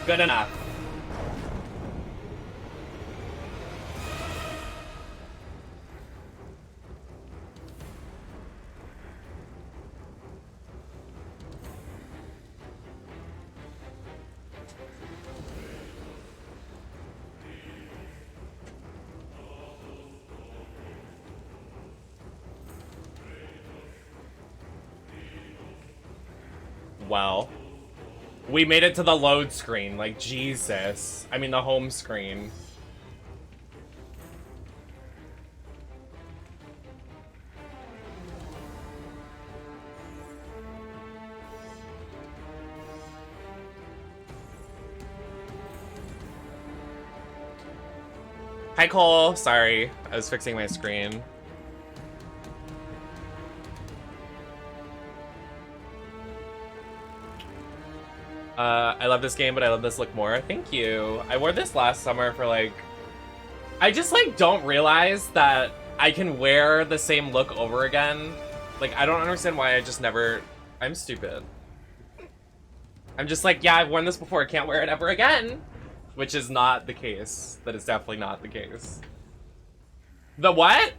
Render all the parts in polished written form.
Good enough. Well, we made it to the load screen, like Jesus. I mean the home screen. Hi Cole, sorry, I was fixing my screen. I love this game, but I love this look more. Thank you. I wore this last summer for like... I just like don't realize that I can wear the same look over again. Like, I don't understand why I just never... I'm stupid. I'm just like, yeah, I've worn this before. I can't wear it ever again. Which is not the case. That is definitely not the case. The what?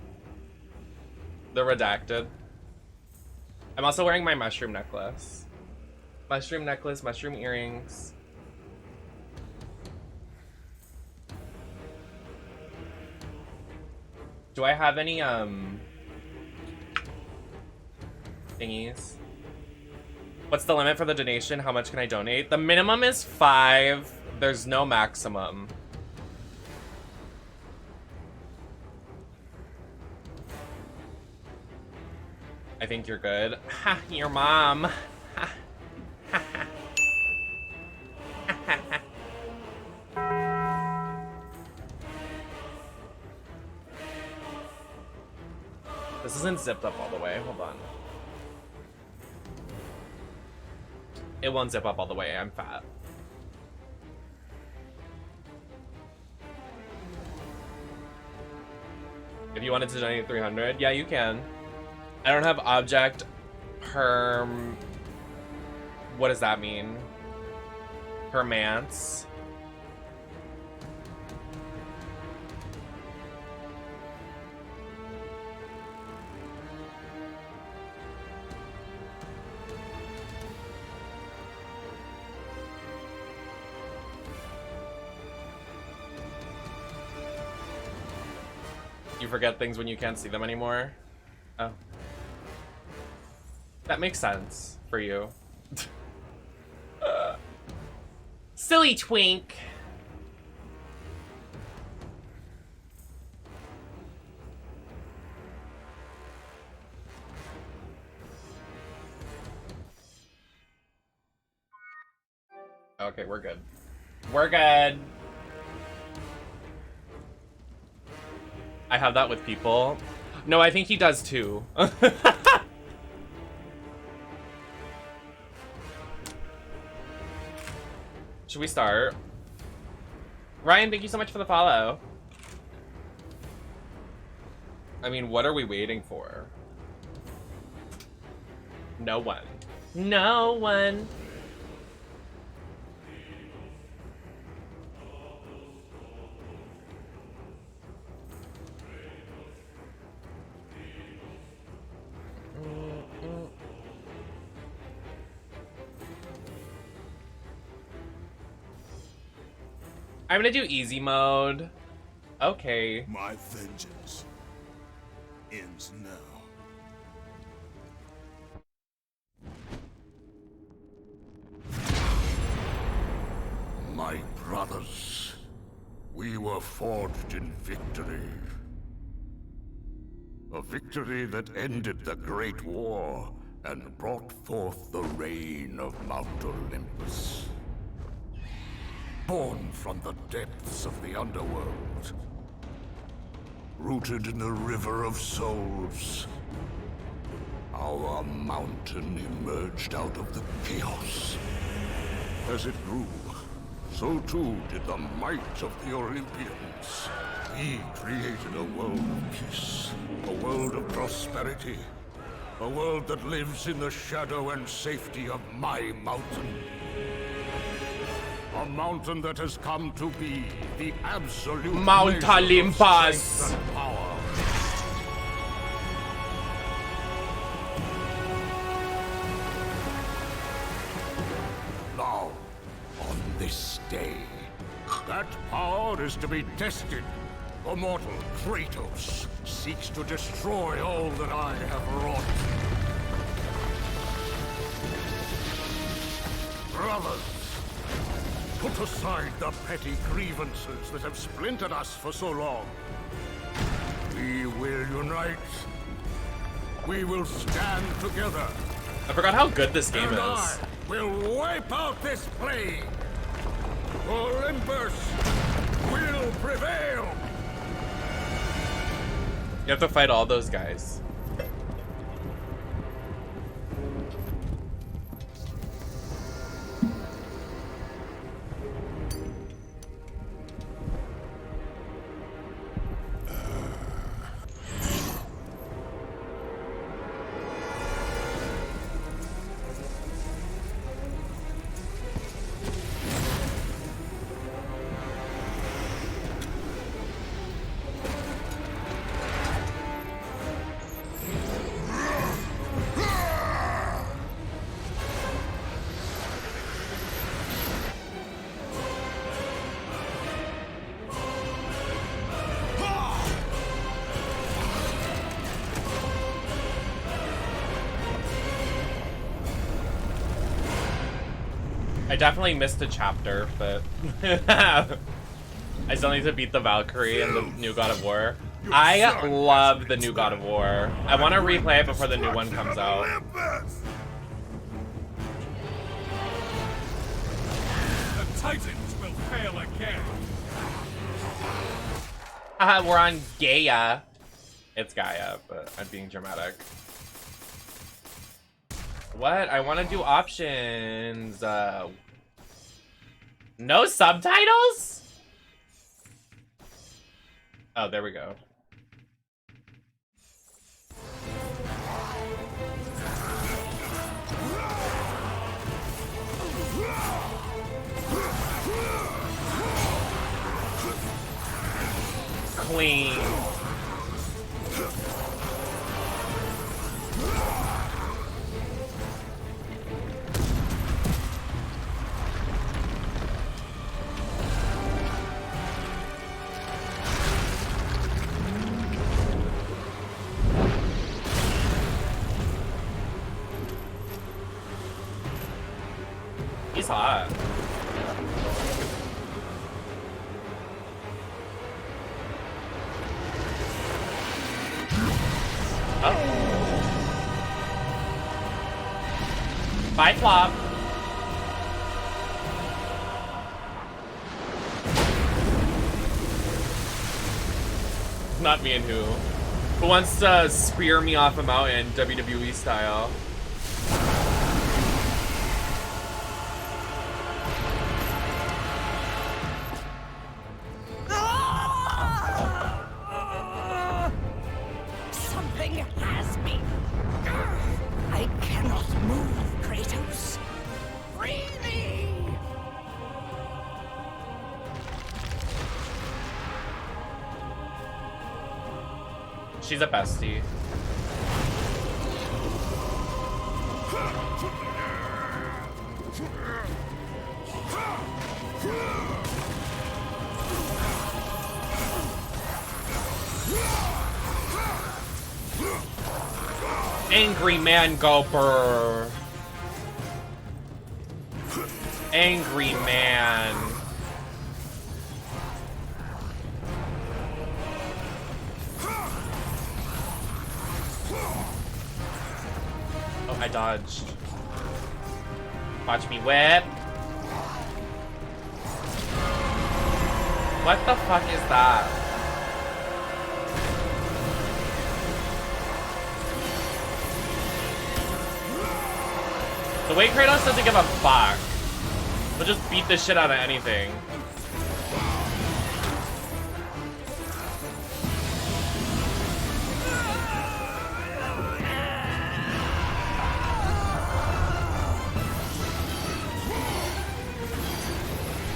The redacted. I'm also wearing my mushroom necklace. Mushroom necklace, mushroom earrings. Do I have any, thingies? What's the limit for the donation? How much can I donate? The minimum is 5. There's no maximum. I think you're good. Ha, your mom. Ha. This isn't zipped up all the way. Hold on. It won't zip up all the way. I'm fat. If you wanted to donate 300, yeah, you can. I don't have object perm. What does that mean? Permance. You forget things when you can't see them anymore? Oh. That makes sense for you. Silly twink. Okay, we're good. We're good. I have that with people. No, I think he does too. Should we start? Ryan, thank you so much for the follow. I mean, what are we waiting for? No one. No one. I'm gonna do easy mode. Okay. My vengeance ends now. My brothers, we were forged in victory. A victory that ended the Great War and brought forth the reign of Mount Olympus. Born from the depths of the underworld, rooted in the river of souls, our mountain emerged out of the chaos. As it grew, so too did the might of the Olympians. We created a world of peace, a world of prosperity, a world that lives in the shadow and safety of my mountain. A mountain that has come to be the absolute Mount measure of Olympus. strength and power. Now, on this day, that power is to be tested. The mortal Kratos seeks to destroy all that I have wrought. Brothers, put aside the petty grievances that have splintered us for so long. We will unite. We will stand together. I forgot how good this game And is. I will wipe out this plague. Olympus will prevail. You have to fight all those guys. I definitely missed a chapter, but I still need to beat the Valkyrie and the new God of War. I love the new God of War. I want to replay it before the new one comes out. The Titans will fail again. We're on Gaia. It's Gaia, but I'm being dramatic. What? I want to do options. No subtitles? Oh, there we go. Clean. He's hot. Oh. Bye, Flop. Not me and who. Who wants to spear me off a mountain, WWE style? Something has me. I cannot move, Kratos. Free me! She's a bestie. Angry man go brr. Angry man. Oh, I dodged. Watch me whip. What the fuck is that? The way Kratos doesn't give a fuck. He'll just beat the shit out of anything.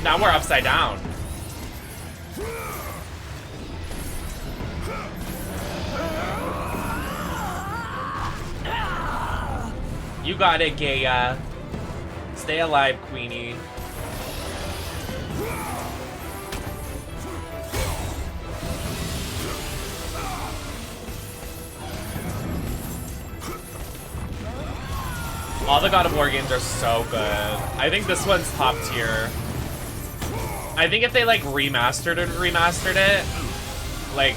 Now we're upside down. You got it, Gaia. Stay alive, Queenie. All the God of War games are so good. I think this one's top tier. I think if they like remastered it, like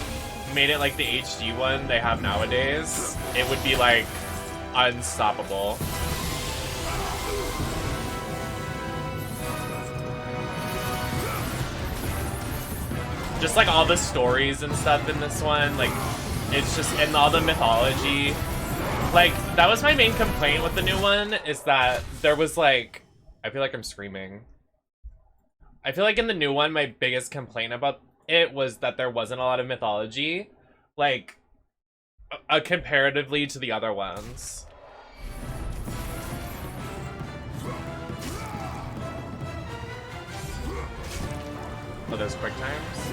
made it like the HD one they have nowadays, it would be like unstoppable. Just like all the stories and stuff in this one, like it's just, and all the mythology. Like, that was my main complaint with the new one, is that there was like, I feel like I'm screaming. I feel like in the new one, my biggest complaint about it was that there wasn't a lot of mythology, like, comparatively to the other ones. Oh, there's quick times?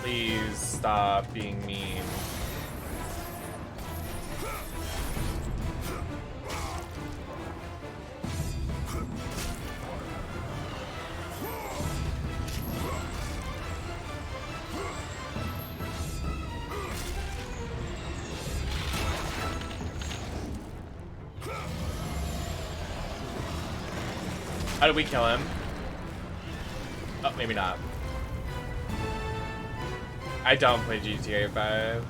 Please stop being mean. How did we kill him? Oh, maybe not. I don't play GTA 5.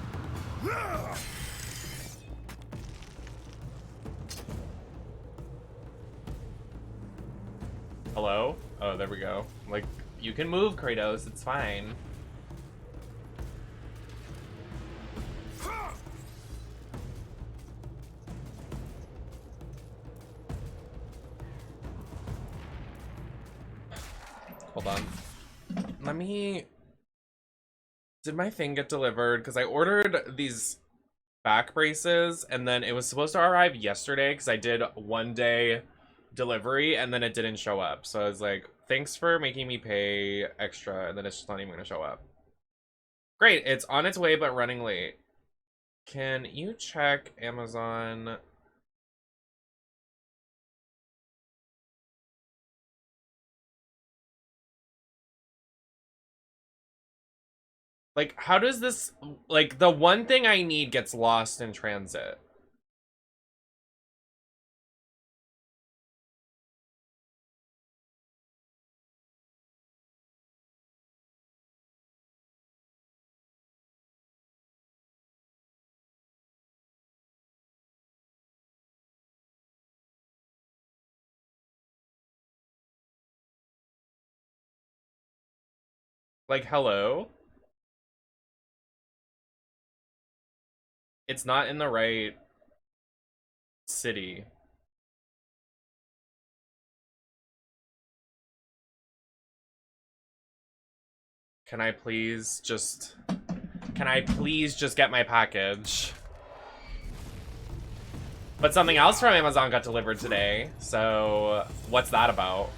Hello? Oh, there we go. Like, you can move, Kratos. It's fine. Hold on. Let me... Did my thing get delivered? Because I ordered these back braces, and then it was supposed to arrive yesterday because I did 1-day delivery, and then it didn't show up. So I was like, thanks for making me pay extra, and then it's just not even going to show up. Great, it's on its way, but running late. Can you check Amazon... Like, how does this, like, the one thing I need gets lost in transit. Like, hello? It's not in the right city. Can I please just get my package? But something else from Amazon got delivered today, so what's that about?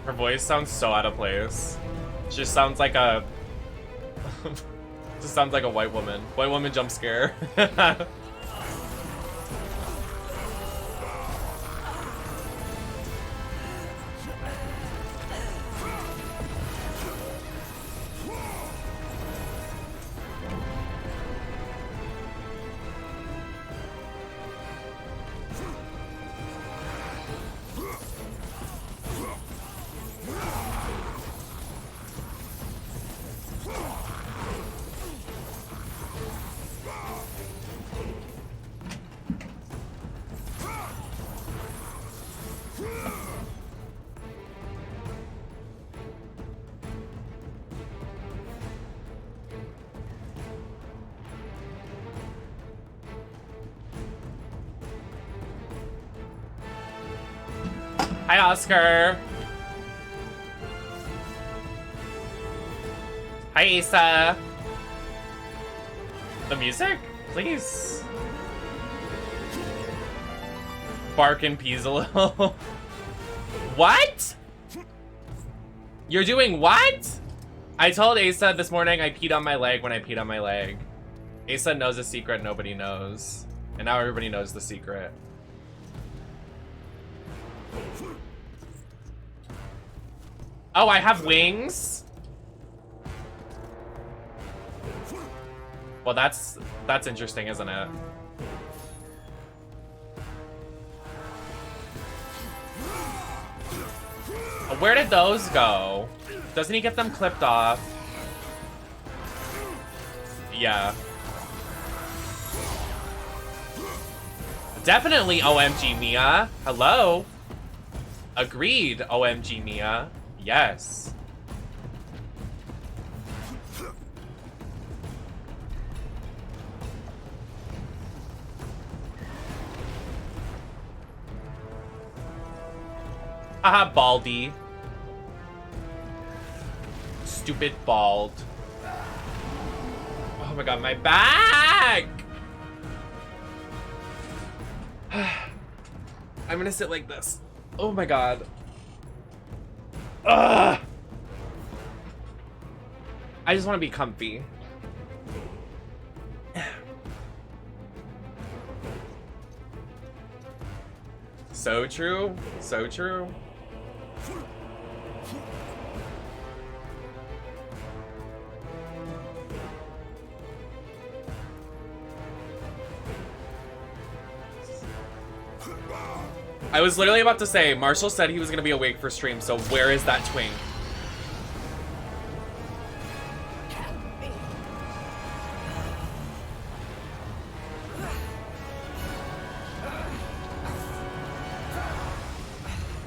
Her voice sounds so out of place. She just sounds like a... just sounds like a white woman. White woman jump scare. Hi, Oscar. Hi, Asa. The music, please. Bark and peas a little. What? You're doing what? I told Asa this morning I peed on my leg when I peed on my leg. Asa knows a secret nobody knows. And now everybody knows the secret. Oh, I have wings? Well, that's interesting, isn't it? Where did those go? Doesn't he get them clipped off? Yeah. Definitely OMG Mia. Hello. Agreed, OMG Mia. Yes. Haha, Baldy. Stupid bald. Oh my god, my back! I'm gonna sit like this. Oh my god. Ugh! I just want to be comfy. So true. So true. I was literally about to say, Marshall said he was going to be awake for stream, so where is that twink?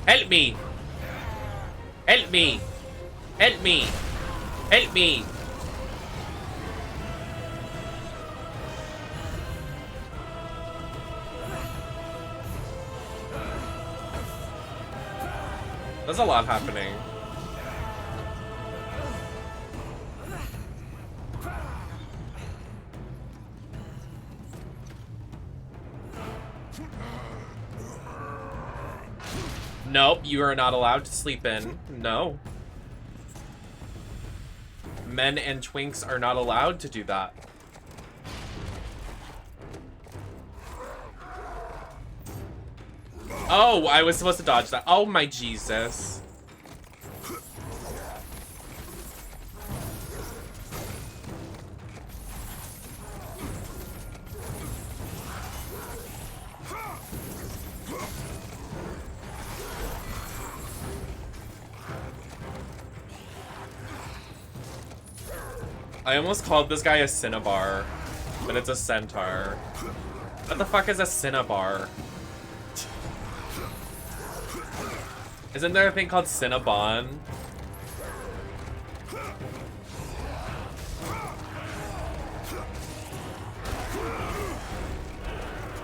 Help me! Help me! Help me! Help me! There's a lot happening. Nope, you are not allowed to sleep in. No. Men and twinks are not allowed to do that. Oh, I was supposed to dodge that. Oh my Jesus. I almost called this guy a cinnabar, but it's a centaur. What the fuck is a cinnabar? Isn't there a thing called Cinnabon?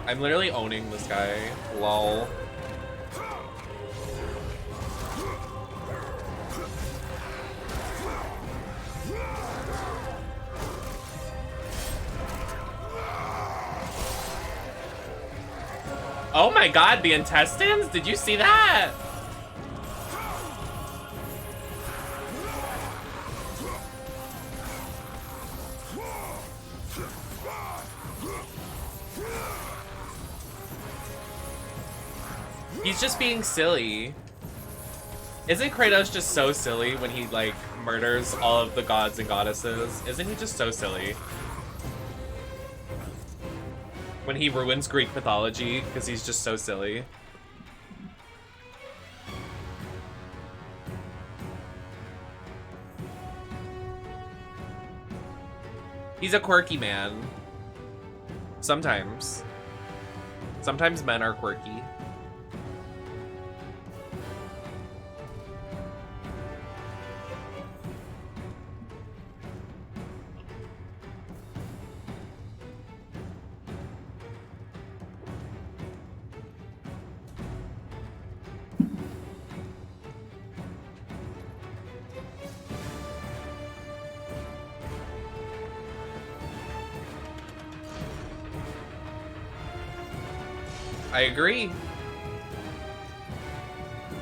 I'm literally owning this guy. Lol. Oh my god, the intestines? Did you see that? He's just being silly. Isn't Kratos just so silly when he, like, murders all of the gods and goddesses? Isn't he just so silly? When he ruins Greek mythology, because he's just so silly. He's a quirky man. Sometimes. Sometimes men are quirky. I agree.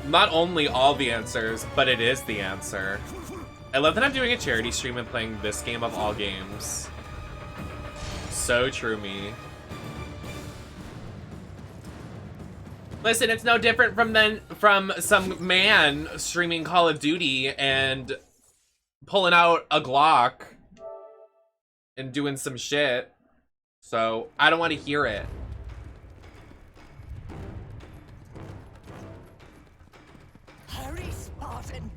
Not only all the answers, but it is the answer. I love that I'm doing a charity stream and playing this game of all games. So true me. Listen, it's no different from some man streaming Call of Duty and pulling out a Glock and doing some shit. So I don't want to hear it. Hurry, Spartan.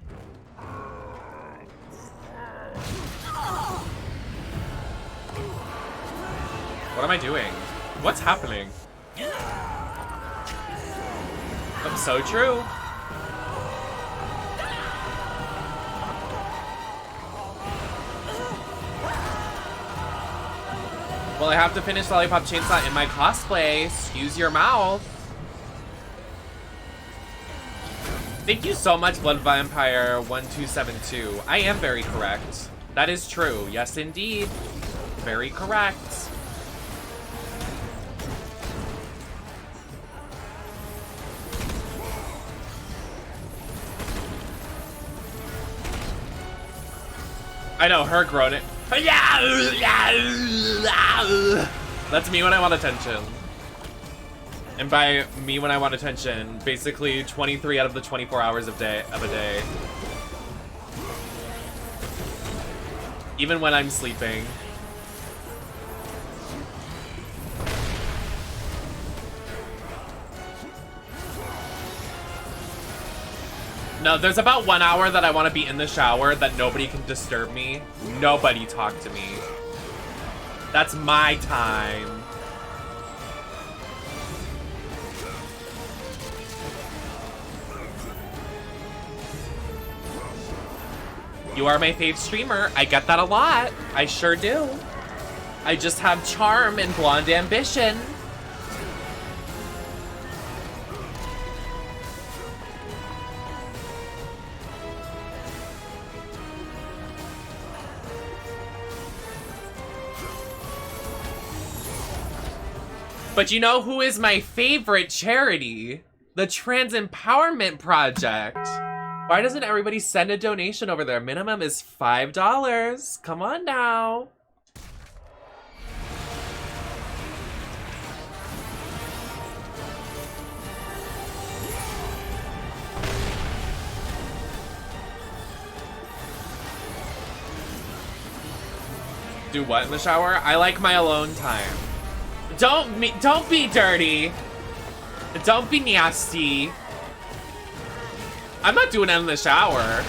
What am I doing? What's happening? That's so true. Well, I have to finish Lollipop Chainsaw in my cosplay. Excuse your mouth. Thank you so much, Blood Vampire 1272. I am very correct. That is true. Yes, indeed. Very correct. I know, her groaning. That's me when I want attention. And by me when I want attention, basically 23 out of the 24 hours of a day. Even when I'm sleeping. No, there's about 1 hour that I want to be in the shower that nobody can disturb me. Nobody talk to me. That's my time. You are my fave streamer. I get that a lot. I sure do. I just have charm and blonde ambition. But you know who is my favorite charity? The Trans Empowerment Project. Why doesn't everybody send a donation over there? Minimum is $5. Come on now. Do what in the shower? I like my alone time. Don't be dirty. Don't be nasty. I'm not doing it in the shower.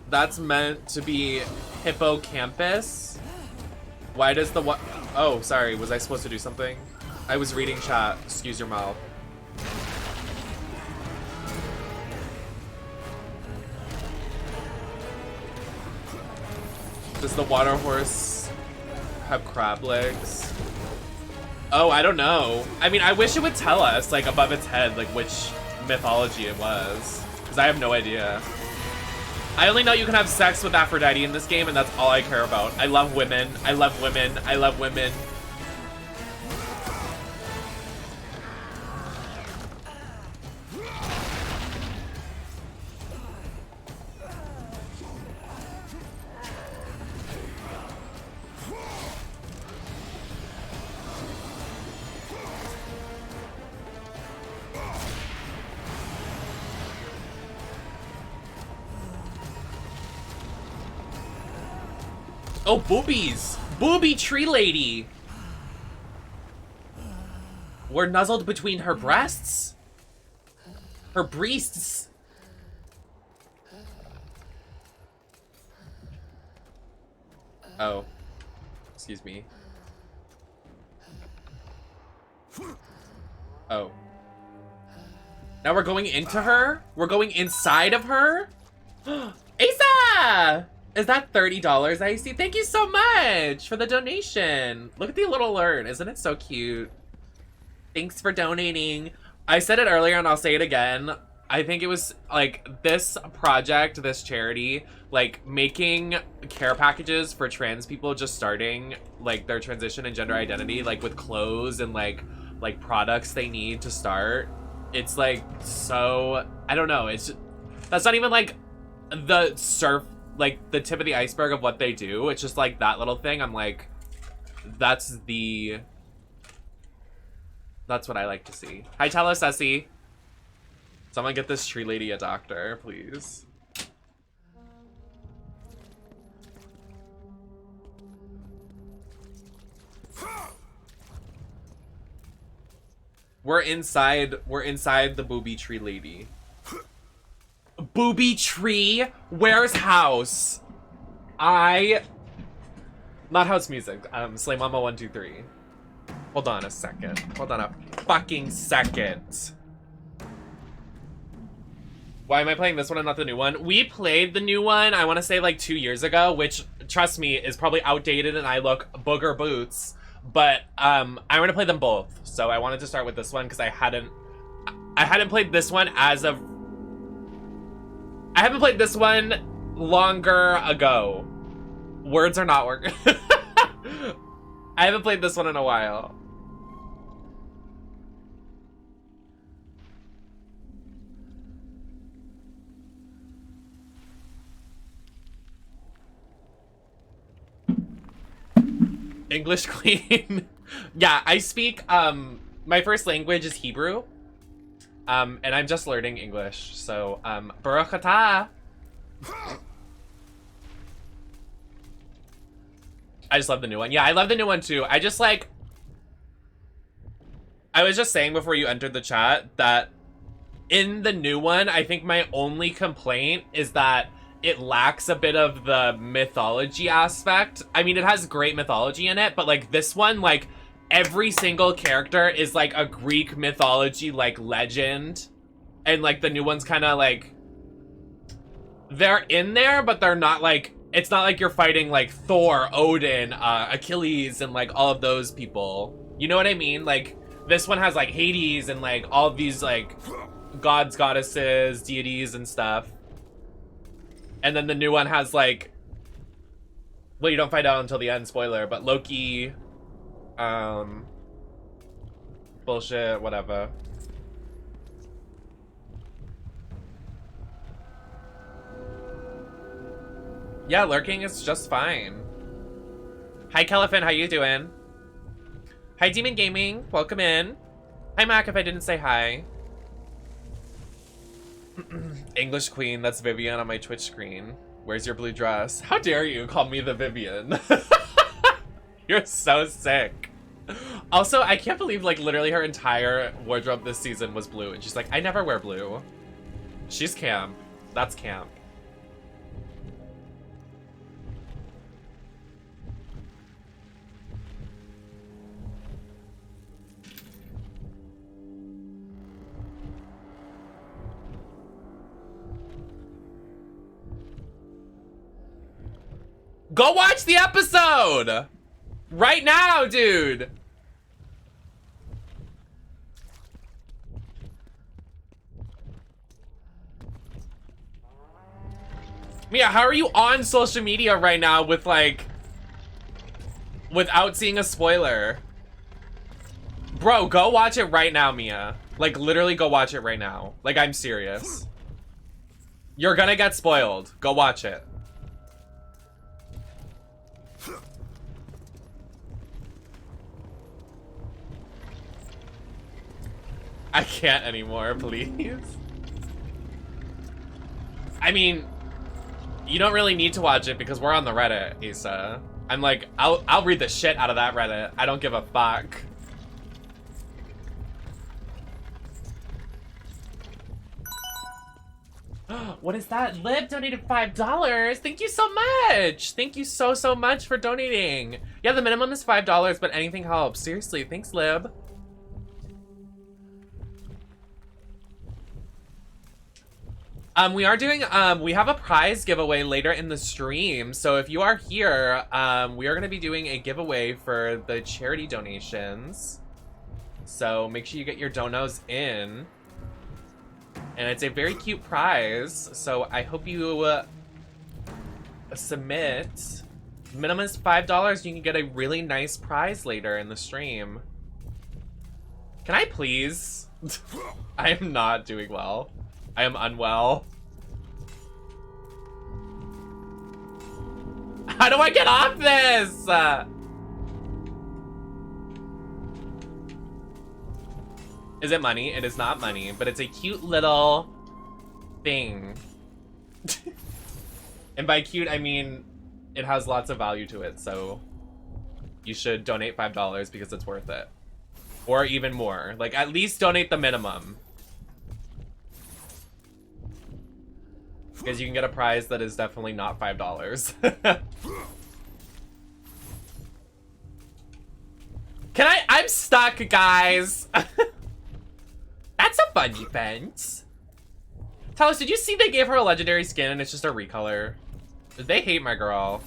That's meant to be hippocampus. Why does the what? Oh, sorry. Was I supposed to do something? I was reading chat. Excuse your mouth. Does the water horse have crab legs? Oh, I don't know. I mean, I wish it would tell us, like, above its head, like, which mythology it was. Because I have no idea. I only know you can have sex with Aphrodite in this game, and that's all I care about. I love women. I love women. I love women. Oh, boobies! Booby tree lady! Were nuzzled between her breasts? Her breasts? Oh. Excuse me. Oh. Now we're going into her? We're going inside of her? Asa! Is that $30 I see? Thank you so much for the donation. Look at the little alert. Isn't it so cute? Thanks for donating. I said it earlier and I'll say it again. I think it was like this project, this charity, like making care packages for trans people just starting like their transition and gender identity, like with clothes and like products they need to start. It's like so, I don't know. It's that's not even like the like the tip of the iceberg of what they do. It's just like that little thing. I'm like, that's what I like to see. Hi, Telesessi. Someone get this tree lady a doctor, please. We're inside the booby tree lady. Booby tree? Where's house? Not house music. Slay Mama 123. Hold on a second. Hold on a fucking second. Why am I playing this one and not the new one? We played the new one, I want to say like 2 years ago, which, trust me, is probably outdated and I look booger boots. But I'm gonna play them both. So I wanted to start with this one because I hadn't played this one as of... I haven't played this one longer ago. Words are not working. I haven't played this one in a while. English queen. Yeah, I speak, my first language is Hebrew. And I'm just learning English, so, Baruch atah. I just love the new one. Yeah, I love the new one too. I just like... I was just saying before you entered the chat that in the new one, I think my only complaint is that it lacks a bit of the mythology aspect. I mean, it has great mythology in it, but like this one, like every single character is like a Greek mythology, like legend. And like the new one's kind of like, they're in there, but they're not like, it's not like you're fighting like Thor, Odin, Achilles, and like all of those people. You know what I mean? Like this one has like Hades and like all of these like gods, goddesses, deities and stuff. And then the new one has like, well, you don't find out until the end, spoiler, but Loki, bullshit, whatever. Yeah, lurking is just fine. Hi, Kelefin, how you doing? Hi, Demon Gaming, welcome in. Hi, Mac, if I didn't say hi. English queen, that's Vivian on my Twitch screen. Where's your blue dress? How dare you call me the Vivian? You're so sick. Also, I can't believe like literally her entire wardrobe this season was blue and she's like, I never wear blue. She's camp. That's camp. Go watch the episode! Right now, dude! Mia, how are you on social media right now with like... without seeing a spoiler? Bro, go watch it right now, Mia. Like, literally go watch it right now. Like, I'm serious. You're gonna get spoiled. Go watch it. I can't anymore, please. I mean, you don't really need to watch it because we're on the Reddit, Issa. I'm like, I'll read the shit out of that Reddit. I don't give a fuck. What is that? Lib donated $5. Thank you so much. Thank you so much for donating. Yeah, the minimum is $5, but anything helps. Seriously, thanks, Lib. We are doing, we have a prize giveaway later in the stream. So if you are here, we are going to be doing a giveaway for the charity donations. So make sure you get your donos in. And it's a very cute prize, so I hope you submit. Minimum is $5. You can get a really nice prize later in the stream. Can I please? I am not doing well. I am unwell. How do I get off this? Is it money? It is not money, but it's a cute little thing. And by cute, I mean it has lots of value to it, so you should donate $5 because it's worth it. Or even more. Like, at least donate the minimum. Because you can get a prize that is definitely not $5. I'm stuck, guys. That's a fun event. Tell us, did you see they gave her a legendary skin and it's just a recolor? They hate my girl.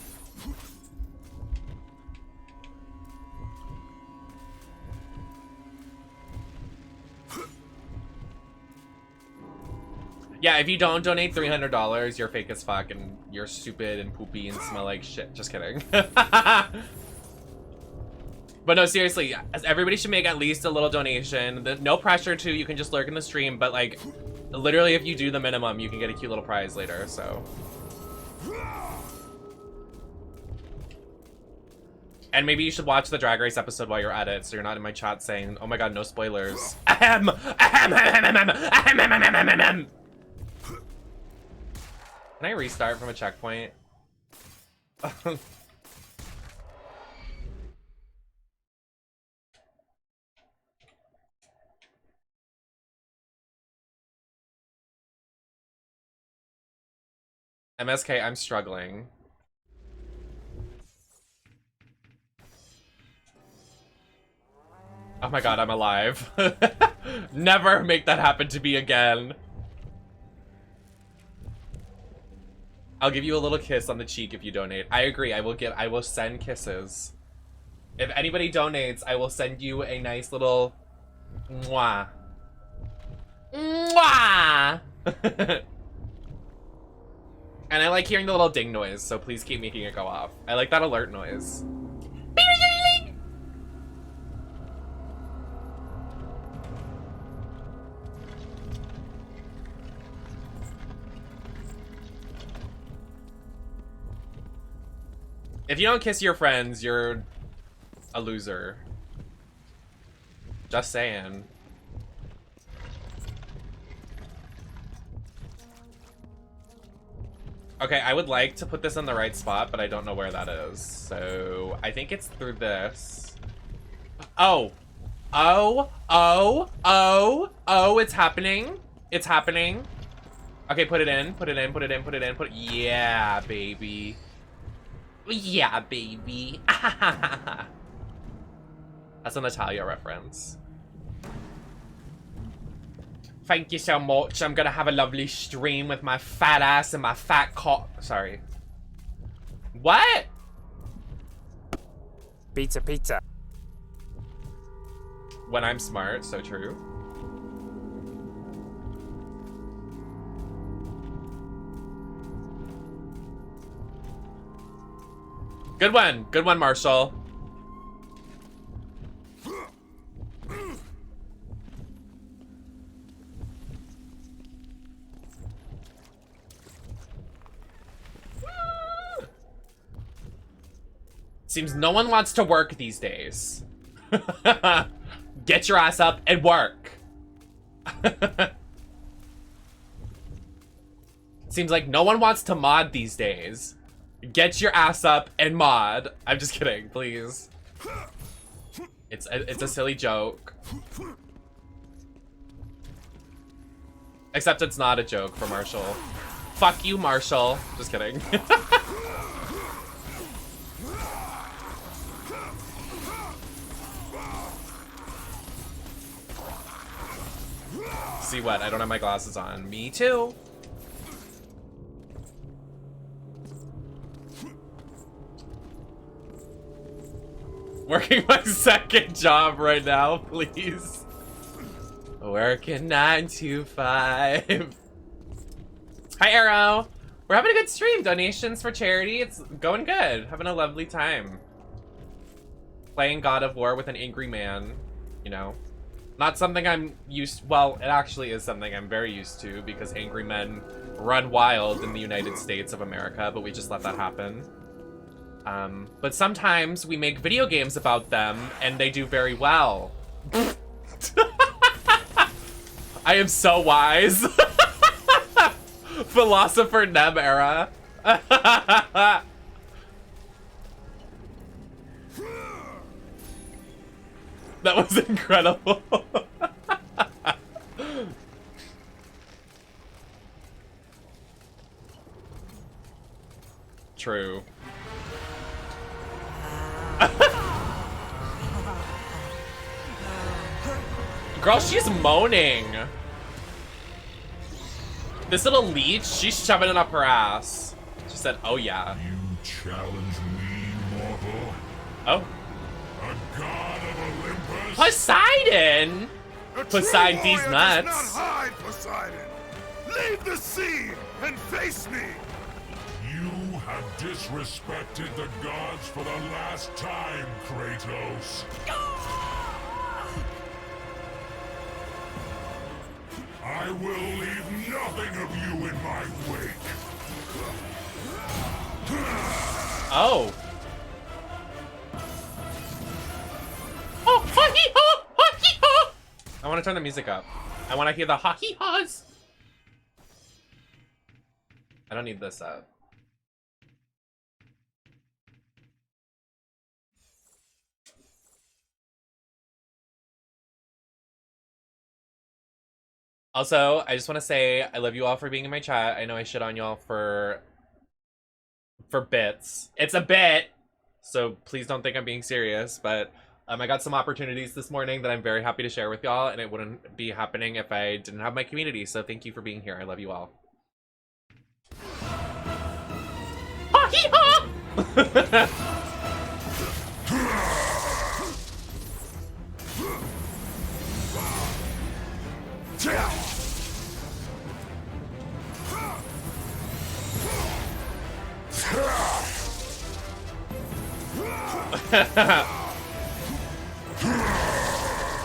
Yeah, if you don't donate $300, you're fake as fuck and you're stupid and poopy and smell like shit. Just kidding. But no, seriously, everybody should make at least a little donation. No pressure to, you can just lurk in the stream, but like, literally if you do the minimum, you can get a cute little prize later, so. And maybe you should watch the Drag Race episode while you're at it, so you're not in my chat saying, oh my god, no spoilers. Ahem! Ahem! Ahem! Ahem! Ahem! Ahem! Ahem! Ahem! Can I restart from a checkpoint? MSK, I'm struggling. Oh my god, I'm alive. Never make that happen to me again. I'll give you a little kiss on the cheek if you donate. I agree, I will send kisses. If anybody donates, I will send you a nice little mwah. Mwah! And I like hearing the little ding noise, so please keep making it go off. I like that alert noise. If you don't kiss your friends, you're a loser. Just saying. Okay, I would like to put this in the right spot, but I don't know where that is. So I think it's through this. Oh. Oh, oh, oh, oh, it's happening. It's happening. Okay, put it in, put it in, put it in, put it in, put it. Yeah, baby. Yeah, baby. That's a Natalia reference. Thank you so much. I'm gonna have a lovely stream with my fat ass and my fat cock. Sorry. What? Pizza, pizza. When I'm smart, so true. Good one, Marshall. Seems no one wants to work these days. Get your ass up and work. Seems like no one wants to mod these days. Get your ass up and mod. I'm just kidding, please. It's a silly joke. Except it's not a joke for Marshall. Fuck you, Marshall. Just kidding. See what? I don't have my glasses on. Me too. Working my second job right now, please. Working 9 to 5. Hi, Arrow. We're having a good stream. Donations for charity. It's going good. Having a lovely time. Playing God of War with an angry man. You know. Not something I'm used... Well, it actually is something I'm very used to because angry men run wild in the United States of America, but we just let that happen. But sometimes we make video games about them and they do very well. I am so wise. Philosopher Nem era. That was incredible. True. Girl, she's moaning. This little leech, she's shoving it up her ass. She said, oh yeah. You challenge me, mortal? Oh. A god of Olympus? Poseidon! Poseidon these nuts. Does not hide, Poseidon. Leave the sea and face me. You have disrespected the gods for the last time, Kratos. I will leave nothing of you in my wake. Oh. Oh, ha-hee-ha! Ha-hee-ha! I want to turn the music up. I want to hear the ha-hee-haws. I don't need this up. Also, I just want to say I love you all for being in my chat. I know I shit on y'all for bits. It's a bit, so please don't think I'm being serious, but I got some opportunities this morning that I'm very happy to share with y'all, and it wouldn't be happening if I didn't have my community, so thank you for being here. I love you all. Ha-hee-ha!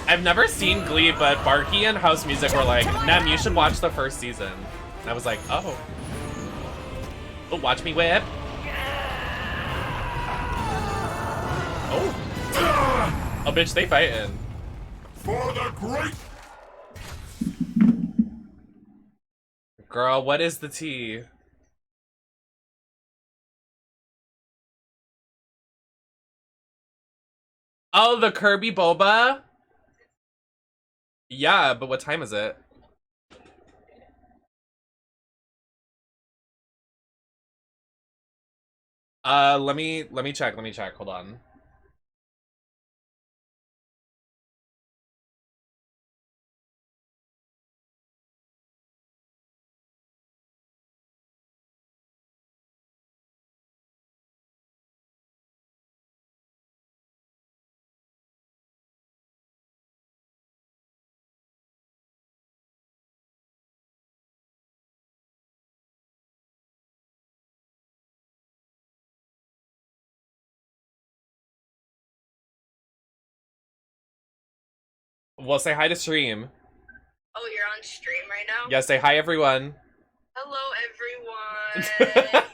I've never seen Glee, but Barky and House Music were like, Nem, you should watch the first season. And I was like, oh. Oh, watch me whip. Oh. Oh, bitch, they fighting. For the great... Girl, what is the tea? Oh, the Kirby Boba? Yeah, but what time is it? Let me check, hold on. Well, say hi to stream. Oh, you're on stream right now? Yeah, say hi, everyone. Hello, everyone.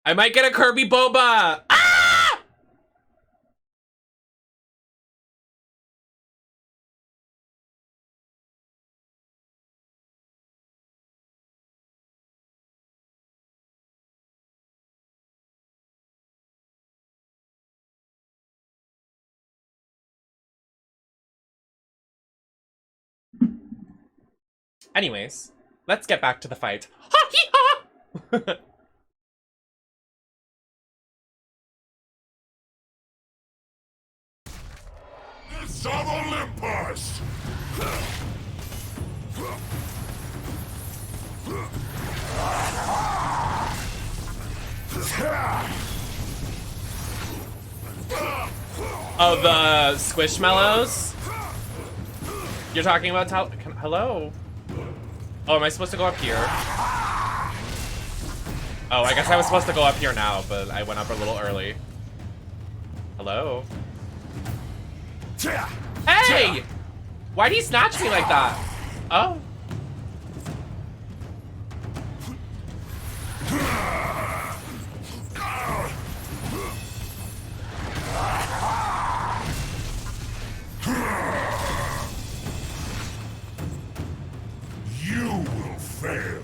I might get a Kirby Boba! Ah! Anyways, let's get back to the fight. Ha-hee-ha! The of Olympus! Oh, the Squishmallows? You're talking about hello? Oh, am I supposed to go up here? Oh, I guess I was supposed to go up here now, but I went up a little early. Hello? Hey! Why'd he snatch me like that? Oh. You will fail.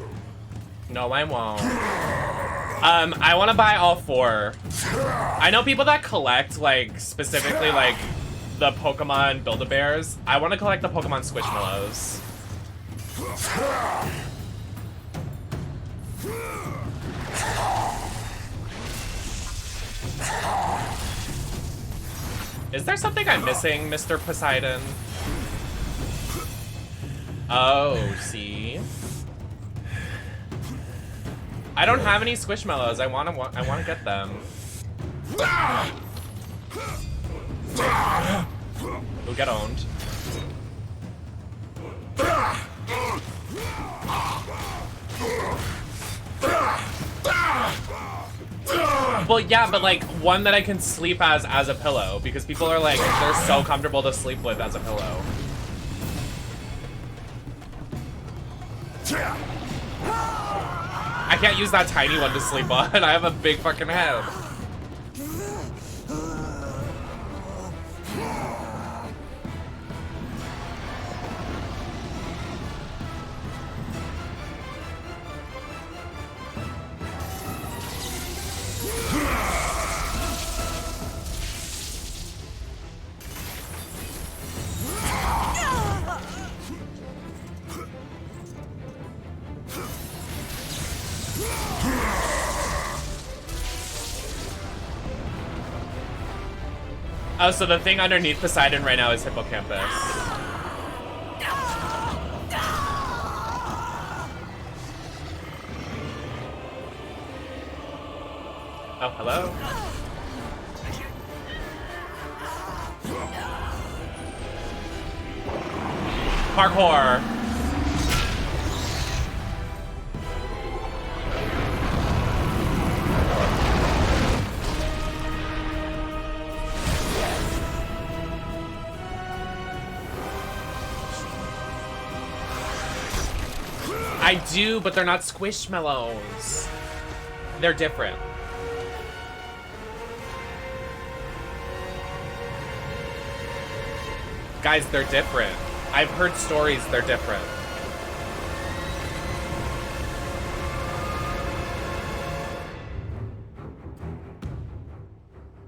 No, I won't. I want to buy all 4. I know people that collect, like, specifically, like, the Pokemon Build-A-Bears. I want to collect the Pokemon Squishmallows. Is there something I'm missing, Mr. Poseidon? Oh, see? I don't have any Squishmallows. I want to get them. We'll get owned. Well, yeah, but like one that I can sleep as a pillow, because people are like, they're so comfortable to sleep with as a pillow. I can't use that tiny one to sleep on. I have a big fucking head. Oh, so the thing underneath Poseidon right now is Hippocampus. Oh, hello? Parkour! I do, but they're not Squishmallows. They're different. Guys, they're different. I've heard stories, they're different.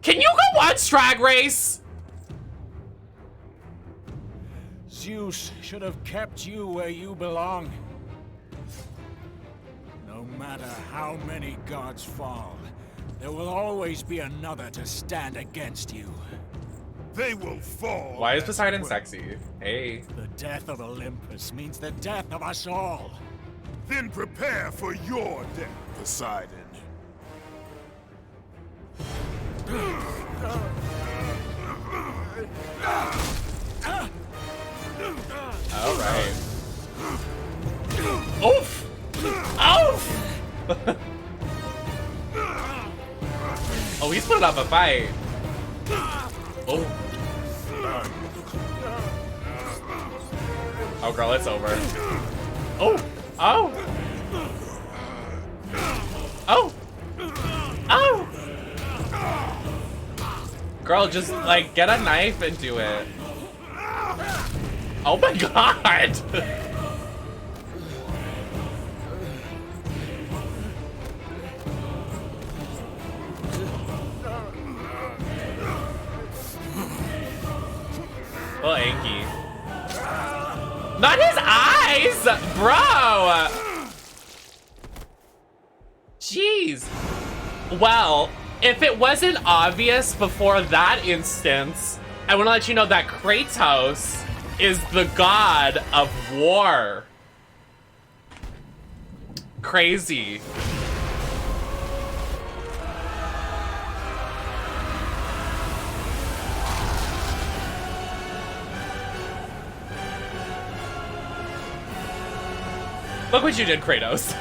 Can you go watch Drag Race? Zeus should have kept you where you belong. No matter how many gods fall, there will always be another to stand against you. They will fall. Why is Poseidon sexy? Hey. The death of Olympus means the death of us all. Then prepare for your death, Poseidon. All right. Oof! Oof! Oh, he's putting up a fight. Oh. Oh, girl, it's over. Oh! Oh! Oh! Oh! Girl, just, like, get a knife and do it. Oh my god! Oh, Anky. Not his eyes! Bro! Jeez. Well, if it wasn't obvious before that instance, I want to let you know that Kratos is the god of war. Crazy. Look what you did, Kratos.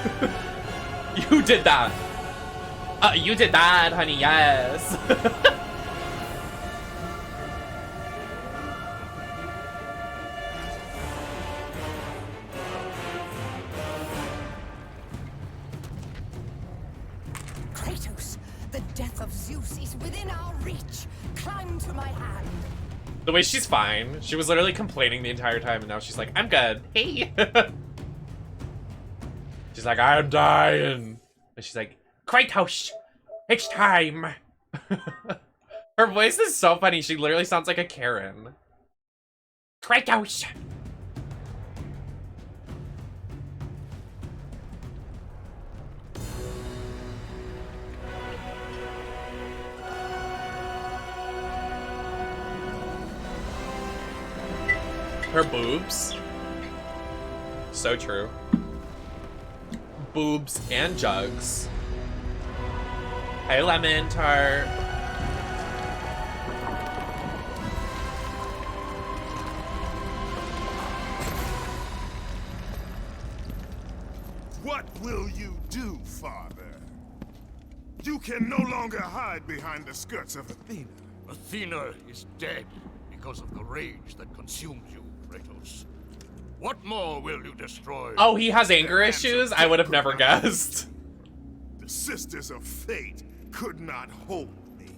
You did that. You did that, honey, yes. Kratos, the death of Zeus is within our reach. Climb to my hand. The way she's fine. She was literally complaining the entire time, and now she's like, I'm good. Hey. She's like, I'm dying. And she's like, Kratos, it's time. Her voice is so funny. She literally sounds like a Karen. Kratos. Her boobs. So true. Boobs and jugs. Hey, lemon tart. What will you do, Father? You can no longer hide behind the skirts of Athena. Athena is dead because of the rage that consumed you, Kratos. What more will you destroy? Oh, he has anger issues? I would have never guessed. The Sisters of Fate could not hold me.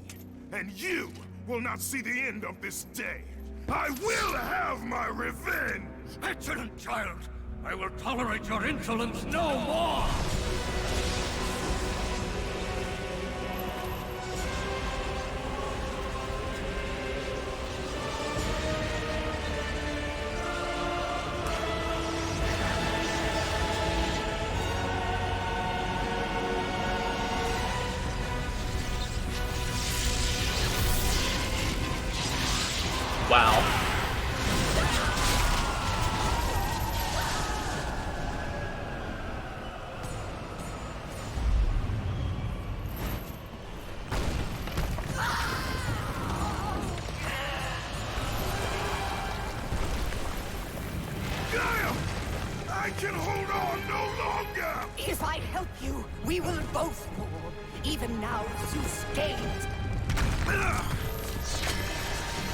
And you will not see the end of this day. I will have my revenge! Excellent child! I will tolerate your insolence no more! Wow. I can hold on no longer! If I help you, we will both fall. Even now, Zeus gains.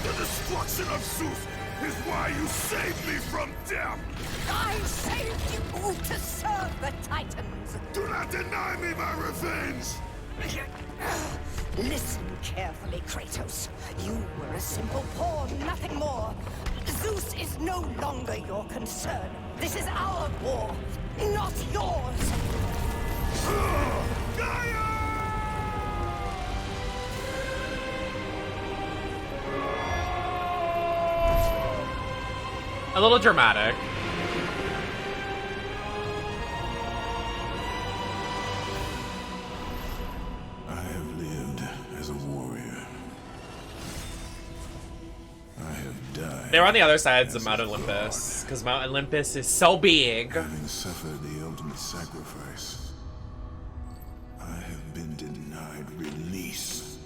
The destruction of Zeus is why you saved me from death! I saved you to serve the Titans. Do not deny me my revenge! Listen carefully, Kratos. You were a simple pawn, nothing more. Zeus is no longer your concern. This is our war, not yours. A little dramatic. I have lived as a warrior. I have died. They were on the other sides of Mount Olympus, because Mount Olympus is so big. Having suffered the ultimate sacrifice, I have been denied release.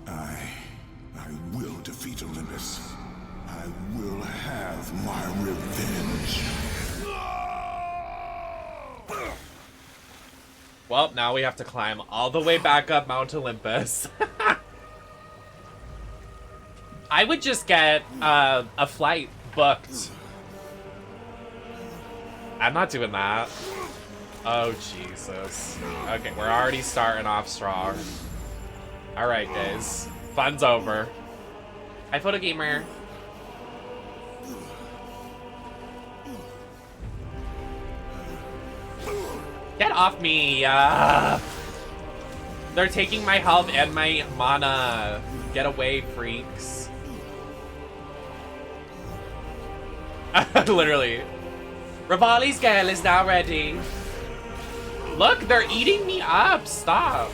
I will defeat Olympus. I will have my revenge. Well, now we have to climb all the way back up Mount Olympus. I would just get a flight booked. I'm not doing that. Oh, Jesus. Okay, we're already starting off strong. Alright, guys. Fun's over. Hi, Photo Gamer. Get off me! They're taking my health and my mana. Get away, freaks. Literally. Rivali's girl is now ready. Look, they're eating me up. Stop.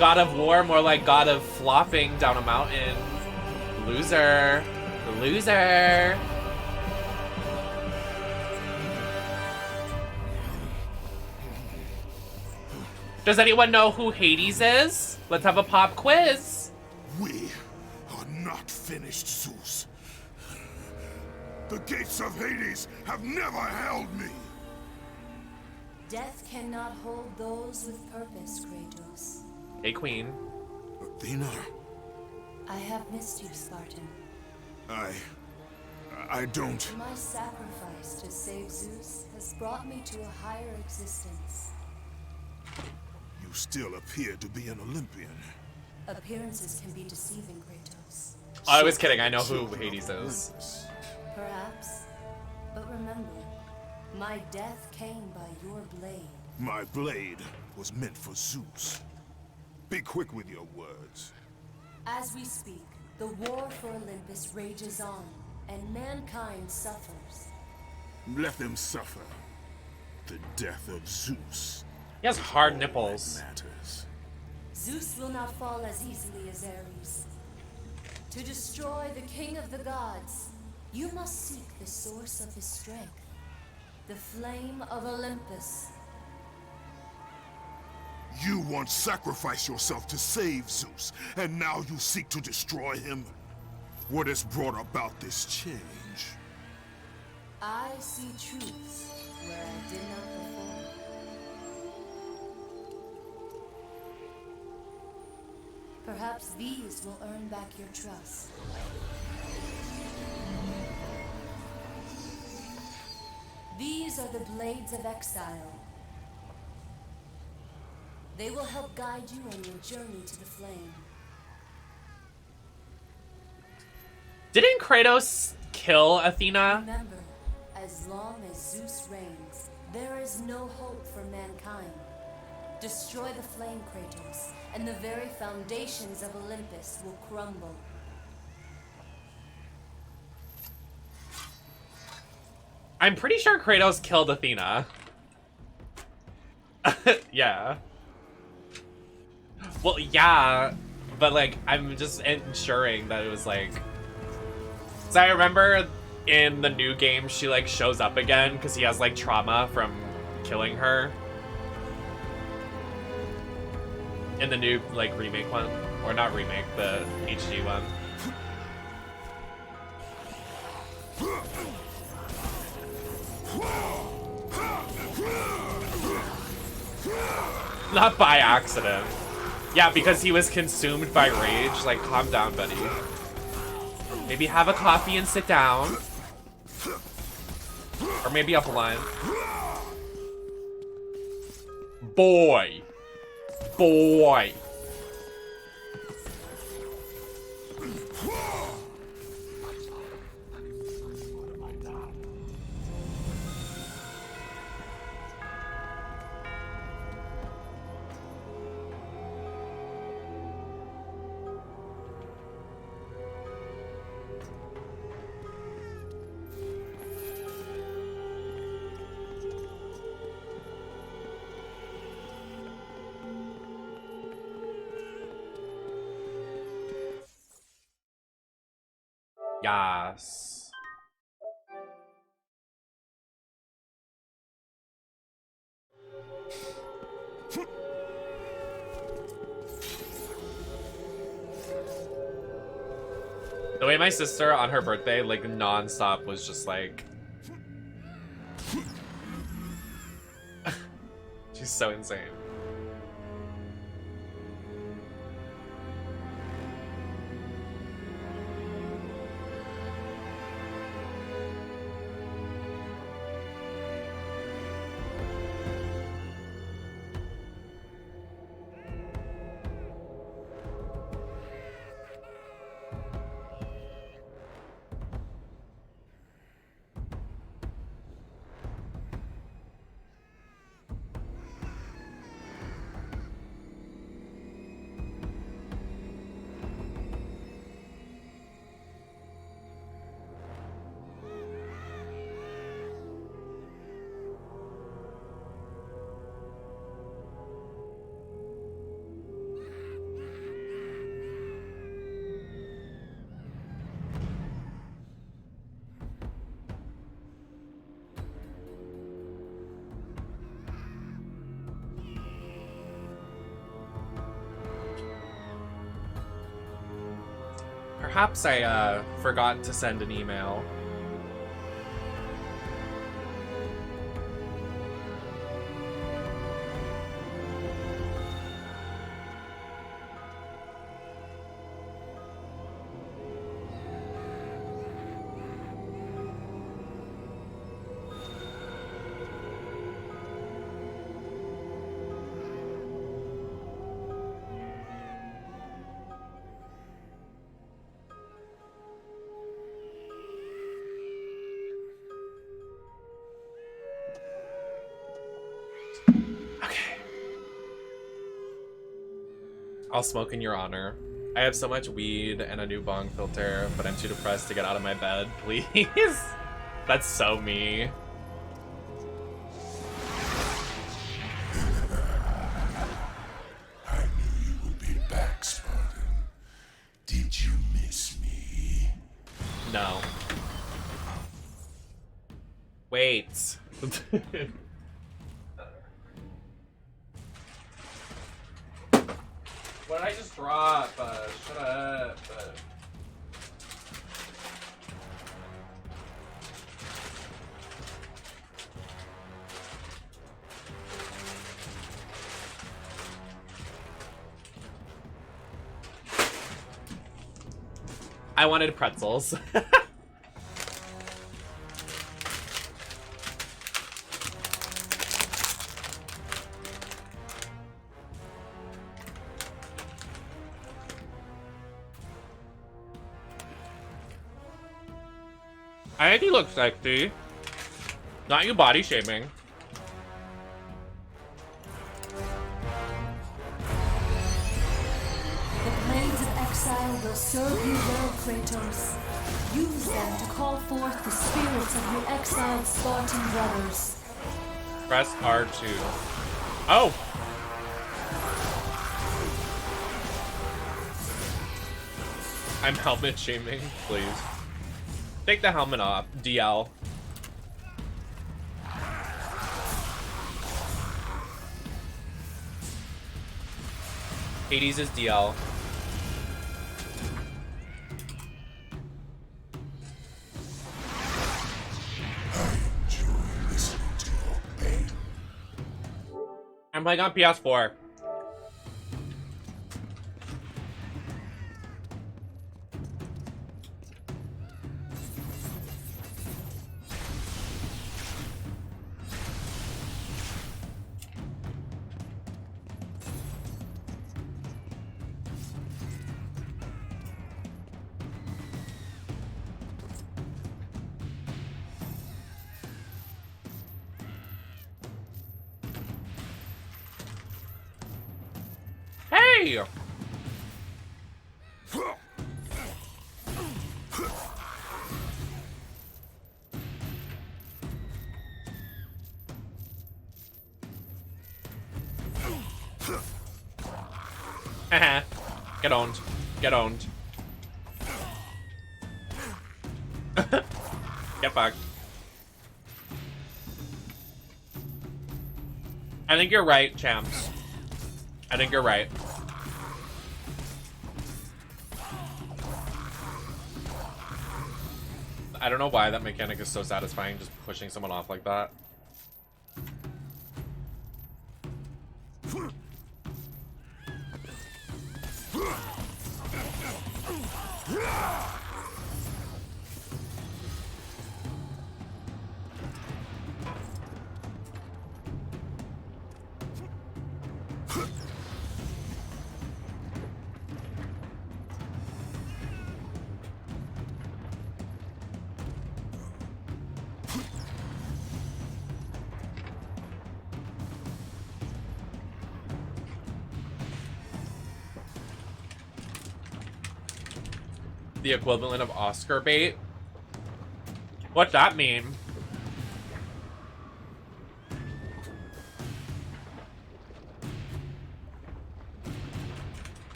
God of War, more like God of flopping down a mountain. Loser. Loser. Does anyone know who Hades is? Let's have a pop quiz. We are not finished, Zeus. The gates of Hades have never held me. Death cannot hold those with purpose, Kratos. Hey, Queen. Athena, I have missed you, Spartan. I don't... My sacrifice to save Zeus has brought me to a higher existence. You still appear to be an Olympian. Appearances can be deceiving, Kratos. Oh, I was kidding. I know who Hades is. Perhaps. But remember, my death came by your blade. My blade was meant for Zeus. Be quick with your words. As we speak, the war for Olympus rages on, and mankind suffers. Let them suffer. The death of Zeus. He has hard nipples. Matters. Zeus will not fall as easily as Ares. To destroy the king of the gods, you must seek the source of his strength, the flame of Olympus. You once sacrificed yourself to save Zeus, and now you seek to destroy him? What has brought about this change? I see truths where I did not before. Perhaps these will earn back your trust. These are the blades of exile. They will help guide you on your journey to the flame. Didn't Kratos kill Athena? Remember, as long as Zeus reigns, there is no hope for mankind. Destroy the flame, Kratos, and the very foundations of Olympus will crumble. I'm pretty sure Kratos killed Athena. Yeah. Well, yeah, but like, I'm just ensuring that it was like... So I remember in the new game, she like shows up again because he has like trauma from killing her. In the new like remake one. Or not remake, the HD one. Not by accident. Yeah, because he was consumed by rage. Like, calm down, buddy. Maybe have a coffee and sit down. Or maybe up a line. Boy. Boy. Yes. The way my sister on her birthday, like, non-stop was just like... She's so insane. Perhaps I forgot to send an email. I'll smoke in your honor. I have so much weed and a new bong filter, but I'm too depressed to get out of my bed, please. That's so me. I knew you would be back, Spartan. Did you miss me? No. Wait. What did I just drop? Shut up. I wanted pretzels. I think he looks sexy. Not you body shaming. The planes of exile will serve you well, Kratos. Use them to call forth the spirits of your exiled Spartan brothers. Press R2. Oh! I'm helmet shaming, please. Take the helmet off, DL. Hades is DL. I'm playing on PS4. Hey! Haha. Get owned. Get owned. Get fucked. I think you're right, champs. I think you're right. I don't know why that mechanic is so satisfying, just pushing someone off like that. The equivalent of Oscar bait? What's that mean?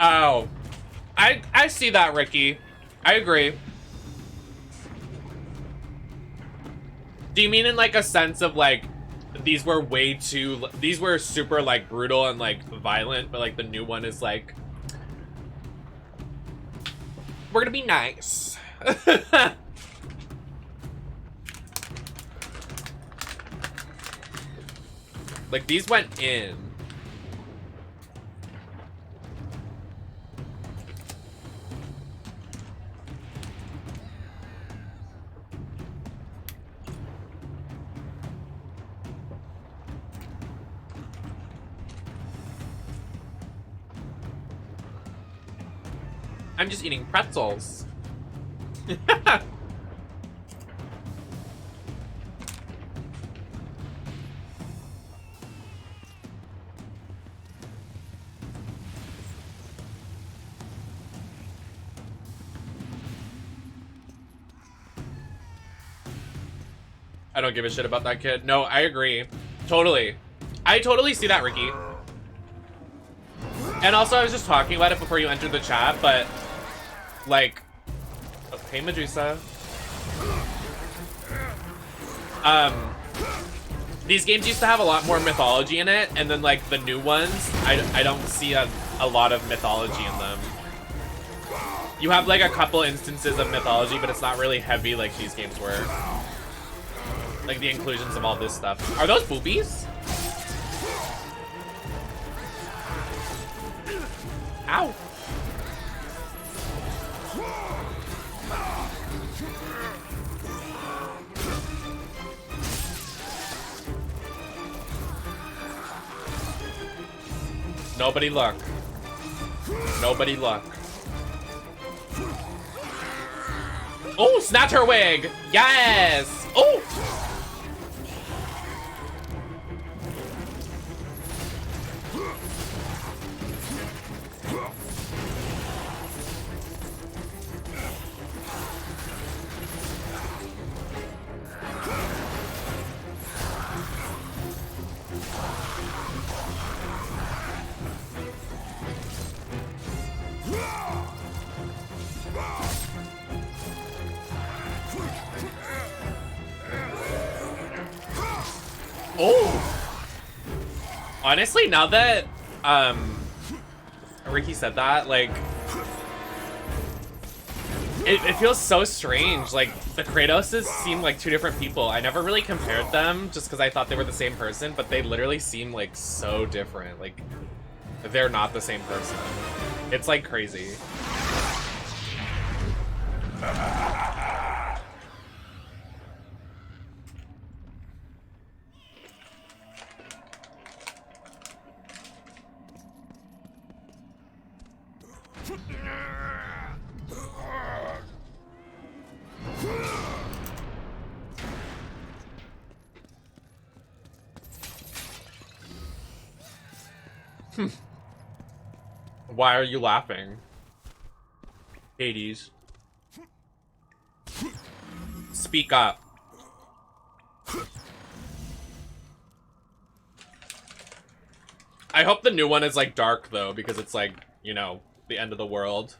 Oh. I see that, Ricky. I agree. Do you mean in like a sense of like these were super like brutal and like violent, but like the new one is like we're gonna be nice. Like these went in. I'm just eating pretzels. I don't give a shit about that kid. No, I agree. Totally. I totally see that, Ricky. And also, I was just talking about it before you entered the chat, but like, oh, hey Medusa. These games used to have a lot more mythology in it, and then like the new ones, I don't see a lot of mythology in them. You have like a couple instances of mythology, but it's not really heavy like these games were. Like the inclusions of all this stuff. Are those boobies? Ow. Nobody luck. Nobody luck. Oh, snatch her wig. Yes. Oh. Oh! Honestly, now that Ricky said that, like it feels so strange. Like the Kratoses seem like two different people. I never really compared them just because I thought they were the same person, but they literally seem like so different. Like they're not the same person. It's like crazy. Why are you laughing? Hades. Speak up. I hope the new one is like dark though, because it's like, you know, the end of the world.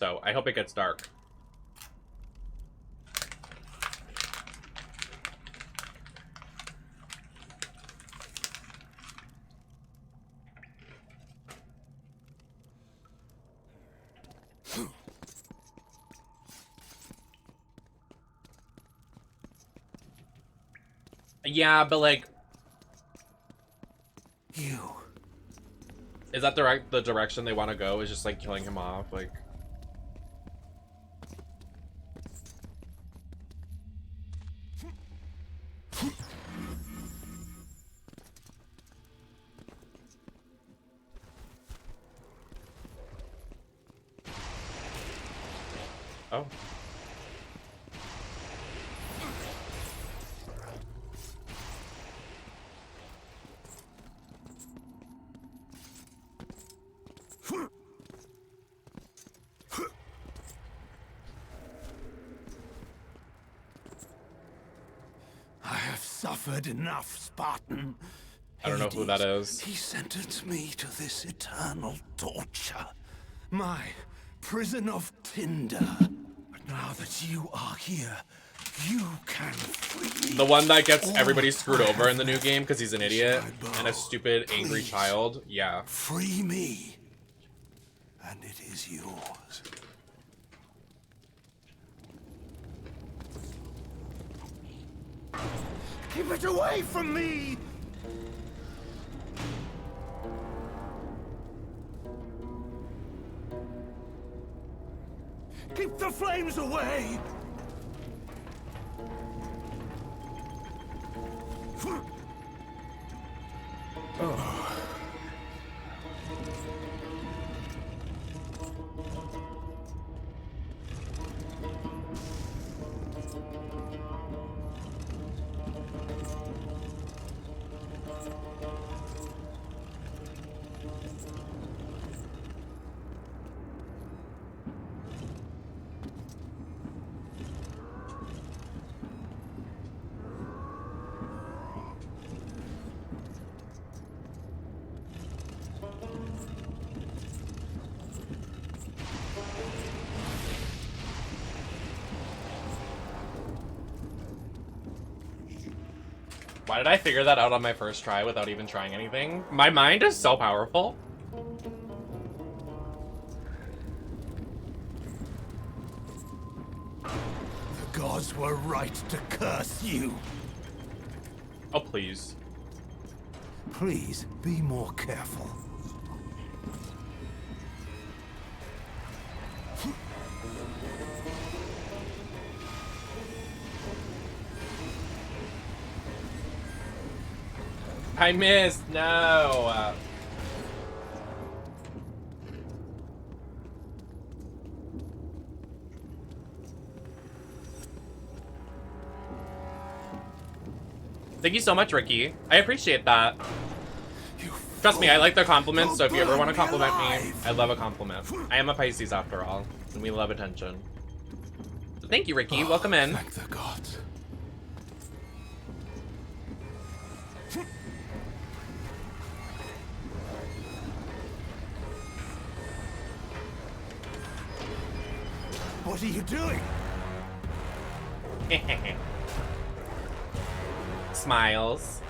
So I hope it gets dark. Yeah, but like, You. is that the direction they want to go? Is just like killing him off, like. Oh. I have suffered enough, Spartan. I don't know who that is. He sentenced me to this eternal torture. My prison of tinder. But now that you are here, You can free me. The one that gets everybody screwed over in the new game because he's an idiot and a stupid, angry child. Yeah. Free me, and it is yours. Keep it away from me! Keep the flames away! Oh. Why did I figure that out on my first try without even trying anything? My mind is so powerful. The gods were right to curse you. Oh, please. Please, be more careful. I missed. No. Thank you so much, Ricky. I appreciate that. Trust me, I like the compliments, so if you ever want to compliment me, I love a compliment. I am a Pisces after all, and we love attention. So thank you, Ricky. Welcome in. Thank the gods. What are you doing? Smiles.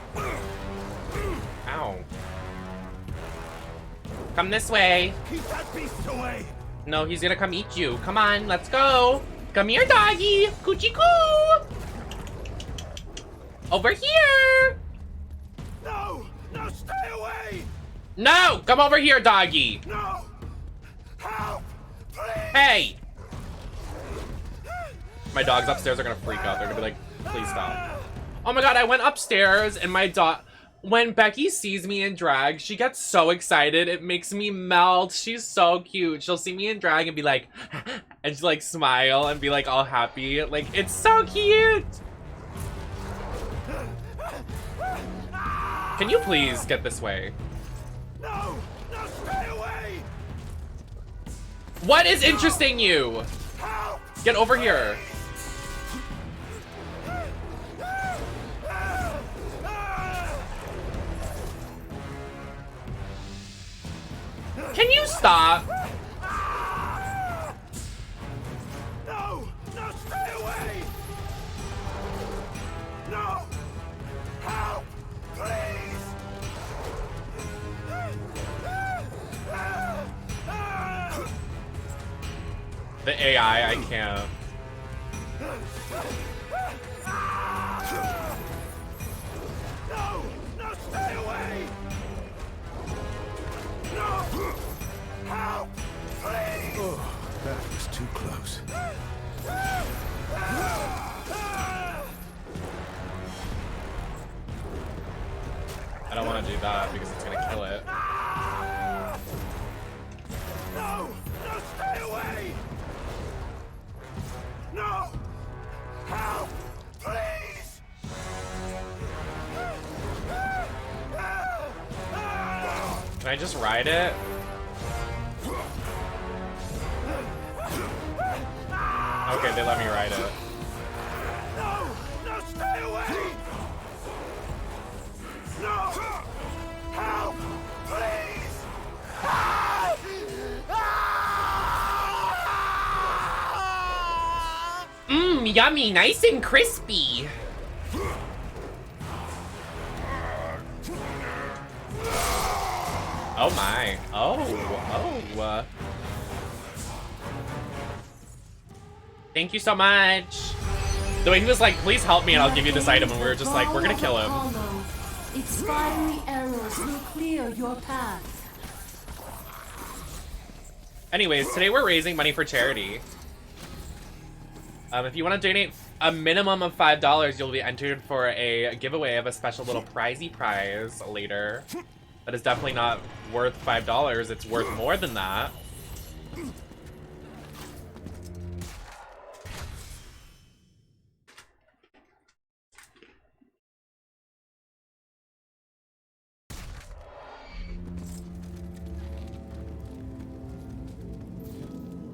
Ow. Come this way. Keep that beast away! No, he's gonna come eat you. Come on, let's go. Come here, doggy. Coochie coo. Over here. No! No, stay away! No, come over here, doggy. No! Help! Please! Hey. My dogs upstairs are gonna freak out. They're gonna be like, please stop. Oh my god, I went upstairs and my dog... When Becky sees me in drag, she gets so excited. It makes me melt. She's so cute. She'll see me in drag and be like... and she'll like smile and be like all happy. Like, it's so cute. Can you please get this way? No! No, stay away! What is interesting you? Help! Get over here. Can you stop? No! No, stay away! No! Help! Please! The AI, I can't. No! No, stay away! No! Help! Please! Oh, that was too close. I don't want to do that because it's gonna kill it. No! No, stay away! No! Help! Please! Can I just ride it? Okay, they let me ride it. No! No, stay away! No! Help! Please! yummy, nice and crispy. Oh my. Oh. Thank you so much. The way he was like, please help me and I'll give you this item, and we were just like, we're gonna kill him. Its fiery arrows will clear your path. Anyways, today we're raising money for charity. If you want to donate a minimum of $5, you'll be entered for a giveaway of a special little prizey prize later. That is definitely not worth $5. It's worth more than that.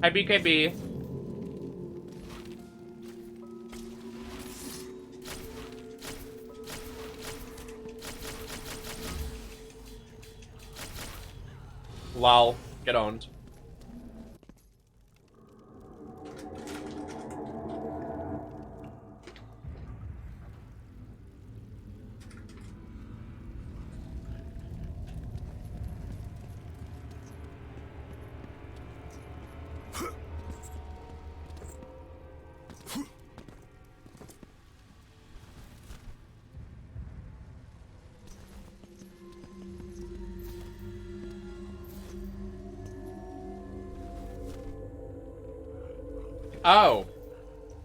Hi, BKB. Lol. Get owned. Oh,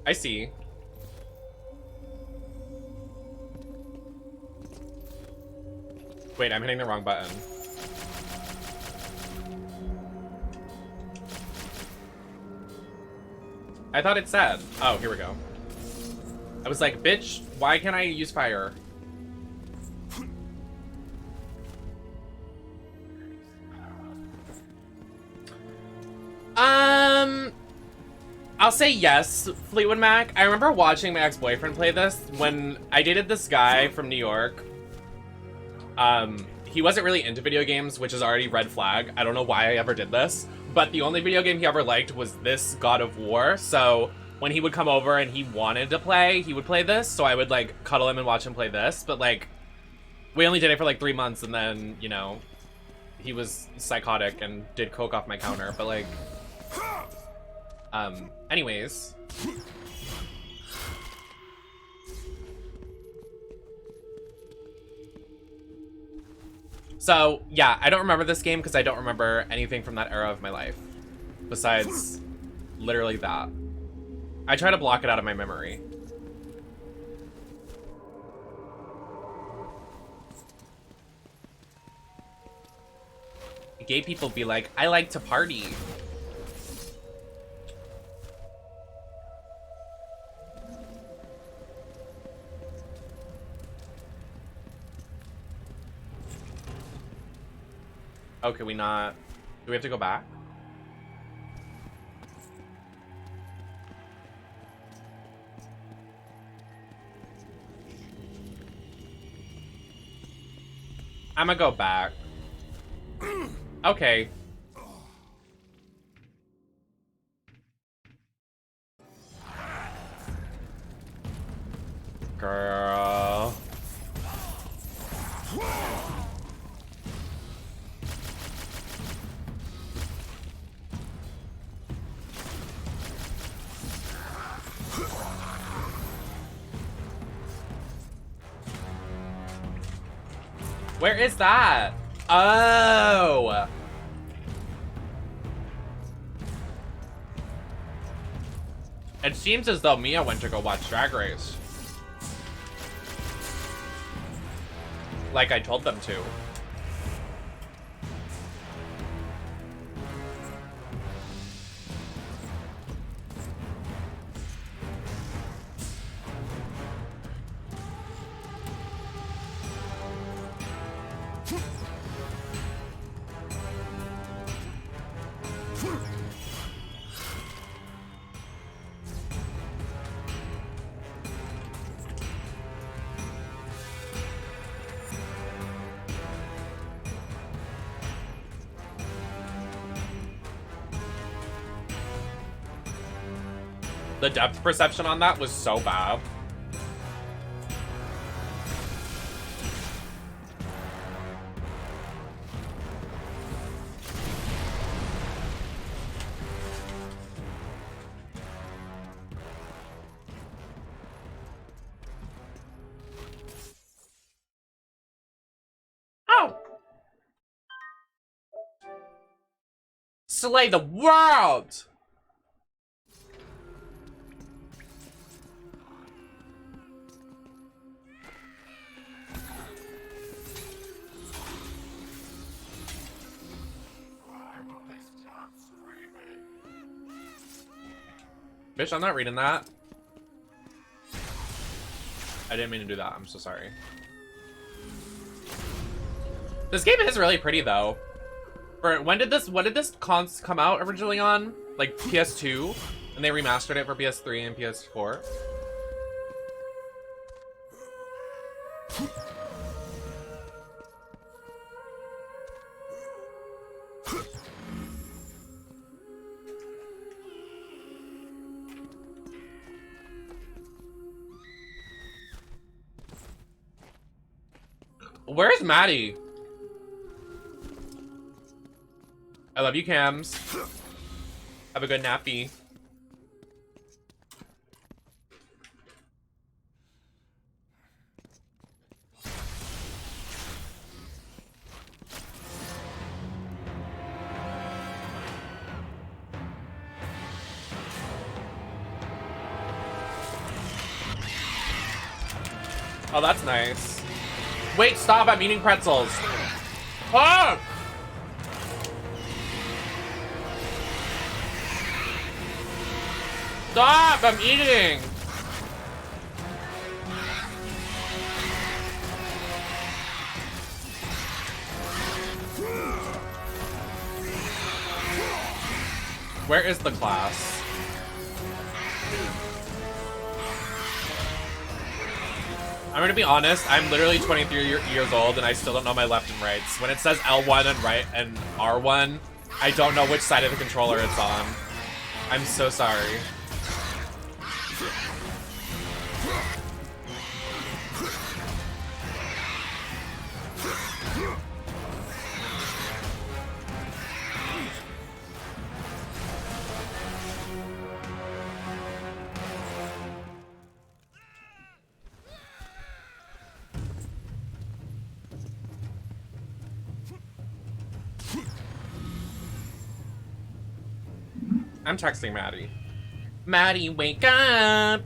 I see. Wait, I'm hitting the wrong button. I thought it said. Oh, here we go. I was like, bitch, why can't I use fire? I'll say yes, Fleetwood Mac. I remember watching my ex-boyfriend play this when I dated this guy from New York. He wasn't really into video games, which is already red flag. I don't know why I ever did this, but the only video game he ever liked was this God of War. So when he would come over and he wanted to play, he would play this. So I would like cuddle him and watch him play this. But like, we only did it for like 3 months, and then, you know, he was psychotic and did coke off my counter. But like, anyways. So, yeah, I don't remember this game because I don't remember anything from that era of my life. Besides, literally that. I try to block it out of my memory. Gay people be like, I like to party. Oh, can we not? Do we have to go back? I'm gonna go back. Okay. Girl. Where is that? Oh. It seems as though Mia went to go watch Drag Race. Like I told them to. The depth perception on that was so bad. Oh! Slay the world! Bitch, I'm not reading that. I didn't mean to do that. I'm so sorry. This game is really pretty though. When did this cons come out originally on? Like PS2? And they remastered it for PS3 and PS4? Where's Maddie? I love you, Cams. Have a good nappy. Oh, that's nice. Wait, stop, I'm eating pretzels. Oh! Stop, I'm eating. Where is the class? I'm gonna be honest, I'm literally 23 years old and I still don't know my left and rights. When it says L1 and right and R1, I don't know which side of the controller it's on. I'm so sorry. I'm texting Maddie. Maddie, wake up!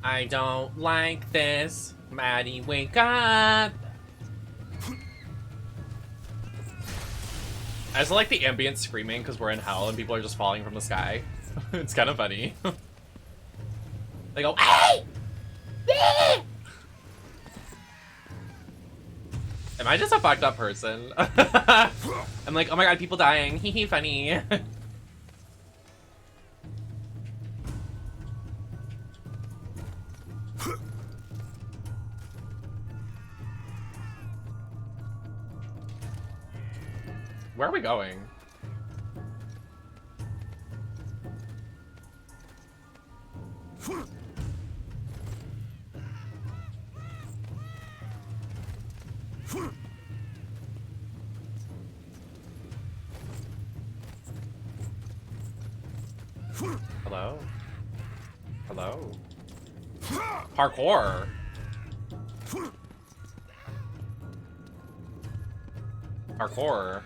I don't like this. Maddie, wake up! I just like the ambient screaming because we're in hell and people are just falling from the sky. It's kind of funny. They go, "Hey! Am I just a fucked up person?" I'm like, oh my god, people dying. Hee hee, funny. Where are we going? Hello? Hello? Parkour! Parkour.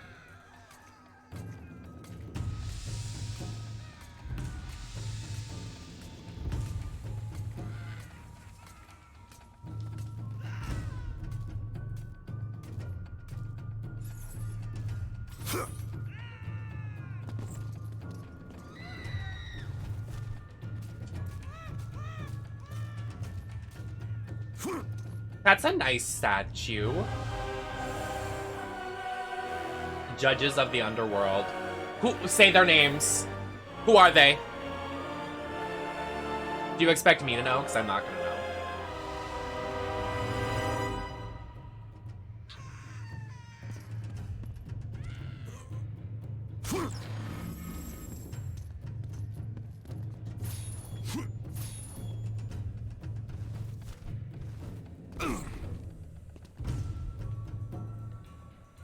That's a nice statue. Judges of the underworld. Who say their names? Who are they? Do you expect me to know? Because I'm not gonna know.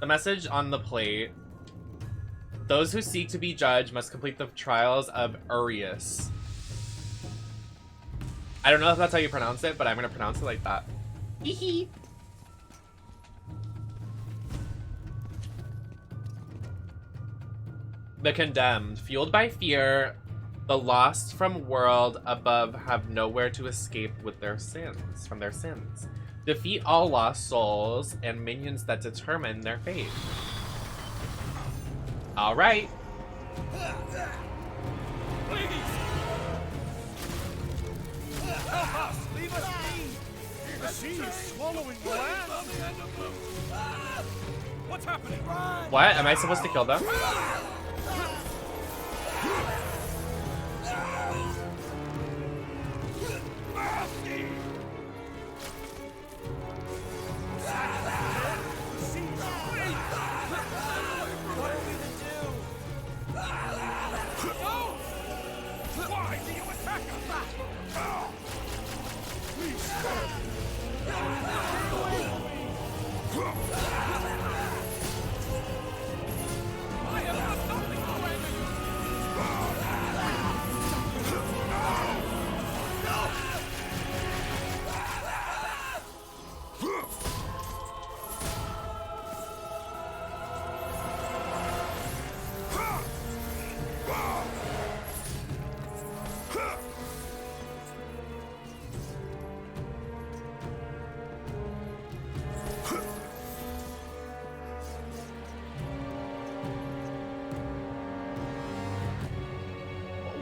The message on the plate. Those who seek to be judged must complete the trials of Urius. I don't know if that's how you pronounce it, but I'm gonna pronounce it like that. Hee The condemned, fueled by fear, the lost from world above have nowhere to escape with their sins, from their sins. Defeat all lost souls and minions that determine their fate. All right. Please! Help us! Leave us be! The sea is swallowing the land! What's happening? What? Am I supposed to kill them?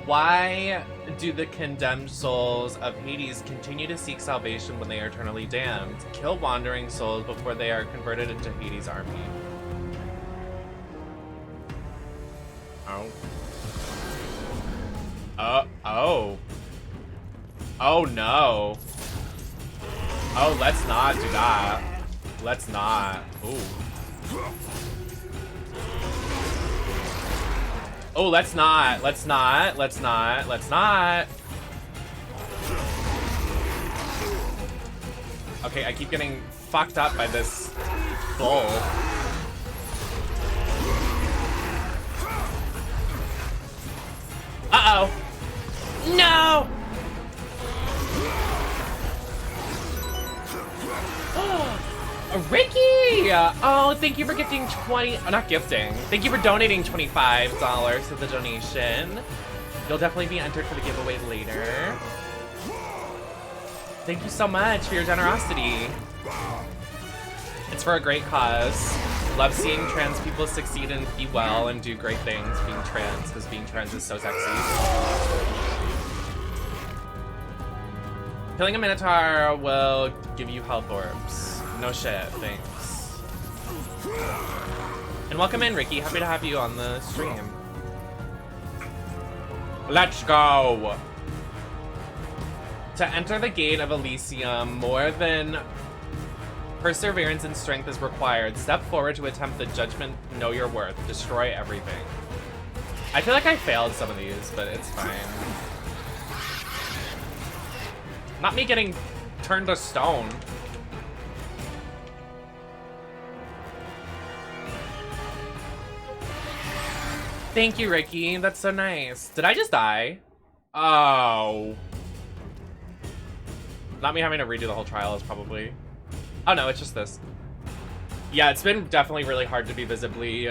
Why do the condemned souls of Hades continue to seek salvation when they are eternally damned? Kill wandering souls before they are converted into Hades' army. Oh. Oh. Oh no. Oh, let's not do that. Let's not. Ooh. Oh, let's not. Let's not. Let's not. Let's not. Okay, I keep getting fucked up by this bull. Uh-oh. No! Ricky! Oh, thank you for gifting 20... Oh, not gifting. Thank you for donating $25 to the donation. You'll definitely be entered for the giveaway later. Thank you so much for your generosity. It's for a great cause. Love seeing trans people succeed and be well and do great things being trans, because being trans is so sexy. Killing a minotaur will give you health orbs. No shit, thanks. And welcome in, Ricky. Happy to have you on the stream. Let's go! To enter the gate of Elysium, more than perseverance and strength is required. Step forward to attempt the judgment. Know your worth. Destroy everything. I feel like I failed some of these, but it's fine. Not me getting turned to stone. Thank you, Ricky. That's so nice. Did I just die? Oh. Not me having to redo the whole trial is probably... Oh no, it's just this. Yeah, it's been definitely really hard to be visibly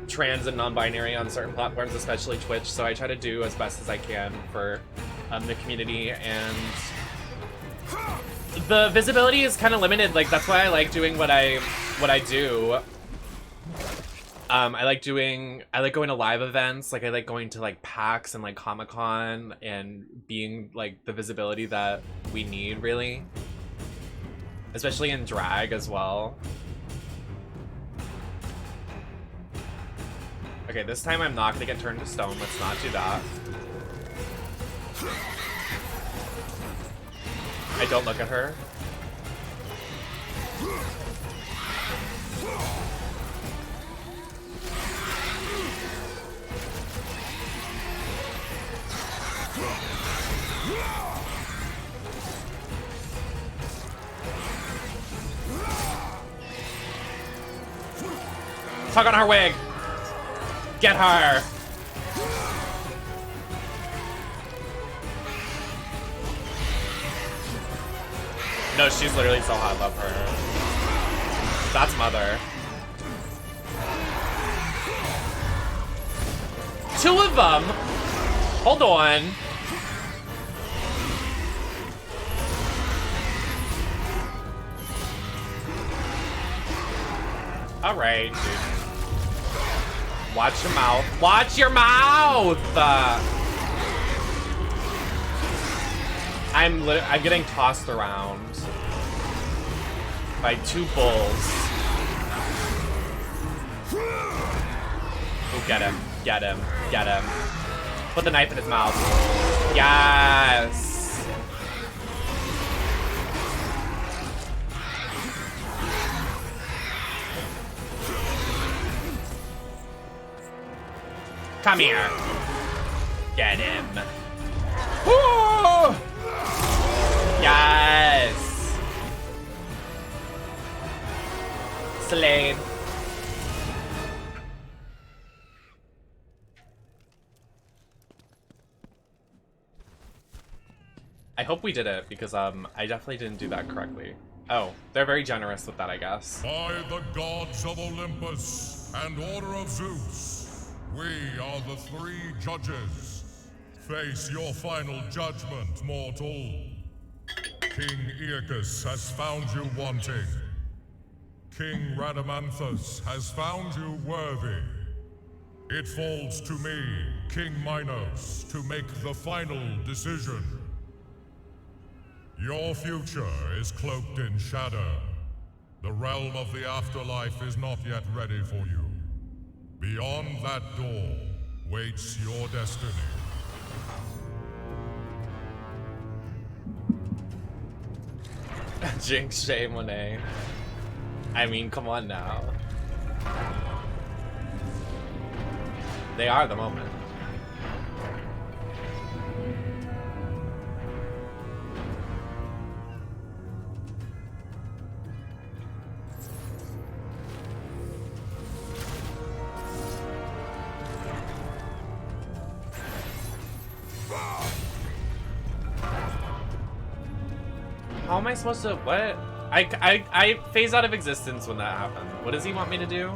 trans and non-binary on certain platforms, especially Twitch, so I try to do as best as I can for the community, and the visibility is kind of limited. Like, that's why I like doing what I do. I like going to live events. Like I like going to like PAX and like Comic-Con and being like the visibility that we need, really. Especially in drag as well. Okay, this time I'm not gonna get turned to stone. Let's not do that. I don't look at her. Tug on her wig. Get her. No, she's literally so hot. I love her. That's Mother. 2 of them. Hold on. All right, dude. Watch your mouth. Watch your mouth! I'm getting tossed around by 2 bulls. Oh, get him. Get him. Get him. Put the knife in his mouth. Yes! Come here. Get him. Woo! Yes. Slayed. I hope we did it because I definitely didn't do that correctly. Oh, they're very generous with that, I guess. By the gods of Olympus and Order of Zeus, we are the 3 judges. Face your final judgment, mortal. King Aeacus has found you wanting. King Rhadamanthus has found you worthy. It falls to me, King Minos, to make the final decision. Your future is cloaked in shadow. The realm of the afterlife is not yet ready for you. Beyond that door waits your destiny. Jinx, Shay, Monet. I mean, come on now. They are the moment. How am I supposed to, what? I phase out of existence when that happens. What does he want me to do?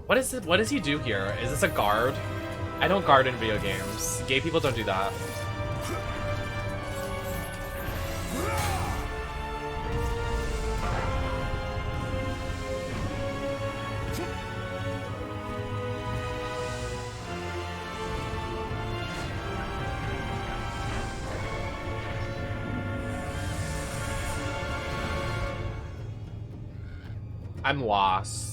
What is it? What does he do here? Is this a guard? I don't guard in video games. Gay people don't do that. I'm lost.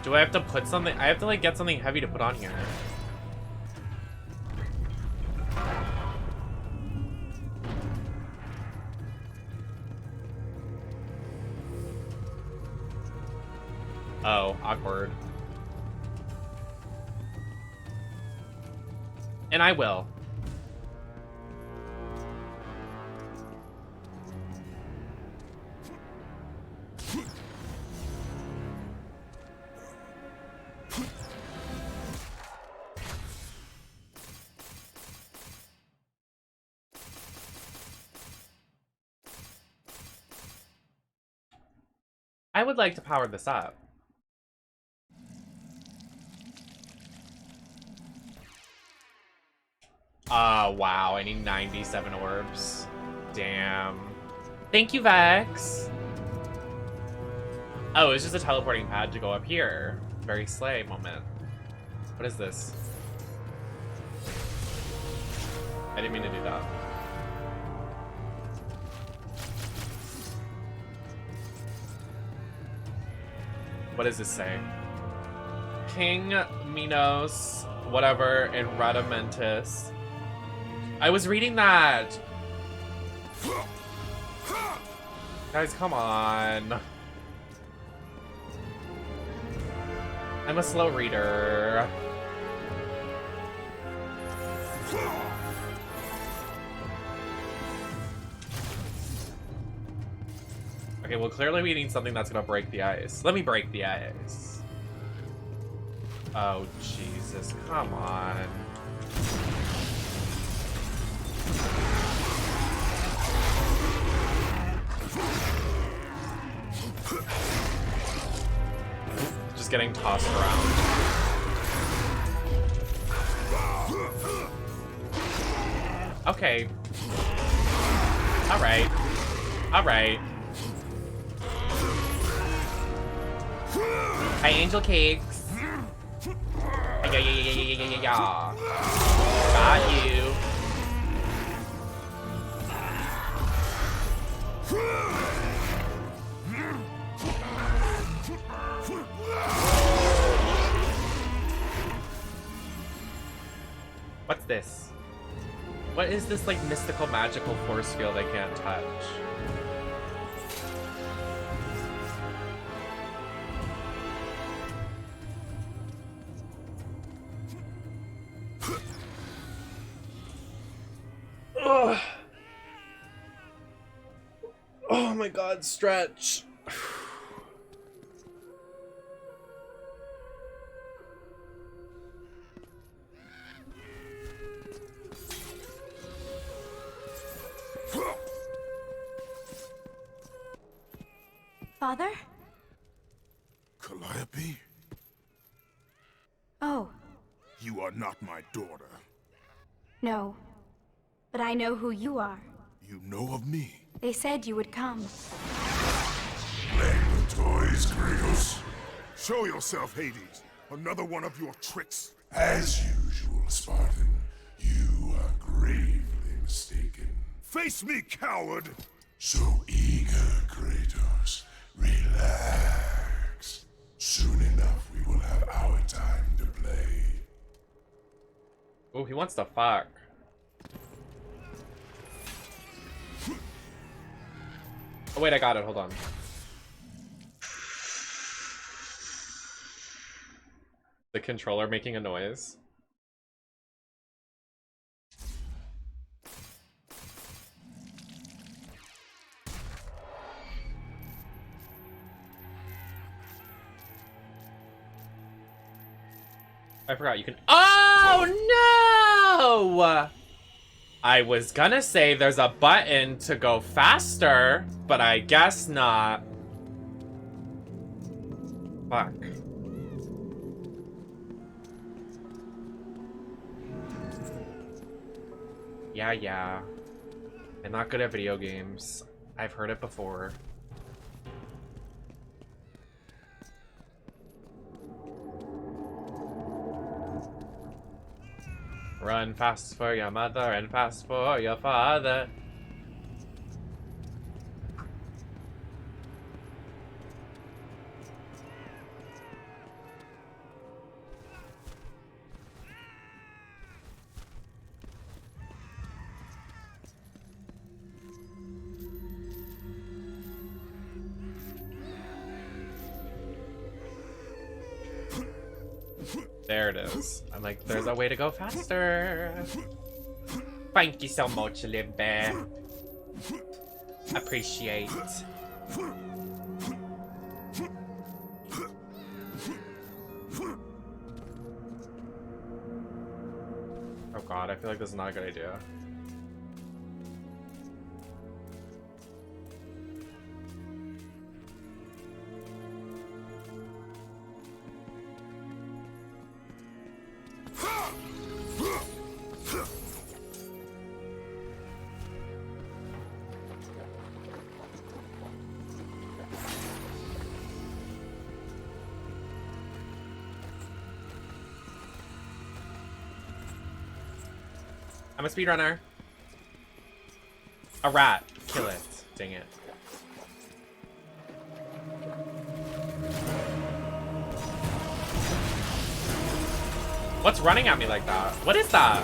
Do I have to put something? I have to like get something heavy to put on here. Oh, awkward. And I will. I would like to power this up. Wow, I need 97 orbs. Damn. Thank you, Vex. Oh, it's just a teleporting pad to go up here. Very slay moment. What is this? I didn't mean to do that. What does this say? King Minos, whatever, and Radamantis. I was reading that. Guys, come on. I'm a slow reader. Okay, well, clearly we need something that's gonna break the ice. Let me break the ice. Oh, Jesus, come on. Just getting tossed around. Okay. Alright. Alright. Hi, Angel Cakes. Yeah. Got you. What's this? What is this, like, mystical, magical force field I can't touch? Ugh. Oh my god, stretch. Father? Calliope? Oh, You are not my daughter. no. But I know who you are. You know of me. They said you would come. Playing with toys, Kratos? Show yourself, Hades. Another one of your tricks. As usual, Spartan, you are gravely mistaken. Face me, coward! So eager, Kratos. Relax. Soon enough, we will have our time to play. Oh, he wants to fuck. Oh wait, I got it, hold on. The controller making a noise. I forgot you can— Oh no! I was gonna say there's a button to go faster, but I guess not. Fuck. Yeah. I'm not good at video games. I've heard it before. Run fast for your mother and fast for your father. There it is. I'm like, there's a way to go faster. Thank you so much, Libby. Appreciate. Oh god, I feel like this is not a good idea. I'm a speedrunner. A rat. Kill it. Dang it. What's running at me like that? What is that?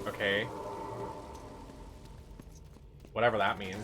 Okay. Whatever that means.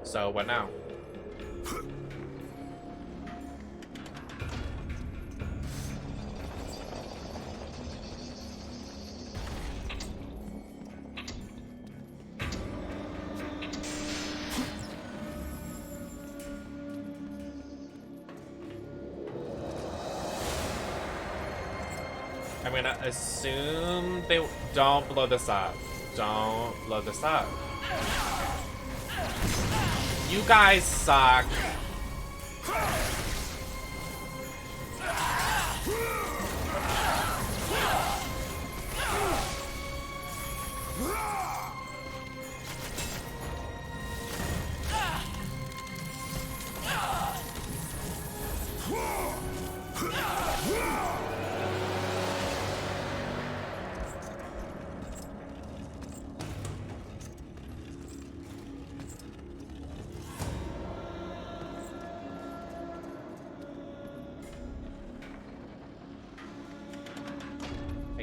So what now? I'm gonna assume they don't blow this up. Don't blow this up. You guys suck.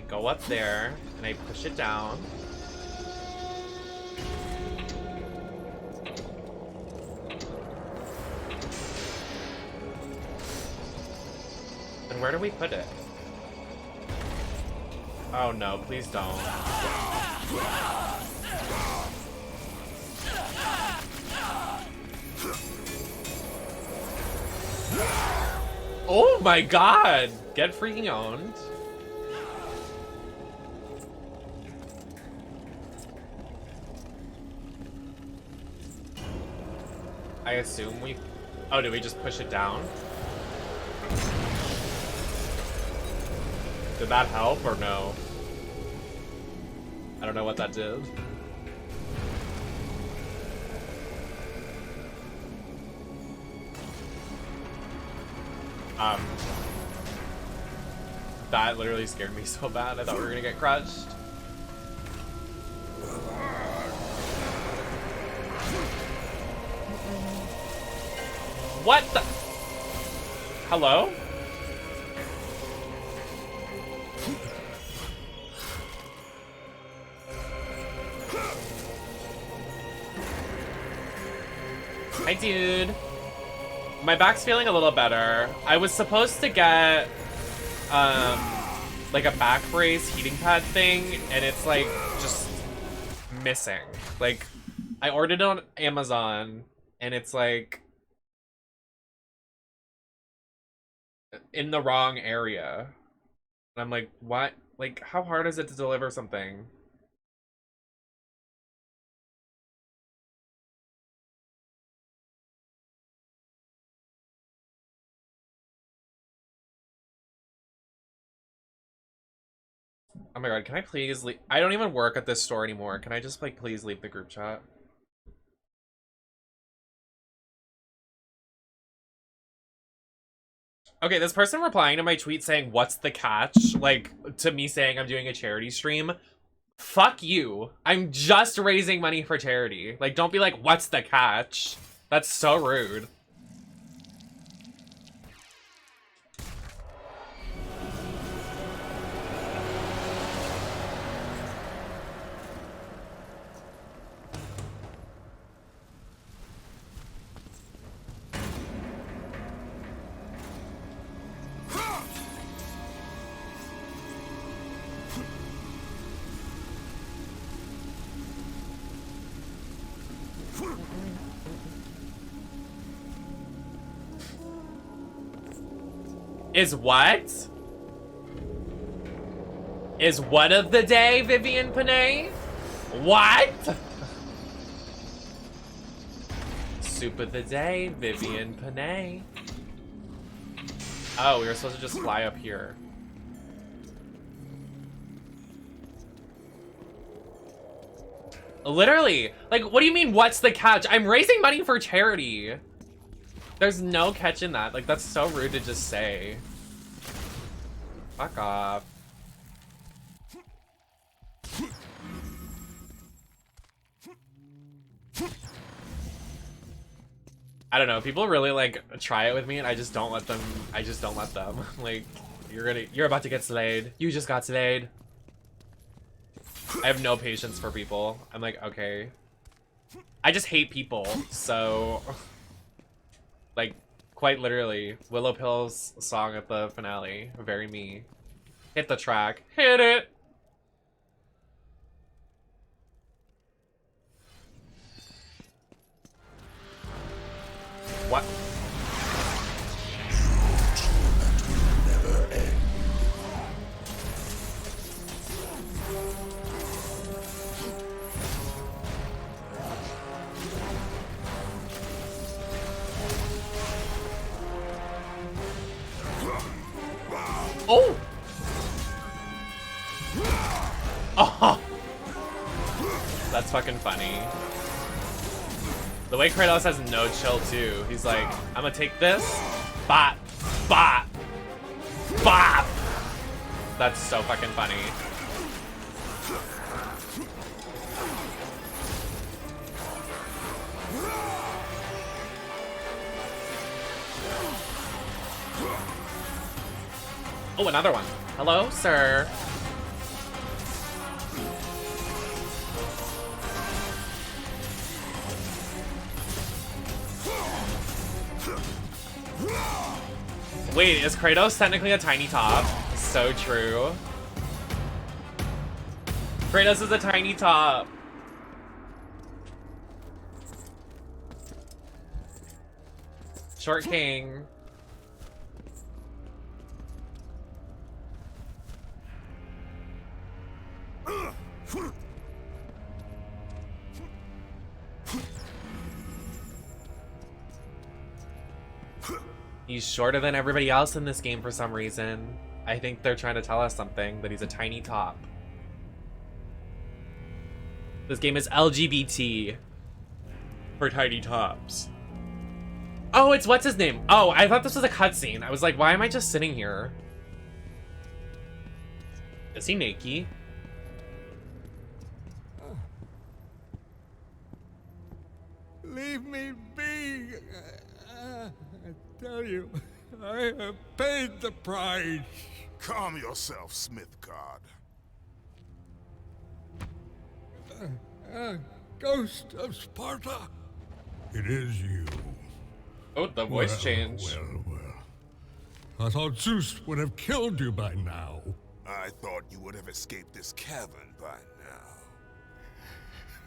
Go up there, and I push it down. And where do we put it? Oh no, please don't. Oh my god! Get freaking owned. I assume we... Oh, did we just push it down? Did that help or no? I don't know what that did. That literally scared me so bad. I thought we were gonna get crushed. What the? Hello? Hi, dude. My back's feeling a little better. I was supposed to get, like a back brace heating pad thing, and it's like just missing. Like, I ordered it on Amazon, and it's like in the wrong area. And I'm like, what? Like, how hard is it to deliver something? Oh my god, can I please leave? I don't even work at this store anymore. Can I just, like, please leave the group chat? Okay, this person replying to my tweet saying, what's the catch? Like, to me saying I'm doing a charity stream. Fuck you. I'm just raising money for charity. Like, don't be like, what's the catch? That's so rude. Is what? Is what of the day, Vivian Panay? What? Soup of the day, Vivian Panay. Oh, we were supposed to just fly up here. Literally, like, what do you mean, what's the catch? I'm raising money for charity. There's no catch in that. Like, that's so rude to just say. Fuck off. I don't know. People really, like, try it with me, and I just don't let them. I just don't let them. Like, you're about to get slayed. You just got slayed. I have no patience for people. I'm like, okay. I just hate people, so... Like, quite literally, Willow Pill's song at the finale, very me. Hit the track. Hit it! What? Oh! Oh! That's fucking funny. The way Kratos has no chill too. He's like, I'm gonna take this. Bop! Bop! Bop! That's so fucking funny. Oh, another one. Hello, sir. Wait, is Kratos technically a tiny top? So true. Kratos is a tiny top. Short king. He's shorter than everybody else in this game for some reason. I think they're trying to tell us something, that he's a tiny top. This game is LGBT for tiny tops. Oh, it's what's his name? Oh, I thought this was a cutscene. I was like, why am I just sitting here? Is he naked? Leave me be. I tell you, I have paid the price. Calm yourself, Smithcard. Ghost of Sparta. It is you. Oh, the voice change. I thought Zeus would have killed you by now. I thought you would have escaped this cavern by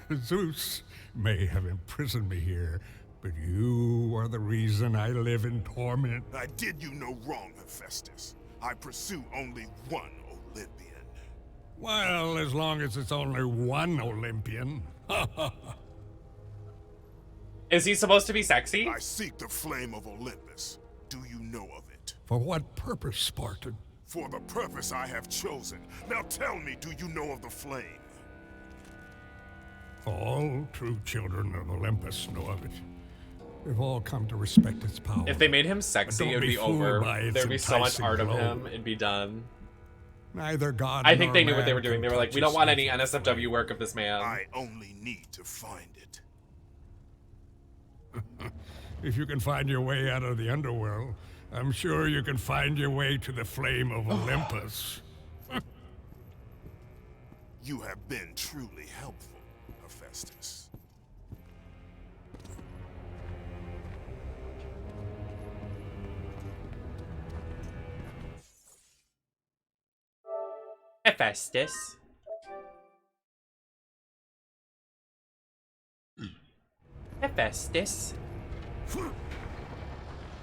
now. Zeus may have imprisoned me here, but you are the reason I live in torment. I did you no wrong, Hephaestus. I pursue only one Olympian. Well, as long as it's only one Olympian. Is he supposed to be sexy? I seek the flame of Olympus. Do you know of it? For what purpose, Spartan? For the purpose I have chosen. Now tell me, do you know of the flame? All true children of Olympus know of it. They've all come to respect its power. If they made him sexy, it would be over. There'd be so much art of glow. him, it'd be done. Neither God I think nor they knew what they man were doing. can They were like, touch we don't its want any infinite NSFW flame. work of this man. I only need to find it. If you can find your way out of the underworld, I'm sure you can find your way to the flame of Olympus. You have been truly helpful, Hephaestus. Hephaestus. Hephaestus.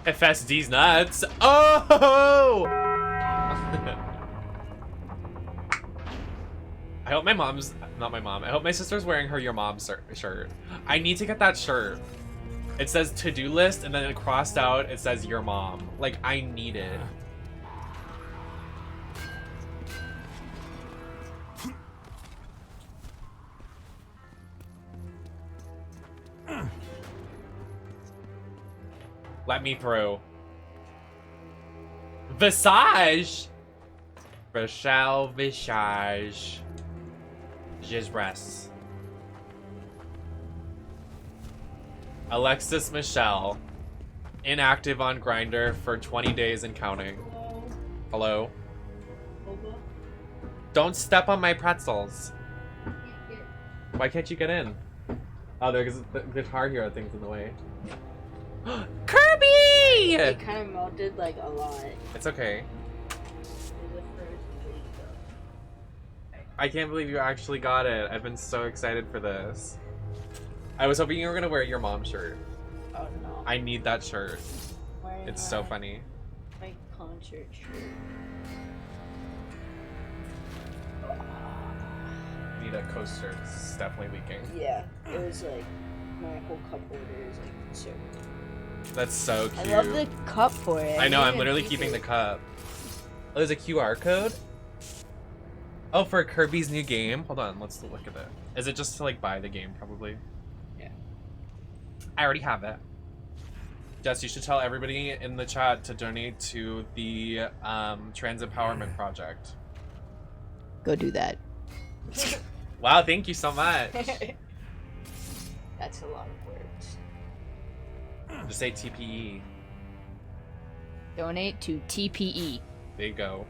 Hephaestus nuts. Oh! I hope my mom's not my mom. I hope my sister's wearing her your mom's shirt. I need to get that shirt. It says to-do list and then crossed out it says your mom. Like I need it. Let me through. Visage. Rochelle Visage. Gisres. Alexis Michelle. Inactive on Grindr for 20 days and counting. Hello? Don't step on my pretzels. Why can't you get in? Oh, there's the Guitar Hero thing's in the way. Kirby! It kind of melted like a lot. It's okay. I can't believe you actually got it. I've been so excited for this. I was hoping you were gonna wear your mom's shirt. Oh no. I need that shirt. Wearing It's so funny. my concert shirt. Need a coaster. It's definitely leaking. Yeah, it was like my whole cup holder is like so. That's so cute. I love the cup for it. I know, I'm didn't literally keep keeping it. the cup. Oh, there's a QR code? Oh, for Kirby's new game? Hold on, let's look at it. Is it just to like buy the game, probably? Yeah. I already have it. Jess, you should tell everybody in the chat to donate to the Trans Empowerment Project. Go do that. Wow, thank you so much. That's a lot of words. Just say TPE. Donate to TPE. There you go.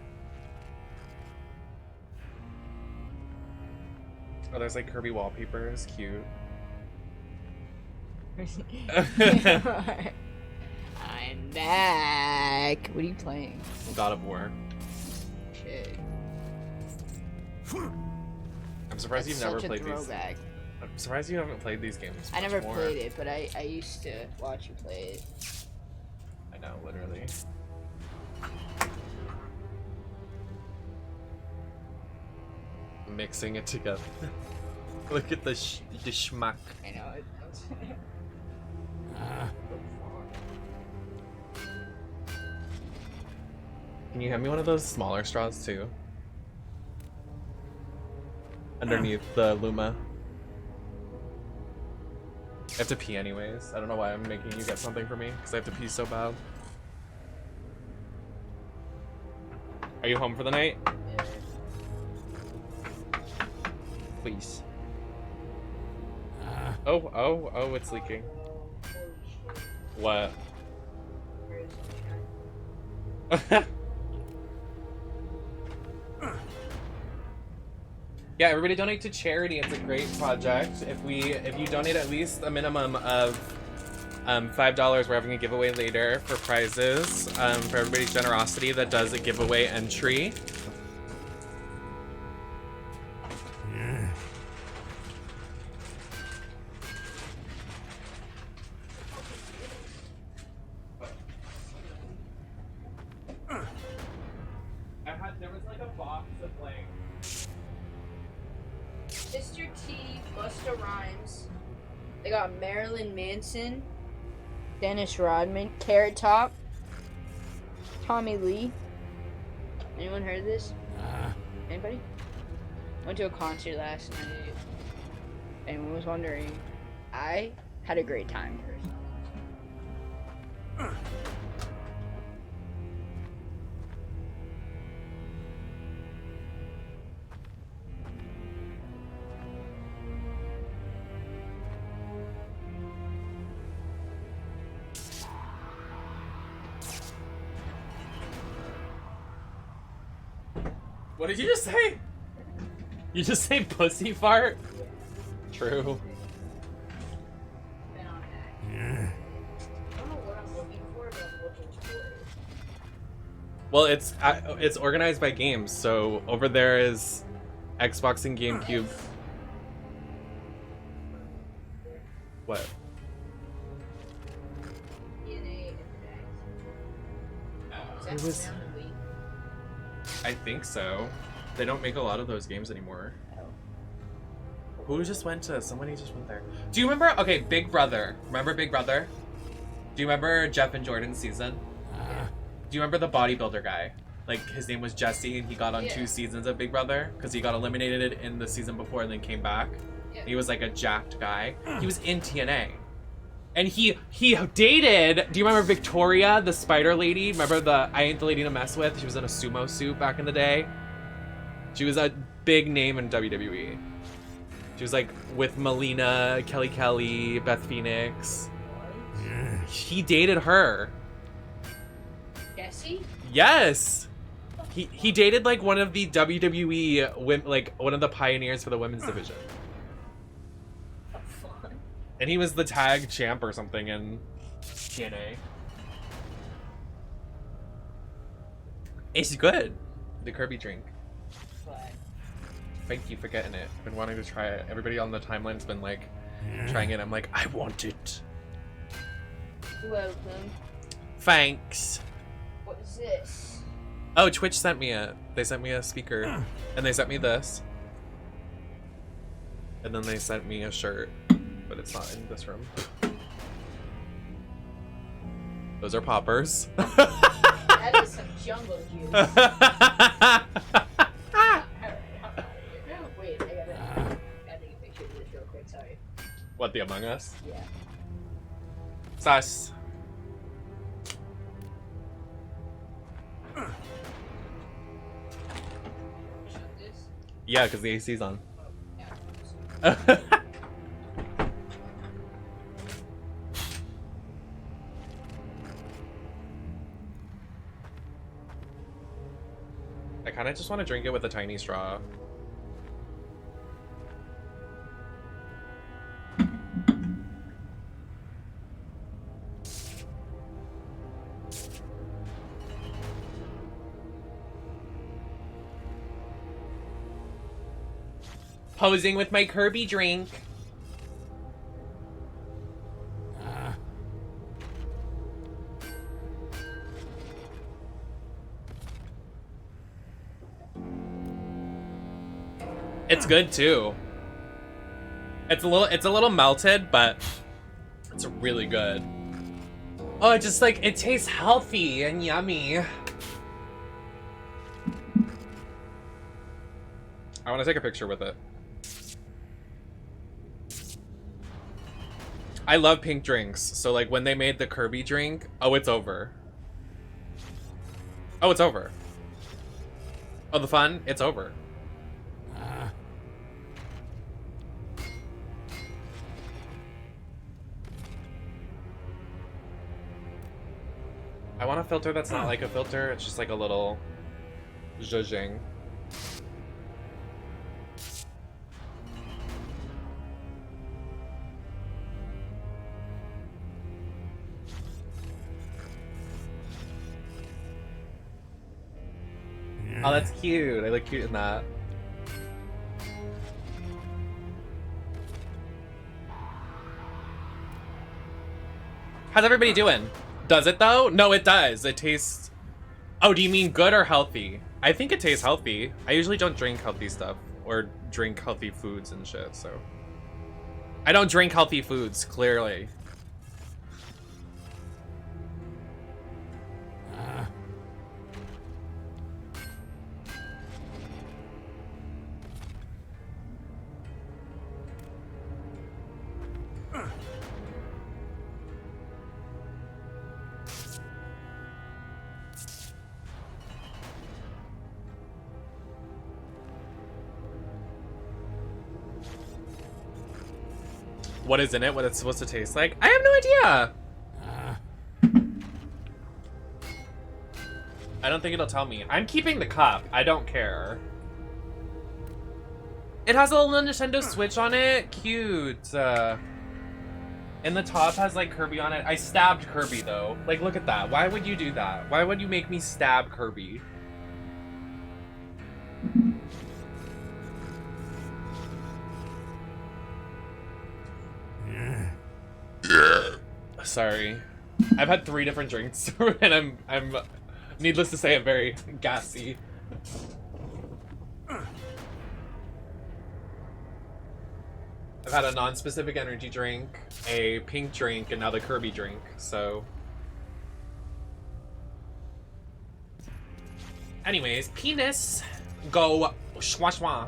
Oh, there's like Kirby wallpapers. Cute. I'm back. What are you playing? God of War. Shit. I'm surprised That's you've never such a played these. throwback. I'm surprised you haven't played these games. I much never more. played it, but I used to watch you play it. I know, literally. Mixing it together. Look at the schmuck. I know it. Can you hand me one of those smaller straws too? Underneath the Luma. I have to pee anyways. I don't know why I'm making you get something for me, because I have to pee so bad. Are you home for the night? Please. Oh, it's leaking. What? Yeah, everybody donate to charity. It's a great project. If you donate at least a minimum of $5, we're having a giveaway later for prizes. For everybody's generosity that does a giveaway entry. There was like a box of like Mr. T, Busta Rhymes. They got Marilyn Manson, Dennis Rodman, Carrot Top, Tommy Lee. Anyone heard of this? Anybody? Went to a concert last night. Anyone was wondering? I had a great time personally. What did you just say? You just say pussy fart? True. Well, it's organized by games, so over there is Xbox and GameCube. What? It was... I think so. They don't make a lot of those games anymore. Who just went to... Somebody just went there. Do you remember... Okay, Big Brother. Remember Big Brother? Do you remember Jeff and Jordan's season? Do you remember the bodybuilder guy? Like, his name was Jesse, and he got on 2 seasons of Big Brother because he got eliminated in the season before and then came back. He was like a jacked guy. He was in TNA. And he dated... Do you remember Victoria, the spider lady? Remember the I Ain't the Lady to Mess With? She was in a sumo suit back in the day. She was a big name in WWE. She was like with Melina, Kelly, Beth Phoenix. He dated her. Jesse? Yes. He dated like one of the WWE like one of the pioneers for the women's division. And he was the tag champ or something in TNA. It's good. The Kirby drink. Thank you for getting it. Been wanting to try it. Everybody on the timeline's been like trying it. I'm like, I want it. Welcome. Thanks. What is this? Oh, Twitch sent me it. They sent me a speaker. And they sent me this. And then they sent me a shirt. But it's not in this room. Those are poppers. That is some jungle juice. Wait, I gotta take a picture of this real quick, sorry. What, the Among Us? Yeah. Sus. Yeah, because the AC's on. I kind of just want to drink it with a tiny straw. Posing with my Kirby drink. It's good too. It's a little melted, but it's really good. Oh, it just like it tastes healthy and yummy. I want to take a picture with it. I love pink drinks, so like when they made the Kirby drink, oh, it's over. Oh, it's over. Oh, the fun? It's over. I want a filter that's not like a filter, it's just like a little zhuzhing. Oh, that's cute. I look cute in that. How's everybody doing? Does it though? No, it does. It tastes... Oh, do you mean good or healthy? I think it tastes healthy. I usually don't drink healthy stuff or drink healthy foods and shit, so... I don't drink healthy foods, clearly. What is in it? What it's supposed to taste like? I have no idea! I don't think it'll tell me. I'm keeping the cup. I don't care. It has a little Nintendo Switch on it. Cute. And the top has like Kirby on it. I stabbed Kirby though. Like, look at that. Why would you do that? Why would you make me stab Kirby? Sorry. I've had 3 different drinks and I'm needless to say I'm very gassy. I've had a non-specific energy drink, a pink drink, and now the Kirby drink, so... Anyways, penis, go schwa schwa.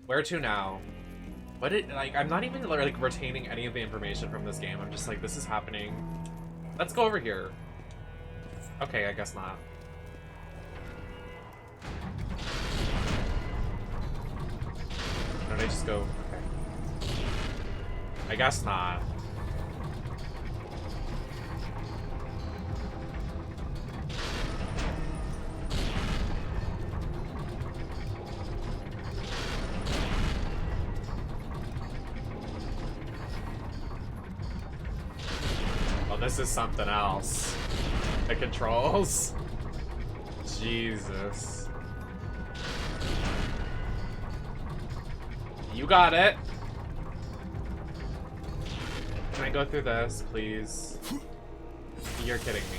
Where to now? What it like? I'm not even like retaining any of the information from this game. I'm just like, this is happening. Let's go over here. Okay, I guess not. Don't I just go? Okay. I guess not. This is something else. The controls? Jesus. You got it. Can I go through this, please? You're kidding me.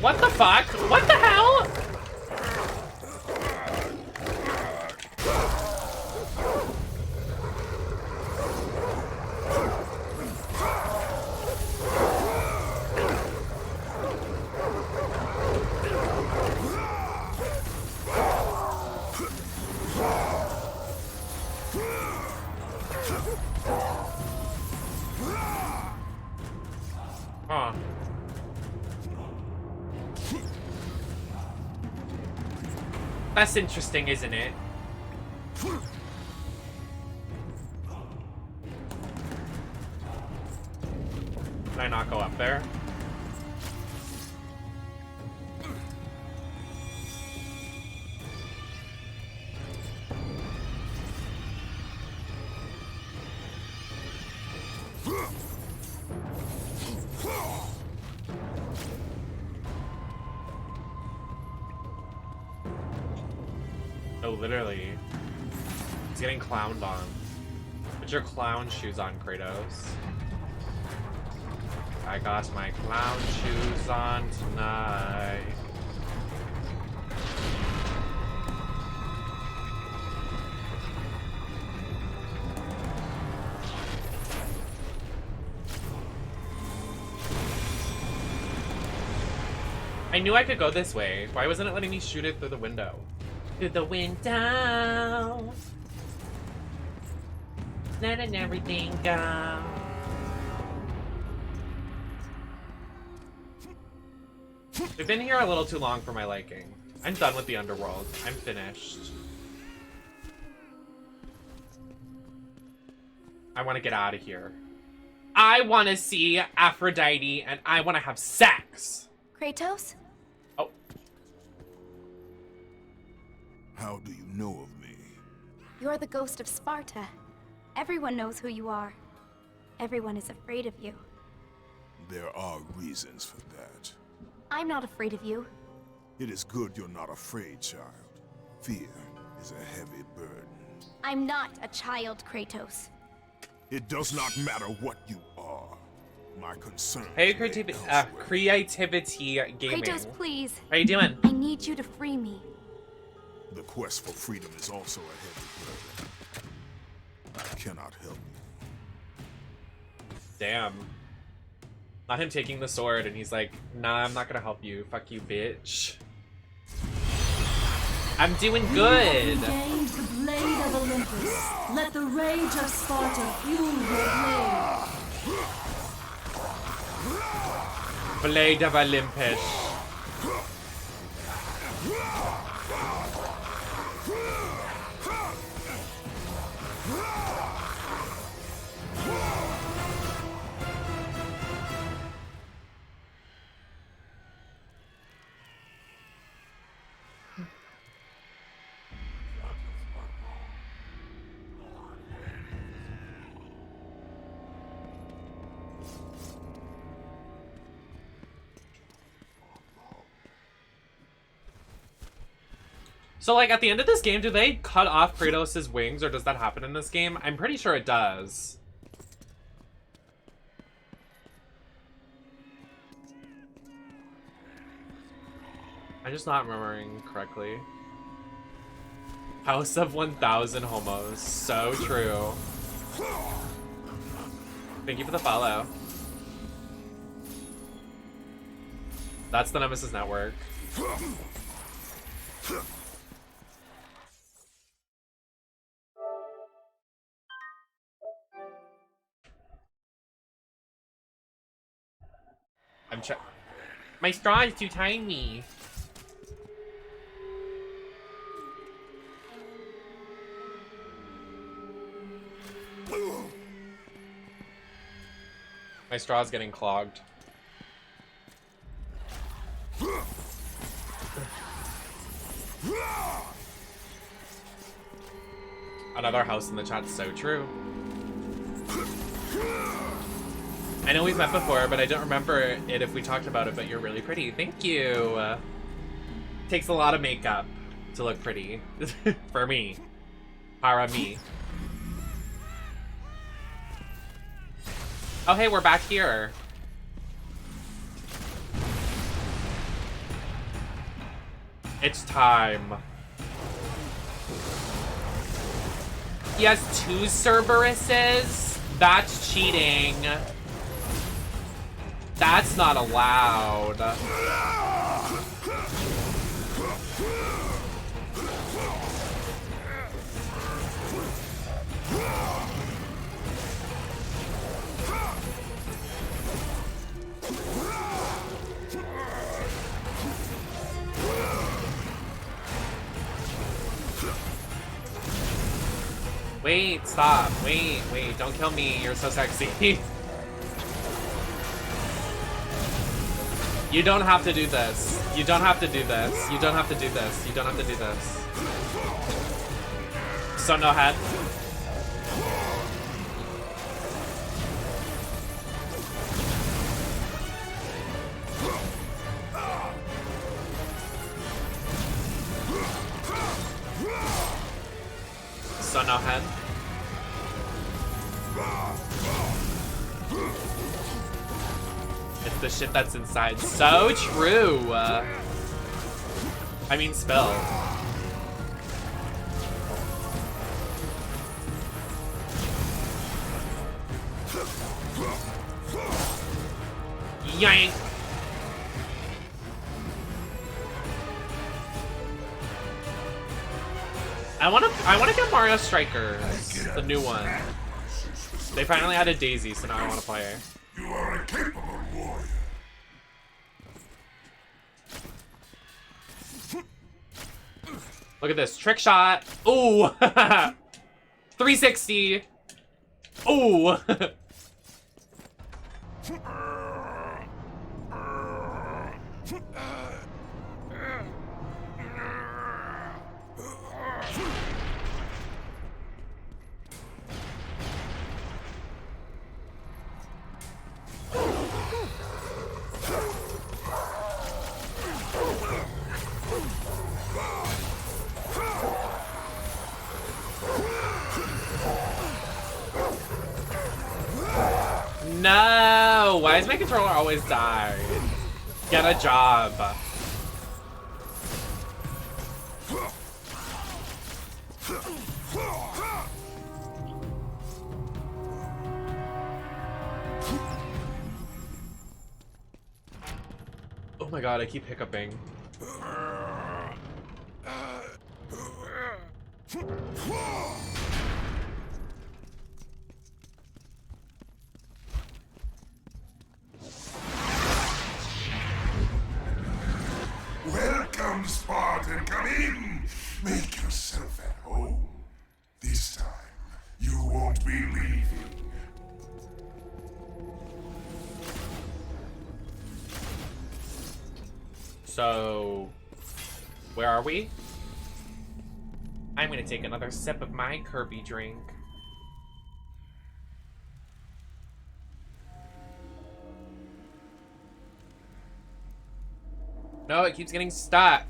What the fuck? What the hell? Huh. That's interesting, isn't it? Can I not go up there? Oh, literally. He's getting clowned on. Put your clown shoes on, Kratos. I got my clown shoes on tonight. I knew I could go this way. Why wasn't it letting me shoot it through the window? Through the window. Letting everything go. We've been here a little too long for my liking. I'm done with the underworld. I'm finished. I want to get out of here. I want to see Aphrodite and I want to have sex. Kratos? Oh. How do you know of me? You're the ghost of Sparta. Everyone knows who you are. Everyone is afraid of you. There are reasons for that. I'm not afraid of you. It is good you're not afraid, child. Fear is a heavy burden. I'm not a child, Kratos. It does not matter what you are. My concern. Hey, creativity gaming. Kratos, please. How you doing? I need you to free me. The quest for freedom is also a heavy burden. I cannot help you. Damn. Not him taking the sword and he's like, nah, I'm not gonna help you. Fuck you, bitch. I'm doing good. You have regained the blade of Olympus. Let the rage of Sparta fuel your blade. Blade of Olympus. So, like, at the end of this game, do they cut off Kratos' wings, or does that happen in this game? I'm pretty sure it does. I'm just not remembering correctly. House of 1,000 homos. So true. Thank you for the follow. That's the Nemesis Network. My straw is too tiny. My straw's getting clogged. Another house in the chat, so true. I know we've met before, but I don't remember it if we talked about it, but you're really pretty. Thank you. Takes a lot of makeup to look pretty. For me. Para me. Oh, hey, we're back here. It's time. He has 2 Cerberuses? That's cheating. That's not allowed. Wait, stop. Wait, don't kill me. You're so sexy. You don't have to do this. You don't have to do this. You don't have to do this. You don't have to do this. So no head. So no head. It's the shit that's inside. So true. I mean, spill. Yank. I wanna get Mario Strikers, the new one. They finally added Daisy, so now I wanna play her. You are a capable warrior. Look at this. Trick shot. Ooh. 360. Ooh. No! Why is my controller always die? Get a job. Oh my god, I keep hiccuping. Welcome, Spartan. Come in. Make yourself at home. This time, you won't be leaving. So, where are we? I'm gonna take another sip of my Kirby drink. No, it keeps getting stuck.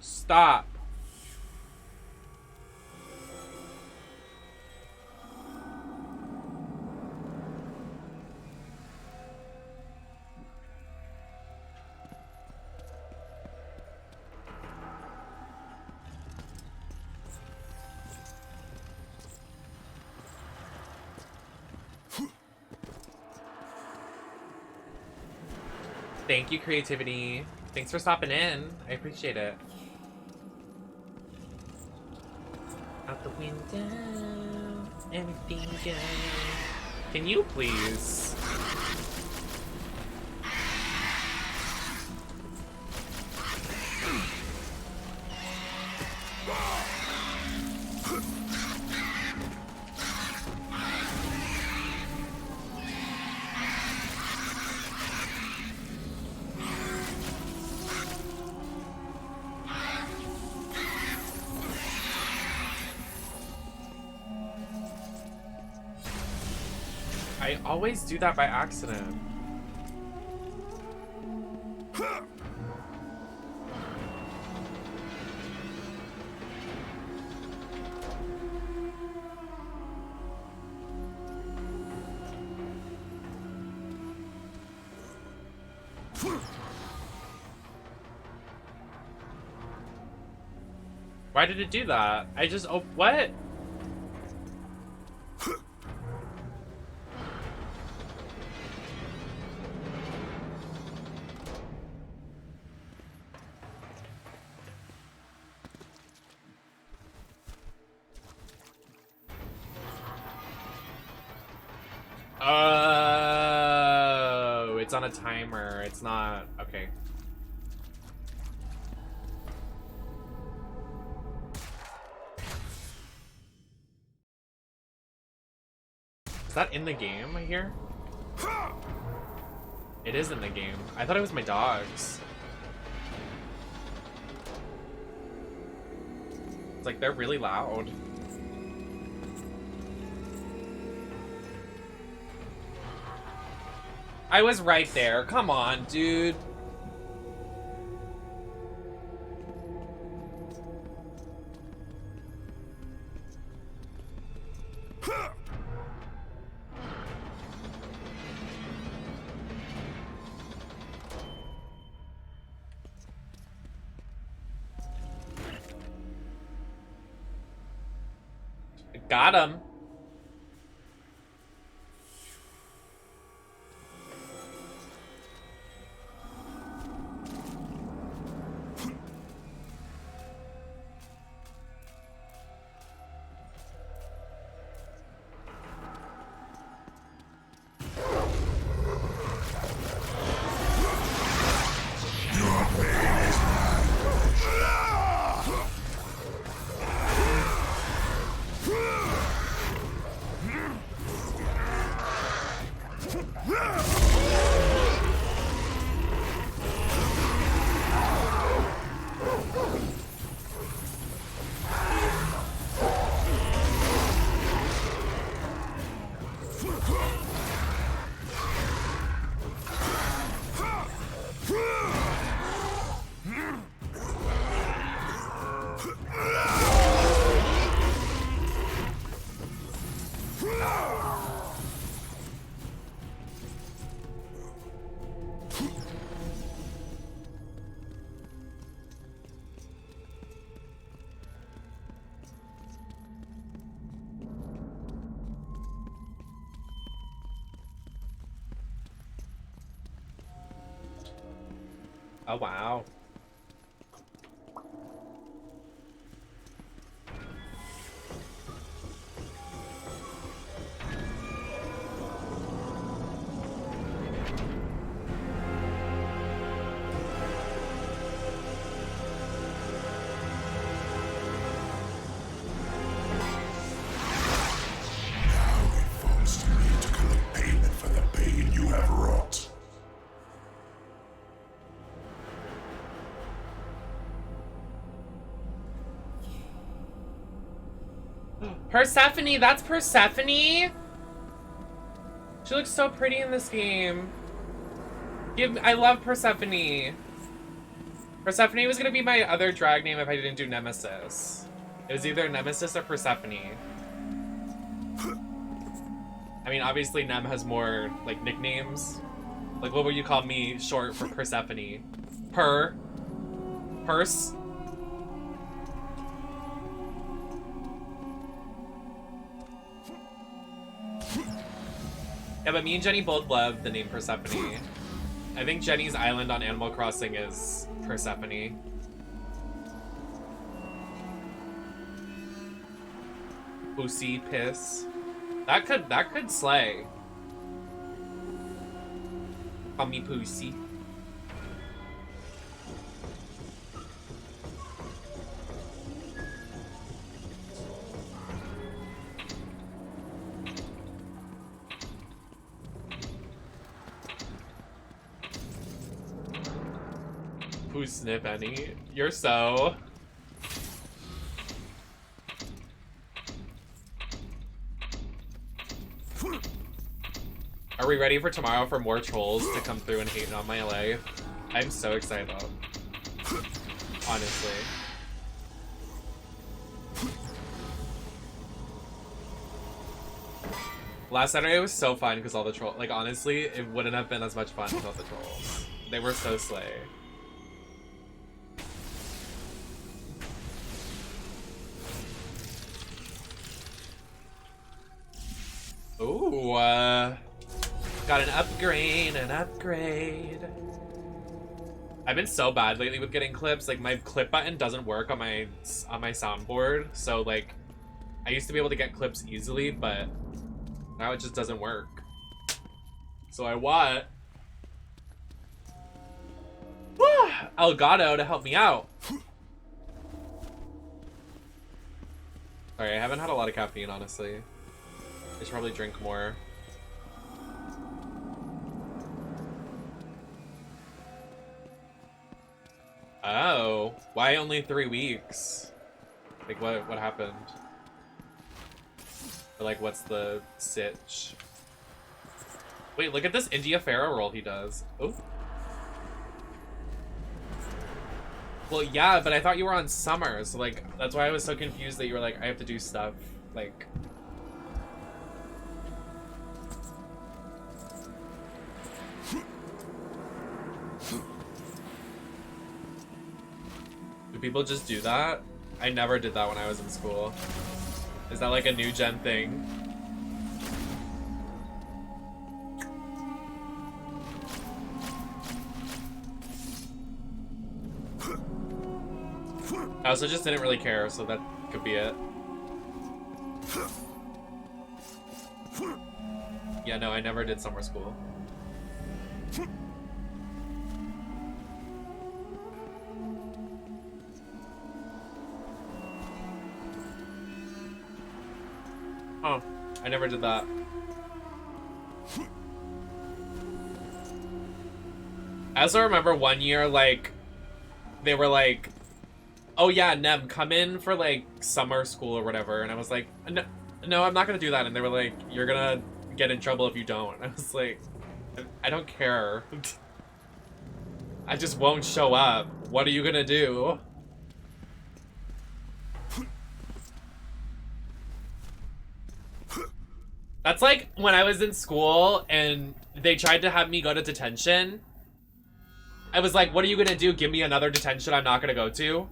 Stop. Thank you, creativity. Thanks for stopping in. I appreciate it. Out the window, everything goes. Can you please? I always do that by accident. Why did it do that? I just, oh, what? Oh, it's on a timer. It's not, okay. Is that in the game, I hear? It is in the game. I thought it was my dogs. It's like they're really loud. I was right there. Come on, dude. Got him. Oh, wow. Persephone, that's Persephone? She looks so pretty in this game. I love Persephone. Persephone was gonna be my other drag name if I didn't do Nemesis. It was either Nemesis or Persephone. I mean, obviously Nem has more, like, nicknames. Like, what would you call me short for Persephone? Purse? Yeah, but me and Jenny both love the name Persephone. I think Jenny's island on Animal Crossing is Persephone. Pussy piss. That could slay. Call me Pussy. Who snip any? You're so. Are we ready for tomorrow for more trolls to come through and hate on my LA? I'm so excited. Honestly. Last Saturday was so fun because all the trolls, like, honestly, it wouldn't have been as much fun without the trolls. They were so slay. Ooh, got an upgrade, I've been so bad lately with getting clips. Like, my clip button doesn't work on my soundboard. So, like, I used to be able to get clips easily, but now it just doesn't work. So I want Elgato to help me out. Sorry, I haven't had a lot of caffeine, honestly. I should probably drink more. Oh, why only 3 weeks? Like, what happened? Or, like, what's the sitch? Wait, look at this India Pharaoh roll he does. Oh. Well, yeah, but I thought you were on summer, so, like, that's why I was so confused that you were like, I have to do stuff, like... Do people just do that? I never did that when I was in school. Is that like a new gen thing? I also just didn't really care, so that could be it. Yeah, no, I never did summer school. Oh, I never did that. I also remember one year, like, they were like, oh yeah, Nem, come in for, like, summer school or whatever. And I was like, no, I'm not gonna do that. And they were like, you're gonna get in trouble if you don't. And I was like, I don't care. I just won't show up. What are you gonna do? That's like when I was in school and they tried to have me go to detention. I was like, what are you gonna do? Give me another detention I'm not gonna go to?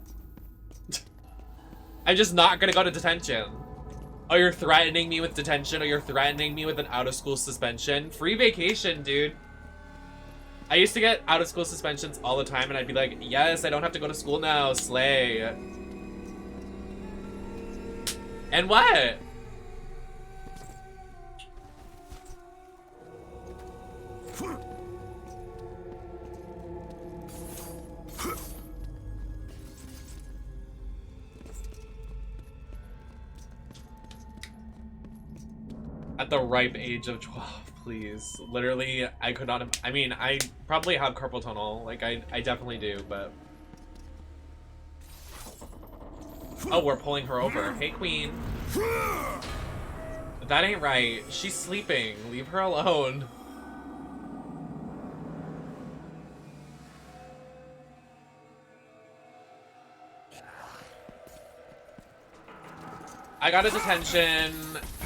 I'm just not gonna go to detention. Oh, you're threatening me with detention, or you're threatening me with an out-of-school suspension? Free vacation, dude. I used to get out of school suspensions all the time, and I'd be like, yes, I don't have to go to school now, slay. And what? At the ripe age of 12, please. Literally, I could not have. I mean, I probably have carpal tunnel. Like, I definitely do, but. Oh, we're pulling her over. Hey, queen. That ain't right. She's sleeping. Leave her alone. I got a detention.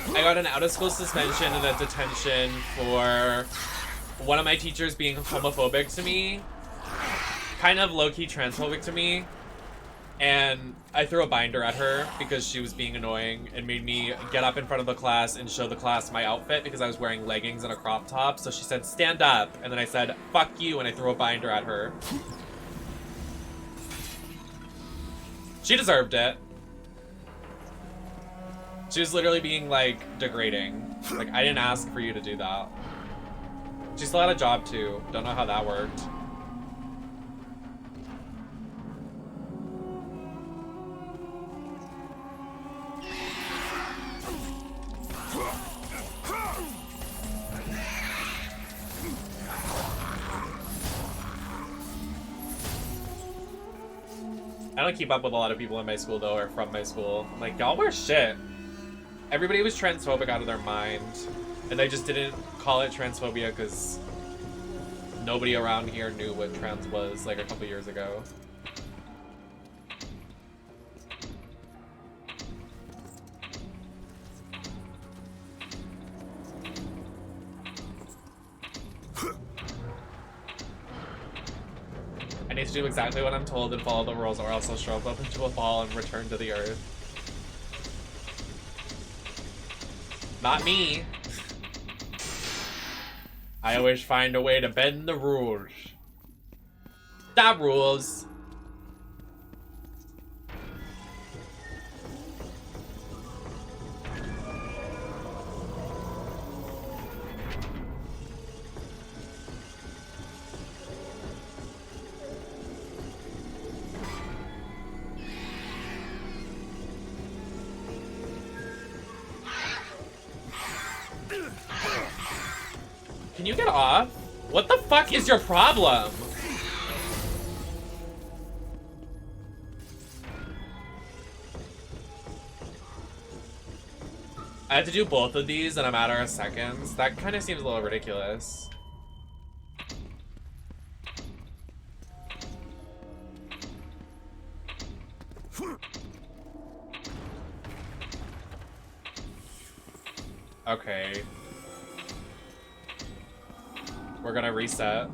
I got an out-of-school suspension and a detention for one of my teachers being homophobic to me. Kind of low-key transphobic to me. And I threw a binder at her because she was being annoying and made me get up in front of the class and show the class my outfit because I was wearing leggings and a crop top. So she said, stand up. And then I said, fuck you, and I threw a binder at her. She deserved it. She was literally being, like, degrading. Like, I didn't ask for you to do that. She still had a job, too. Don't know how that worked. I don't keep up with a lot of people in my school, though, or from my school. I'm like, y'all wear shit. Everybody was transphobic out of their mind, and they just didn't call it transphobia because nobody around here knew what trans was, like, a couple years ago. I need to do exactly what I'm told and follow the rules, or else I'll shove up into a ball and return to the earth. Not me. I always find a way to bend the rules. The rules. Can you get off? What the fuck is your problem? I have to do both of these in a matter of seconds. That kind of seems a little ridiculous. Okay. We're gonna reset.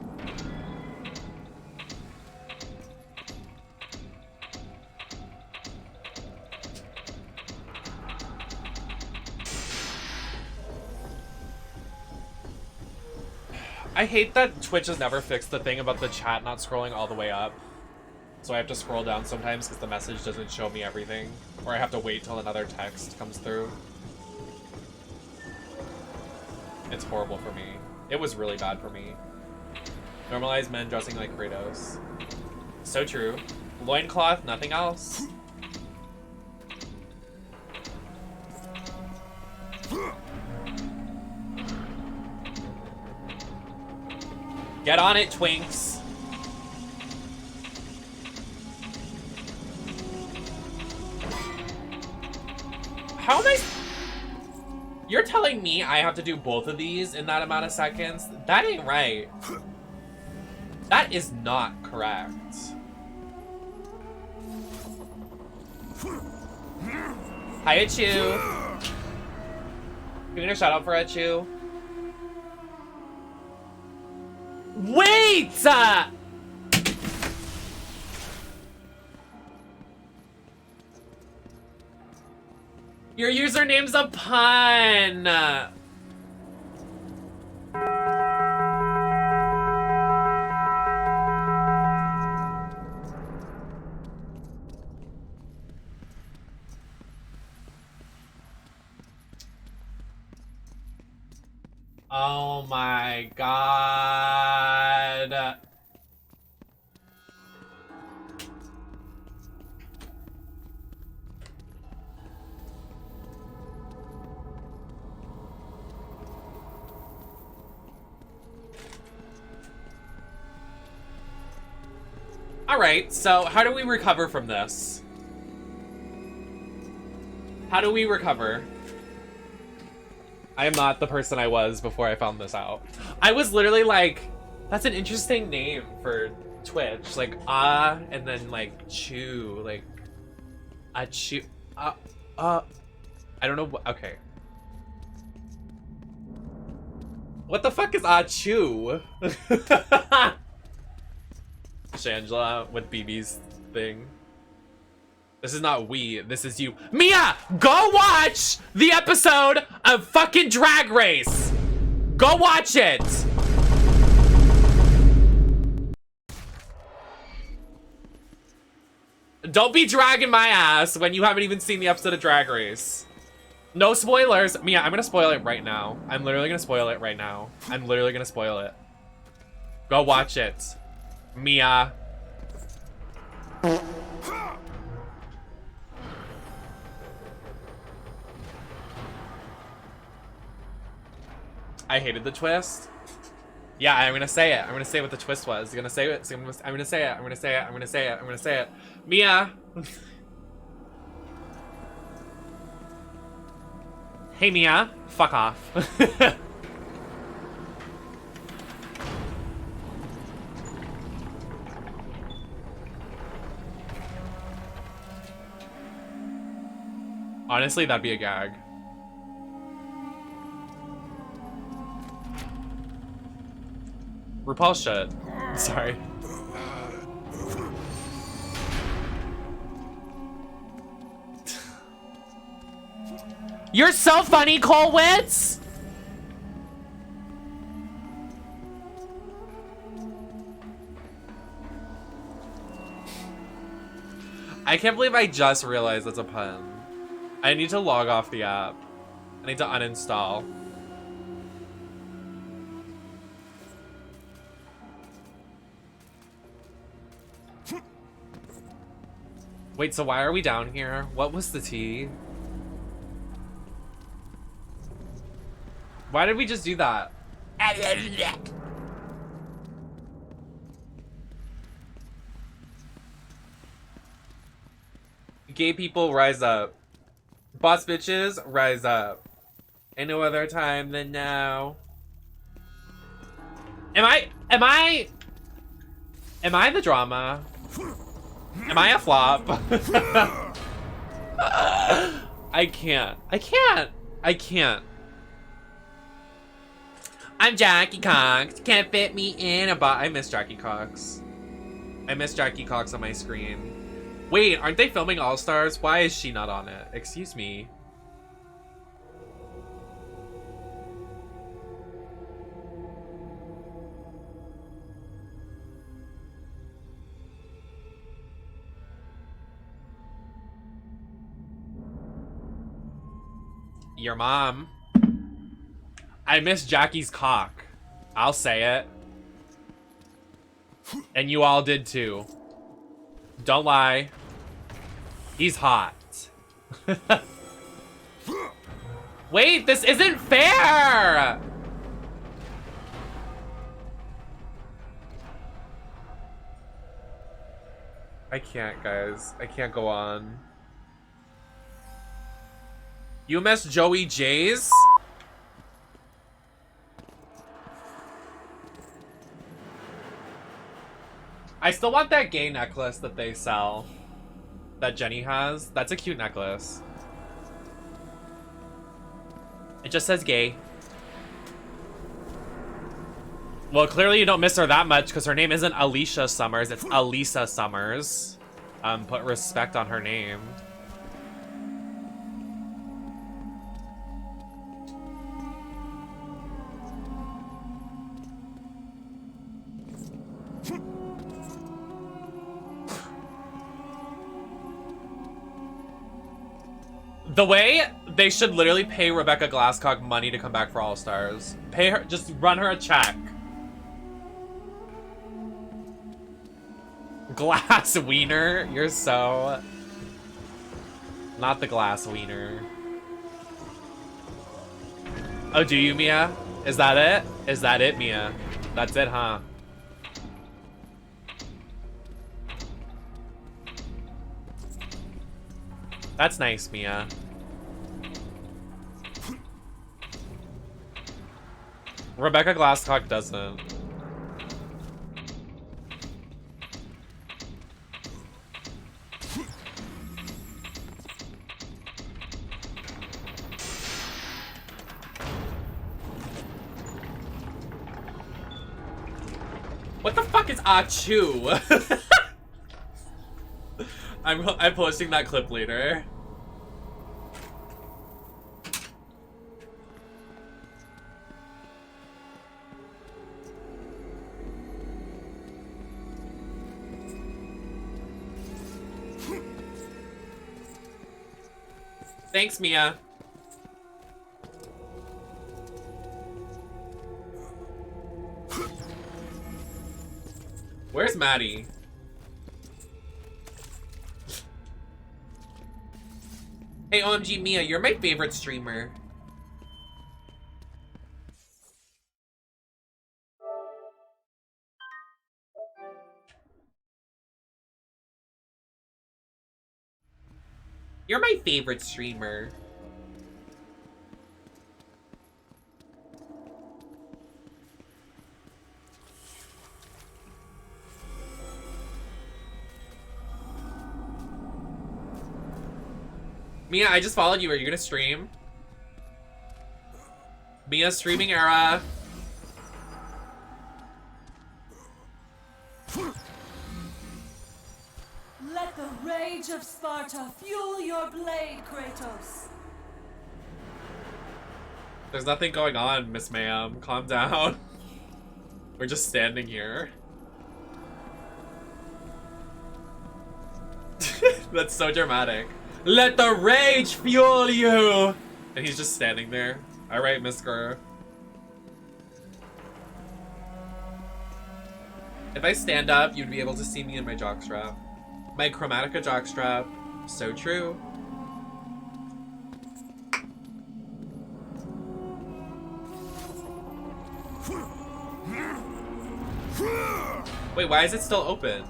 I hate that Twitch has never fixed the thing about the chat not scrolling all the way up. So I have to scroll down sometimes because the message doesn't show me everything. Or I have to wait till another text comes through. It's horrible for me. It was really bad for me. Normalize men dressing like Kratos. So true. Loincloth, nothing else. Get on it, twinks. How am I... You're telling me I have to do both of these in that amount of seconds? That ain't right. That is not correct. Hi, Achu. Can we get a shout out for Achu? Wait! Your username's a pun! Oh my god. Alright, so how do we recover from this? How do we recover? I am not the person I was before I found this out. I was literally like, that's an interesting name for Twitch. Like, and then like, chew. Like, chew. I don't know. Okay. What the fuck is chew? Shangela with BB's thing. This is not we, this is you. Mia, go watch the episode of fucking Drag Race. Go watch it. Don't be dragging my ass when you haven't even seen the episode of Drag Race. No spoilers. Mia, I'm gonna spoil it right now. I'm literally gonna spoil it right now. I'm literally gonna spoil it. Go watch it. Mia. I hated the twist. Yeah, I'm gonna say it. I'm gonna say what the twist was. You're gonna say it. I'm gonna say it. I'm gonna say it. I'm gonna say it. I'm gonna say it. Mia. Hey, Mia. Fuck off. Honestly, that'd be a gag. RuPaul should. Sorry. You're so funny, Colwitz! I can't believe I just realized that's a pun. I need to log off the app. I need to uninstall. Wait, so why are we down here? What was the tea? Why did we just do that? Gay people, rise up. Boss bitches, rise up. Ain't no other time than now. Am I the drama? Am I a flop? I can't. I'm Jackie Cox. Can't fit me in a I miss Jackie Cox. I miss Jackie Cox on my screen. Wait, aren't they filming All Stars? Why is she not on it? Excuse me. Your mom. I miss Jackie's cock. I'll say it. And you all did too. Don't lie. He's hot. Wait, this isn't fair! I can't, guys. I can't go on. You miss Joey J's? I still want that gay necklace that they sell. That Jenny has. That's a cute necklace. It just says gay. Well, clearly you don't miss her that much because her name isn't Alicia Summers. It's Alisa Summers. Put respect on her name. The way They should literally pay Rebecca Glasscock money to come back for All Stars. Pay her, just run her a check. Glass wiener, you're so... Not the glass wiener. Oh, do you, Mia? Is that it? Is that it, Mia? That's it, huh? That's nice, Mia. Rebecca Glasscock doesn't. What the fuck is Achu? I'm posting that clip later. Thanks, Mia. Where's Maddie? Hey, OMG Mia, you're my favorite streamer. You're my favorite streamer. Mia, I just followed you. Are you gonna stream? Mia, streaming era. Let the rage of Sparta fuel your blade, Kratos. There's nothing going on, Miss Ma'am. Calm down. We're just standing here. That's so dramatic. Let the rage fuel you! And he's just standing there. Alright, Miss Girl. If I stand up, you'd be able to see me in my jockstrap. My Chromatica jockstrap. So true. Wait, why is it still open?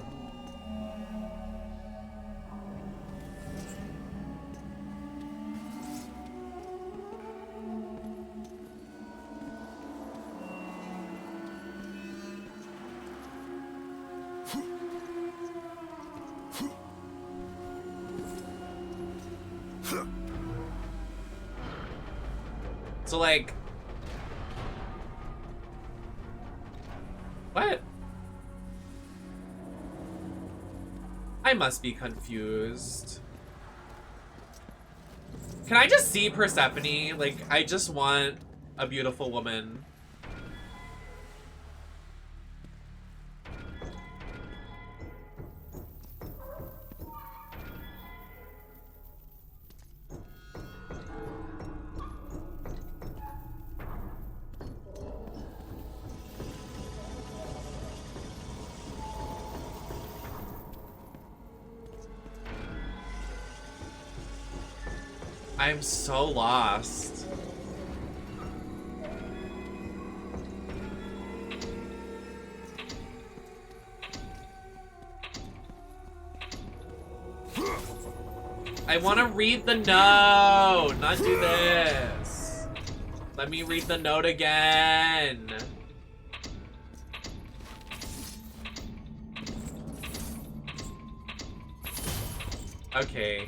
So, like... What? I must be confused. Can I just see Persephone? Like, I just want a beautiful woman. I'm so lost. I want to read the note, not do this. Let me read the note again. Okay.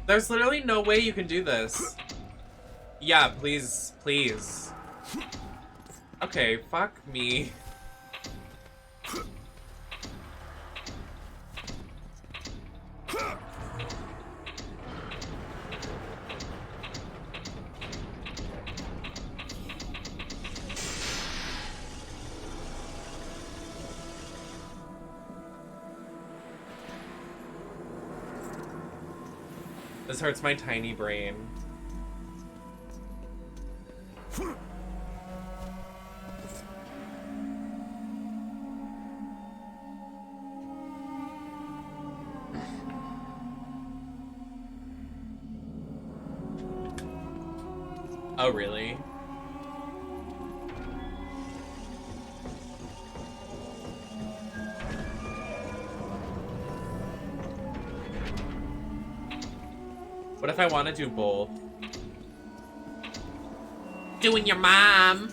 There's literally no way you can do this. Yeah, please, please. Okay, fuck me. This hurts my tiny brain. Oh, really? What if I want to do both? Doing your mom!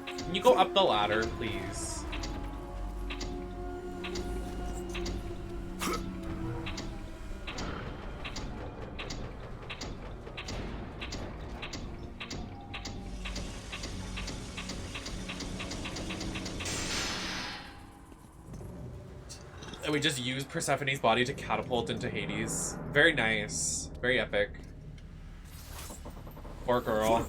Can you go up the ladder, please? And we just use Persephone's body to catapult into Hades. Very nice. Very epic. Poor girl.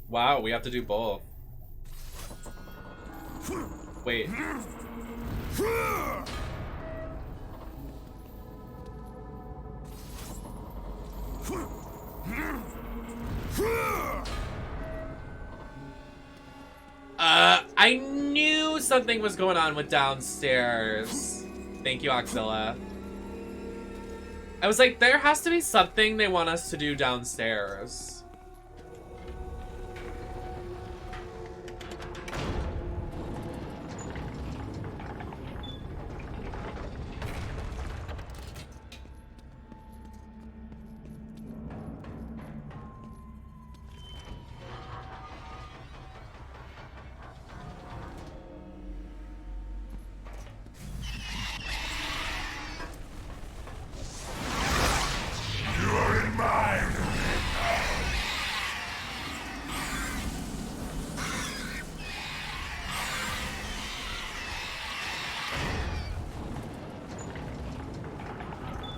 Wow, we have to do both. Wait. I knew something was going on with downstairs. Thank you, Oxilla. I was like, there has to be something they want us to do downstairs.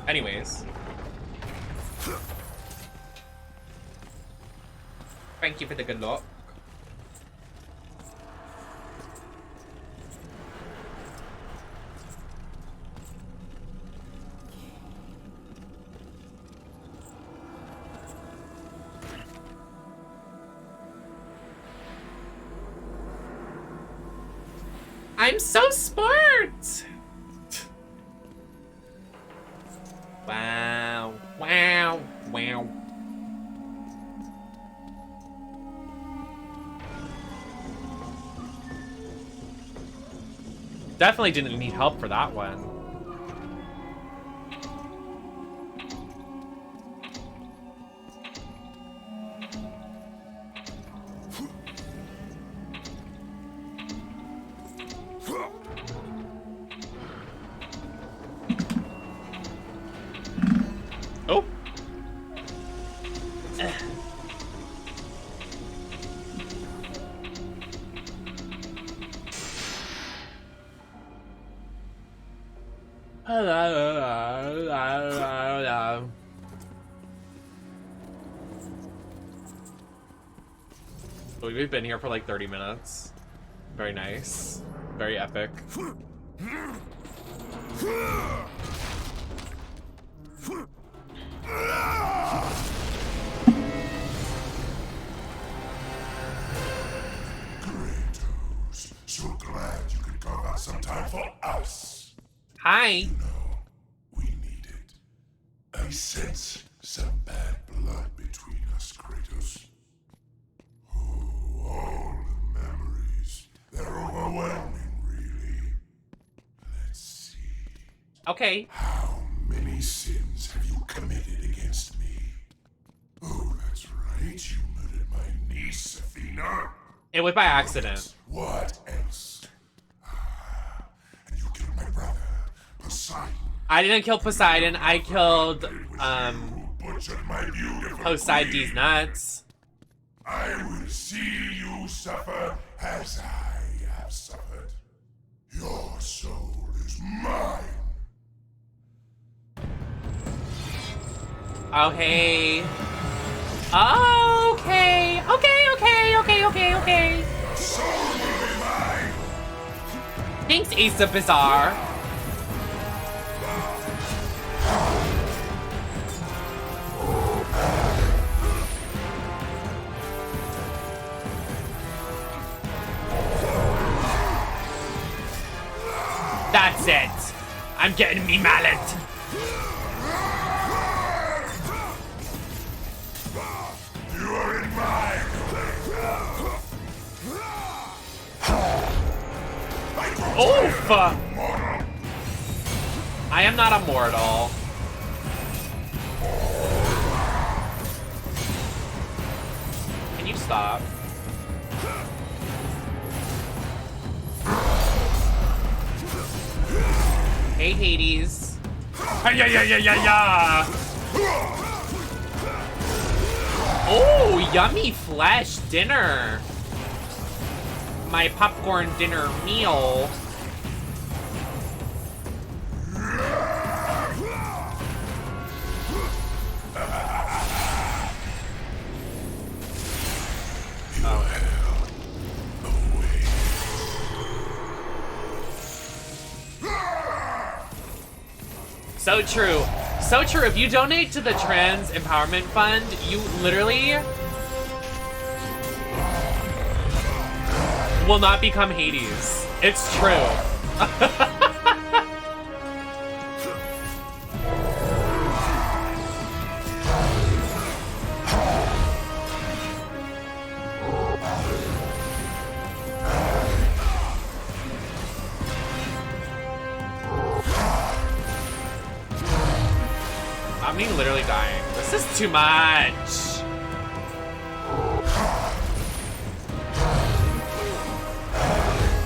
Anyways. Thank you for the good luck. I'm so smart! Wow. Wow. Wow. Definitely didn't need help for that one. Oh. We've been here for like 30 minutes. Very nice. Very epic. Kratos, so glad you could carve out some time for us. Hi. You know, we need it. I sense some bad blood between us, Kratos. Oh, all the memories. They're overwhelming, really. Let's see. Okay. How many sins have you committed against me? Oh, that's right. You murdered my niece, Athena. It was by accident. What else? And you killed my brother, Poseidon. I didn't kill Poseidon. I killed, Butchered my beautiful Poseidon's queen. nuts. I will see you suffer as I have suffered. Your soul is mine. Oh, hey. Okay. Okay. Your soul will be mine. Thanks, Asa Bizarre. That's it. I'm getting me mallet. You are in my Oof! I am not a mortal. Can you stop? Hey, Hades. Yeah. Oh, yummy flesh dinner. My popcorn dinner meal. So true. So true. If you donate to the Trans Empowerment Fund, you literally will not become Hades. It's true. I'm literally dying. This is too much.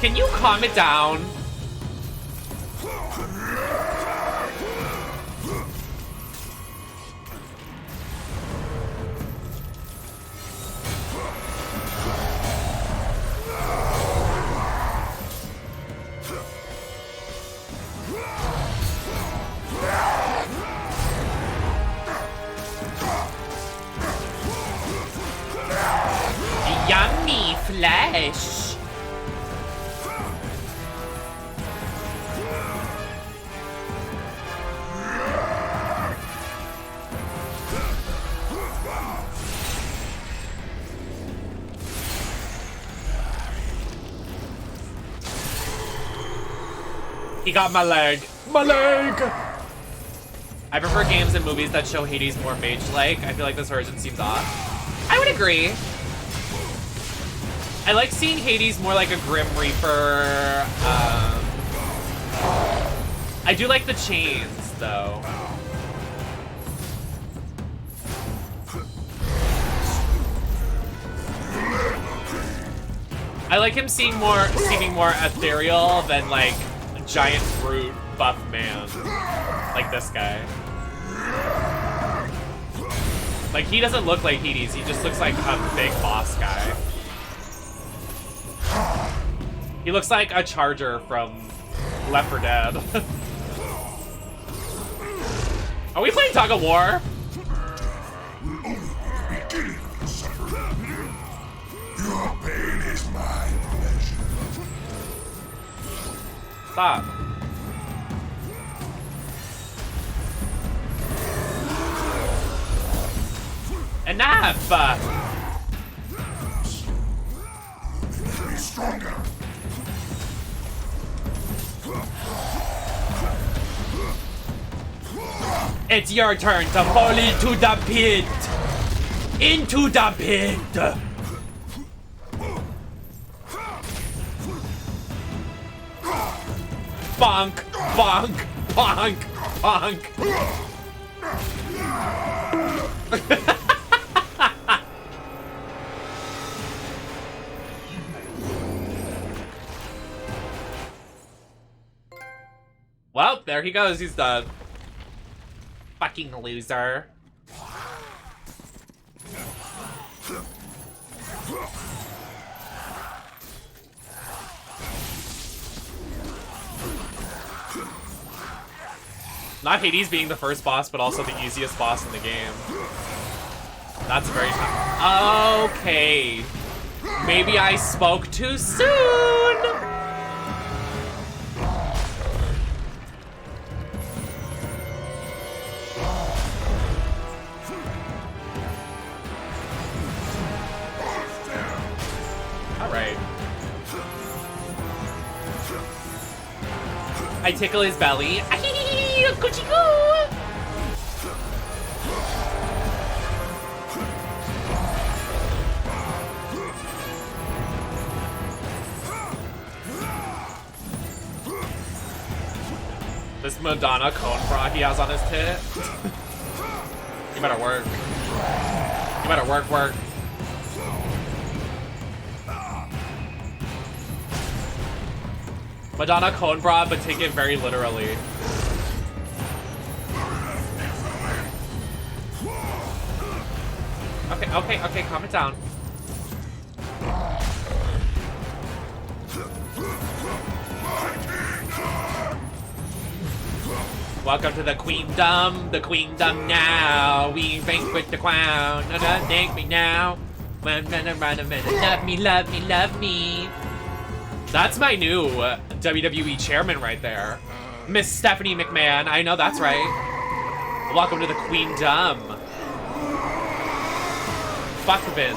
Can you calm it down? Yummy flesh. He got my leg. My leg! I prefer games and movies that show Hades more mage-like. I feel like this version seems off. I would agree. I like seeing Hades more like a Grim Reaper. I do like the chains, though. I like him seeming more ethereal than like a giant brute buff man, like this guy. Like he doesn't look like Hades. He just looks like a big boss guy. He looks like a charger from Left 4 Dead. Are we playing Tug of War? Your pain is my pleasure. Stop. Enough! Be stronger. It's your turn to fall into the pit! Into the pit! Bonk! Bonk! Bonk! Bonk! Well, there he goes. He's done. Fucking loser. Not Hades being the first boss, but also the easiest boss in the game. That's very tough. Okay. Maybe I spoke too soon. I tickle his belly. Coochie-coo. This Madonna cone frog he has on his tit. You better work. You better work. Madonna cone bra, but take it very literally. Okay, calm it down. Welcome to the queendom now. We banquet the crown. Take me now. Love me. That's my new WWE chairman right there. Miss Stephanie McMahon. I know that's right. Welcome to the queendom. Fuck Vince.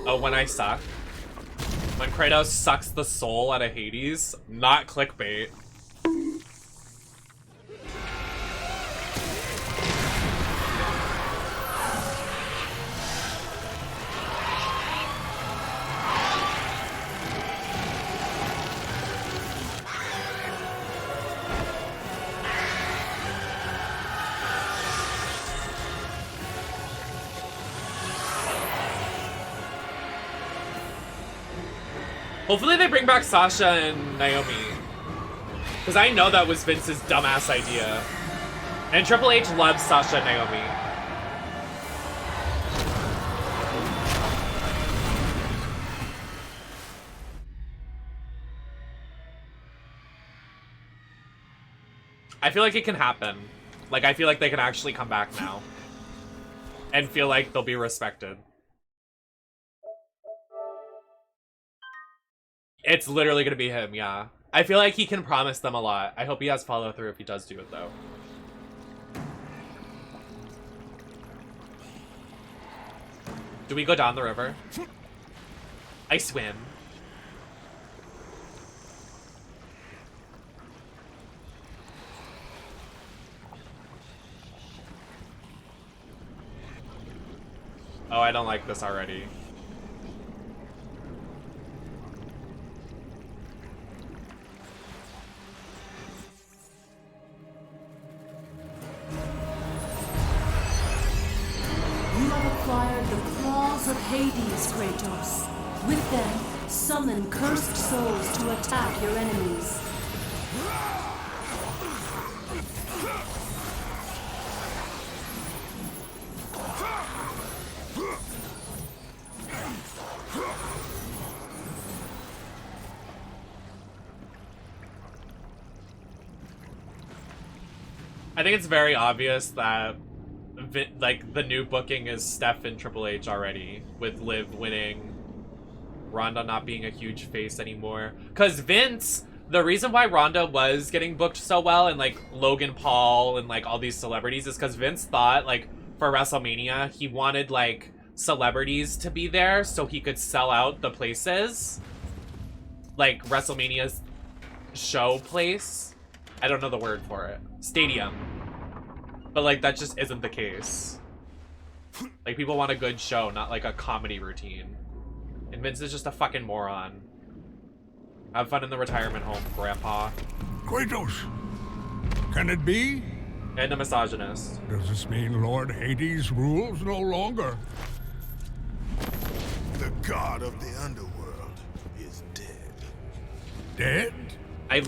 Oh, when I suck. When Kratos sucks the soul out of Hades. Not clickbait. Hopefully they bring back Sasha and Naomi. Because I know that was Vince's dumbass idea. And Triple H loves Sasha and Naomi. I feel like it can happen. Like, I feel like they can actually come back now. And feel like they'll be respected. It's literally gonna be him, yeah. I feel like he can promise them a lot. I hope he has follow through if he does do it, though. Do we go down the river? I swim. Oh, I don't like this already. You have acquired the claws of Hades, Kratos. With them, summon cursed souls to attack your enemies. I think it's very obvious that like the new booking is Steph and Triple H already, with Liv winning, Ronda not being a huge face anymore. Because Vince, the reason why Ronda was getting booked so well and like Logan Paul and like all these celebrities is because Vince thought like for WrestleMania he wanted like celebrities to be there so he could sell out the places, like WrestleMania's show place. I don't know the word for it. Stadium. But like that just isn't the case. Like people want a good show, not like a comedy routine. And Vince is just a fucking moron. Have fun in the retirement home, Grandpa. Kratos, can it be? And a misogynist. Does this mean Lord Hades rules no longer? The god of the underworld is dead. Dead? I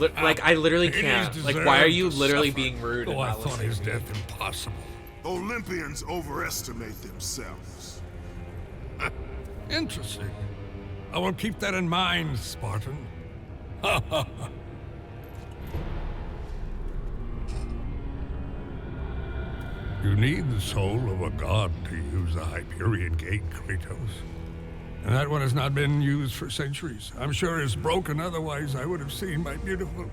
literally Hades can't. Like, why are you deserved literally to being suffer, rude? though And I not thought his listening? death impossible. Olympians overestimate themselves. Interesting. I will keep that in mind, Spartan. You need the soul of a god to use the Hyperion Gate, Kratos. And that one has not been used for centuries. I'm sure it's broken, otherwise I would have seen my beautiful...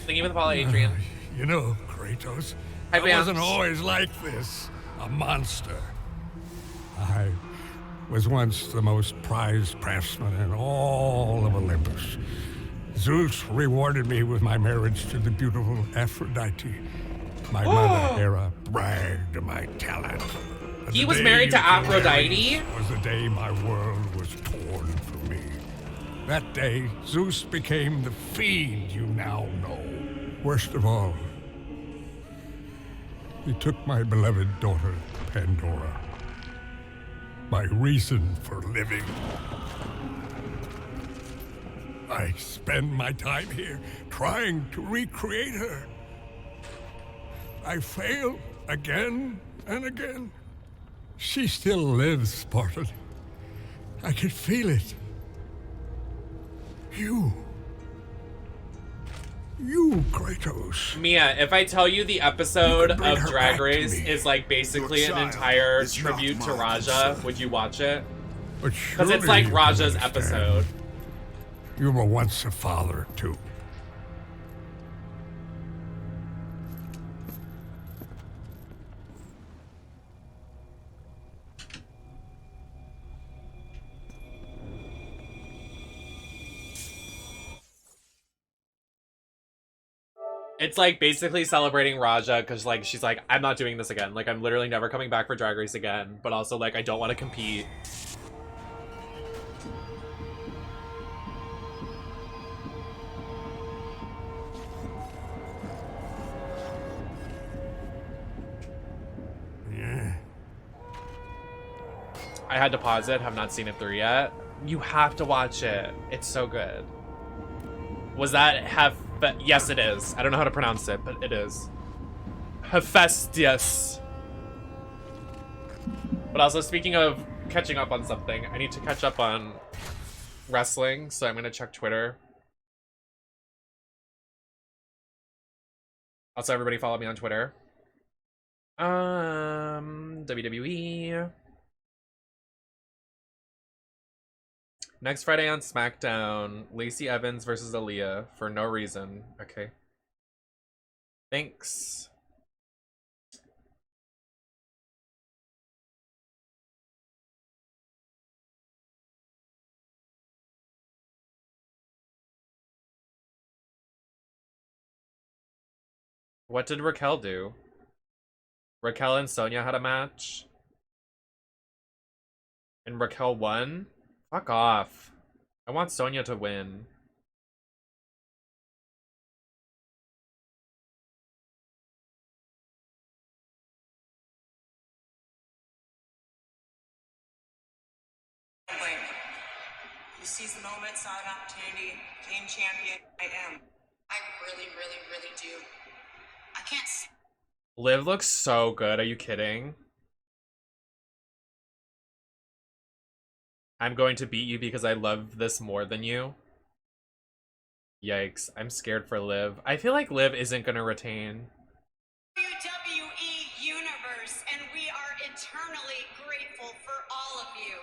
Thank you for the follow, Adrian. You know, Kratos, Hi, I wasn't Vance. always like this. A monster. I was once the most prized craftsman in all of Olympus. Zeus rewarded me with my marriage to the beautiful Aphrodite. My mother, Hera, bragged of my talent. He was married to Aphrodite? Was the day my world was torn from me. That day, Zeus became the fiend you now know. Worst of all, he took my beloved daughter, Pandora. My reason for living. I spend my time here trying to recreate her. I fail again and again. She still lives, Spartan. I can feel it. You, Kratos. Mia, if I tell you the episode You can bring of her Drag back to Race me. is like basically Your an child entire is not tribute to my Raja, concern. would you watch it? But Because it's surely like you can Raja's understand. episode. You were once a father, too. It's like basically celebrating Raja because like she's like, I'm not doing this again. Like I'm literally never coming back for Drag Race again. But also like I don't want to compete. Yeah. I had to pause it. Have not seen it through yet. You have to watch it. It's so good. Was that yes, it is. I don't know how to pronounce it, but it is. Hephaestus. But also, speaking of catching up on something, I need to catch up on wrestling, so I'm gonna check Twitter. Also, everybody follow me on Twitter. WWE. Next Friday on SmackDown, Lacey Evans versus Aaliyah for no reason. Okay. Thanks. What did Raquel do? Raquel and Sonya had a match. And Raquel won? Fuck off. I want Sonya to win. You seize the moment, saw an opportunity, became champion. I am. I really, really, really do. I can't. Liv looks so good. Are you kidding? I'm going to beat you because I love this more than you. Yikes. I'm scared for Liv. I feel like Liv isn't gonna retain. WWE Universe, and we are eternally grateful for all of you.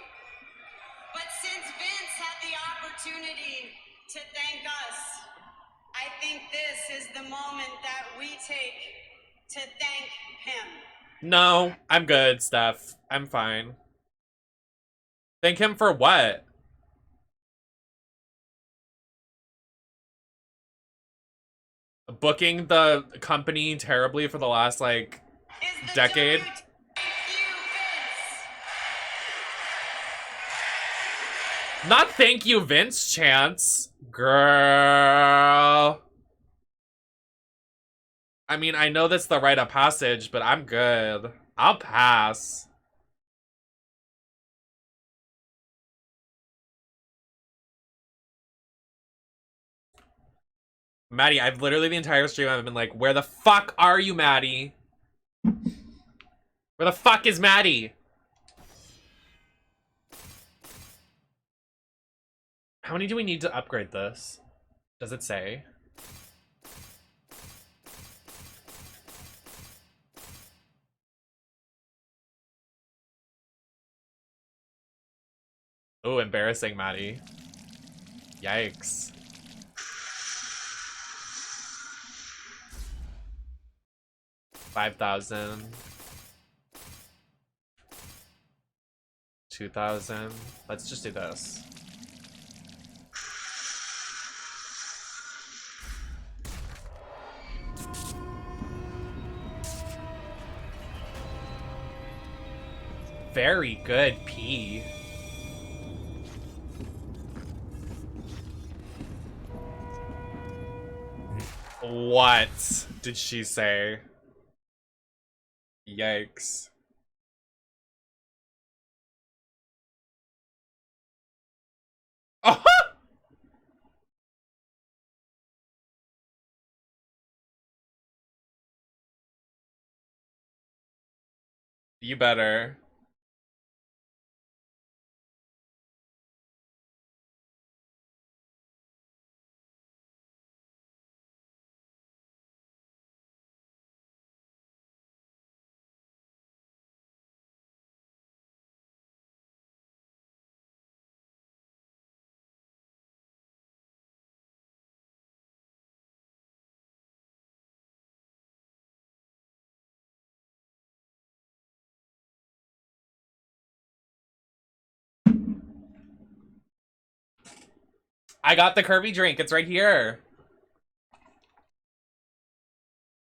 But since Vince had the opportunity to thank us, I think this is the moment that we take to thank him. No, I'm good, Steph. I'm fine. Thank him for what? Booking the company terribly for the last, like, decade? Not thank you, Vince, Chance. Girl. I mean, I know that's the rite of passage, but I'm good. I'll pass. Maddie, I've literally the entire stream I've been like, where the fuck are you, Maddie? Where the fuck is Maddie? How many do we need to upgrade this? Does it say? Oh, embarrassing, Maddie. Yikes. $5,000. 2,000. Let's just do this. Very good P. What did she say? Yikes. Oh! You better. I got the Kirby drink. It's right here.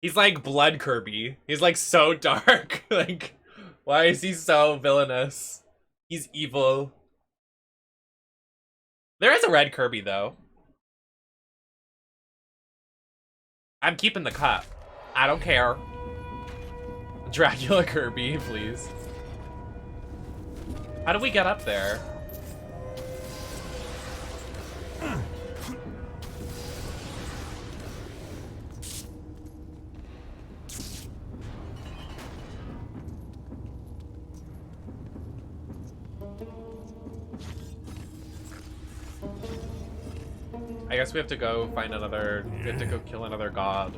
He's like blood Kirby. He's like so dark. Like, why is he so villainous? He's evil. There is a red Kirby though. I'm keeping the cup. I don't care. Dracula Kirby, please. How do we get up there? I guess we have to go find another, we have to go kill another god.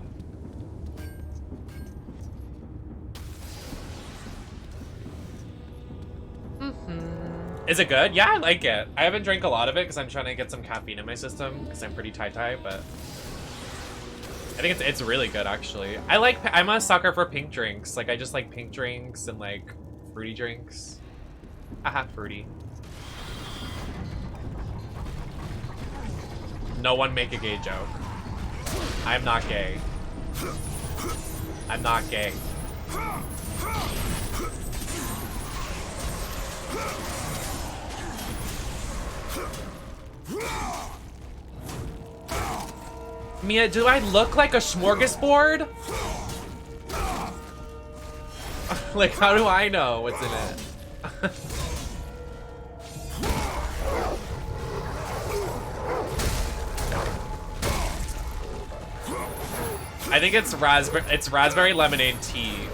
Is it good? Yeah, I like it. I haven't drank a lot of it because I'm trying to get some caffeine in my system because I'm pretty tight, but I think it's really good actually. I'm a sucker for pink drinks. Like I just like pink drinks and like fruity drinks. Haha, fruity. No one make a gay joke. I'm not gay. I'm not gay. Mia, do I look like a smorgasbord? Like, how do I know what's in it? I think it's raspberry lemonade tea.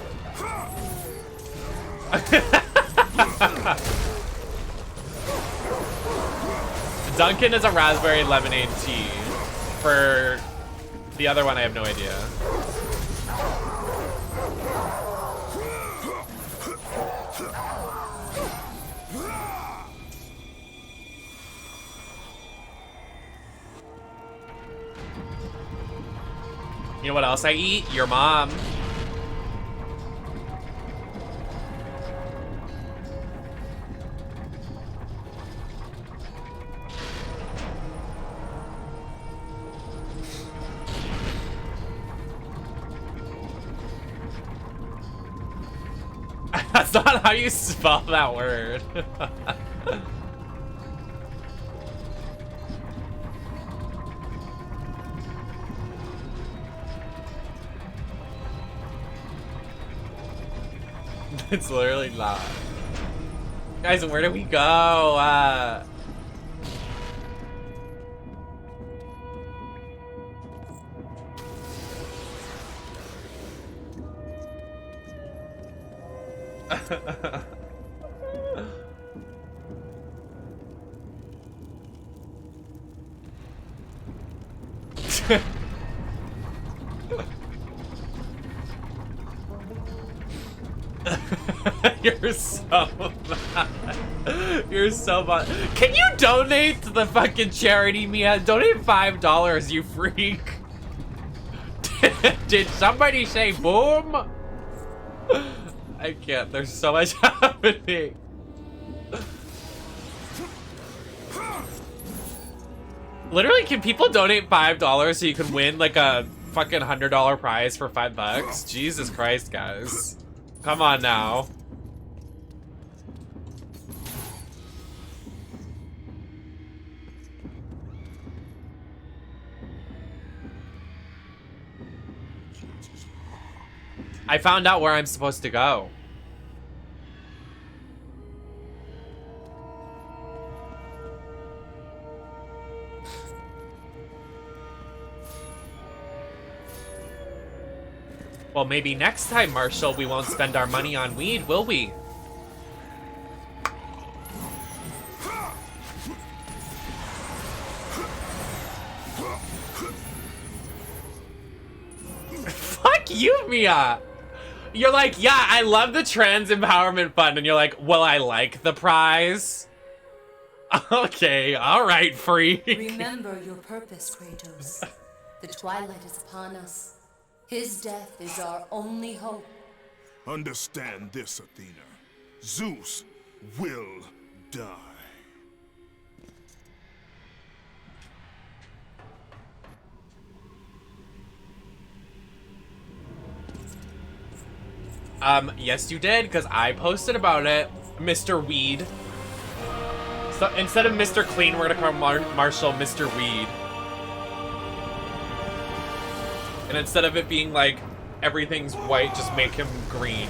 Dunkin' is a raspberry lemonade tea. For the other one, I have no idea. You know what else I eat? Your mom. That's not how you spell that word. It's literally not. Guys, where do we go? You're so mad. You're so mad. Can you donate to the fucking charity, Mia? Donate $5, you freak. Did somebody say boom? I can't. There's so much happening. Literally, can people donate $5 so you can win like a fucking $100 prize for $5? Jesus Christ, guys. Come on now. I found out where I'm supposed to go. Well, maybe next time, Marshall, we won't spend our money on weed, will we? Fuck you, Mia! You're like, yeah, I love the trans empowerment fund, and you're like, well, I like the prize. Okay, alright, freak. Remember your purpose, Kratos. The twilight is upon us. His death is our only hope. Understand this, Athena. Zeus will die. Yes you did, because I posted about it, Mr. Weed. So instead of Mr. Clean, we're gonna call Marshall Mr. Weed. And instead of it being like, everything's white, just make him green.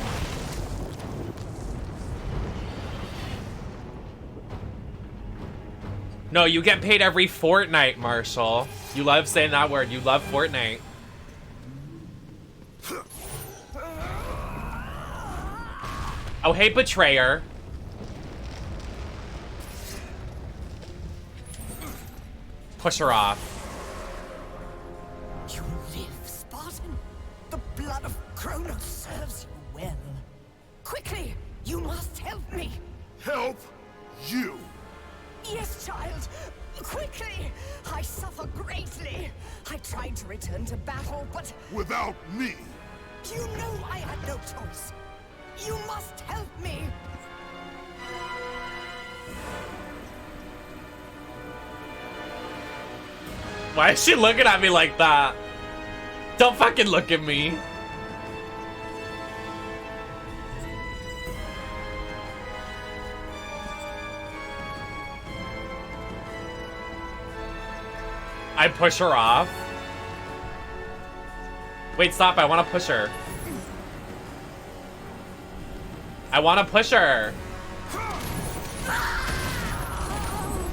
No, you get paid every fortnight, Marshall. You love saying that word. You love Fortnite. Oh, hey, Betrayer. Push her off. You live, Spartan. The blood of Kronos serves you well. Quickly, you must help me. Help you? Yes, child. Quickly! I suffer greatly. I tried to return to battle, but... Without me? You know I had no choice. You must help me. Why is she looking at me like that? Don't fucking look at me. I push her off. Wait, stop. I want to push her. I want to push her.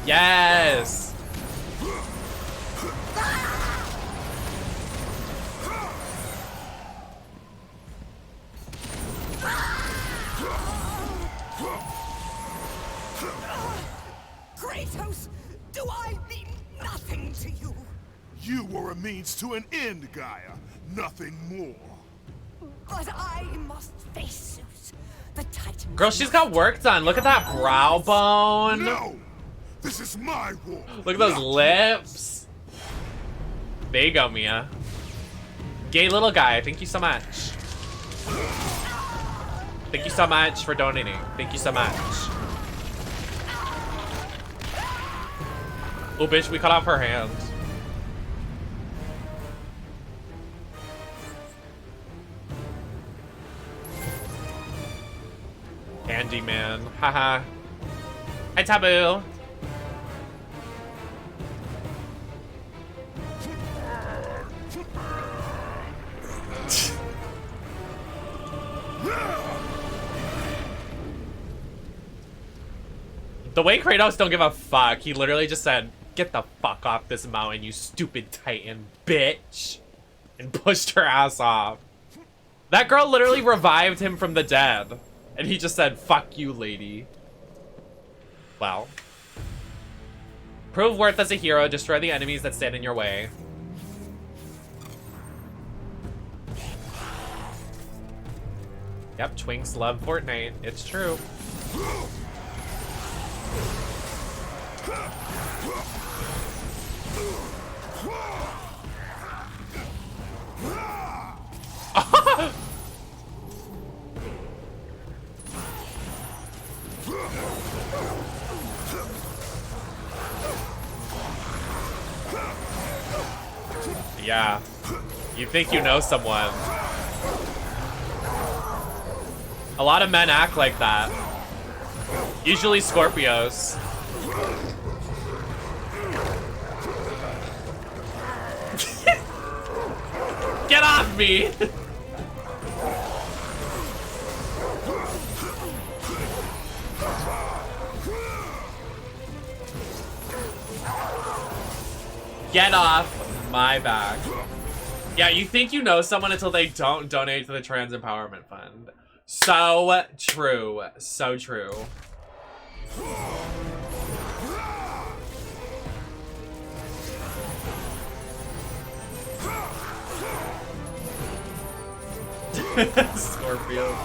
Yes. Kratos, do I mean nothing to you? You were a means to an end, Gaia. Nothing more. But I must face Zeus, the Titan. Girl, she's got work done. Look at that brow bone. No! This is my war. Look at those lips. There you go, Mia. Gay little guy, thank you so much. Thank you so much for donating. Thank you so much. Oh, bitch, we cut off her hand. Candyman. Haha. Hi, Taboo. The way Kratos don't give a fuck, he literally just said, "Get the fuck off this mountain, you stupid Titan, bitch," and pushed her ass off. That girl literally revived him from the dead, and he just said, "Fuck you, lady." Well. Prove worth as a hero, destroy the enemies that stand in your way. Yep, twinks love Fortnite. It's true. Yeah. You think you know someone. A lot of men act like that. Usually Scorpios. Get off me! Get off my back. Yeah, you think you know someone until they don't donate to the Trans Empowerment Fund. So true. So true. Scorpio.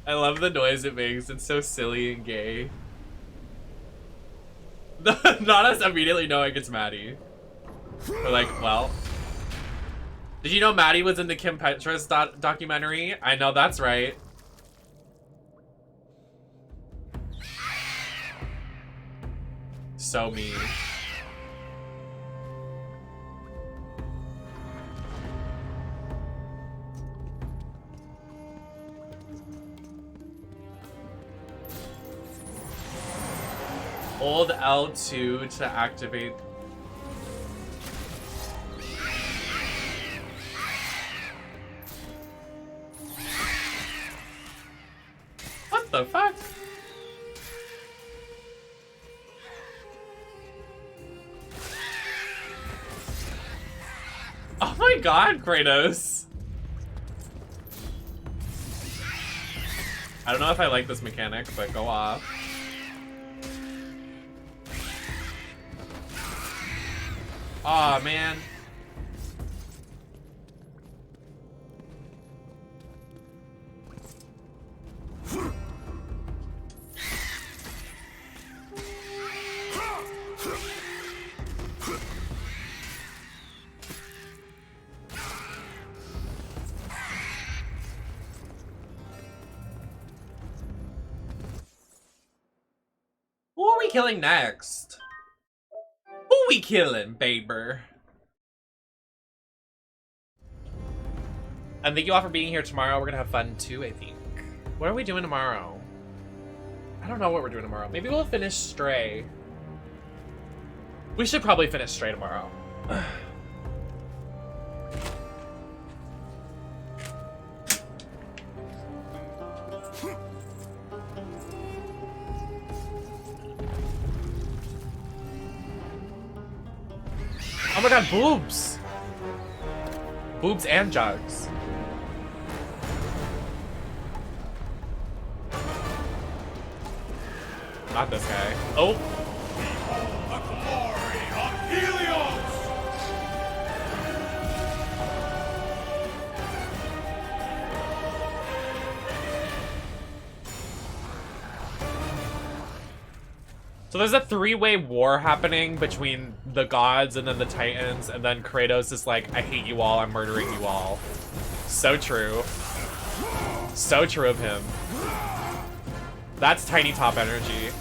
I love the noise it makes. It's so silly and gay. Not us immediately knowing it's Maddie. We're like, well. Did you know Maddie was in the Kim Petras documentary? I know that's right. So mean. Hold L2 to activate. What the fuck? Oh my god, Kratos. I don't know if I like this mechanic, but go off. Aw, man. Who are we killing next? Who we killing, baber? And thank you all for being here tomorrow. We're gonna have fun too, I think. What are we doing tomorrow? I don't know what we're doing tomorrow. Maybe we'll finish Stray. We should probably finish Stray tomorrow. Oh my god, boobs! Boobs and jugs. Not this guy. Oh! The glory of Helios! So there's a three-way war happening between the gods and then the Titans, and then Kratos is like, I hate you all, I'm murdering you all. So true. So true of him. That's tiny top energy.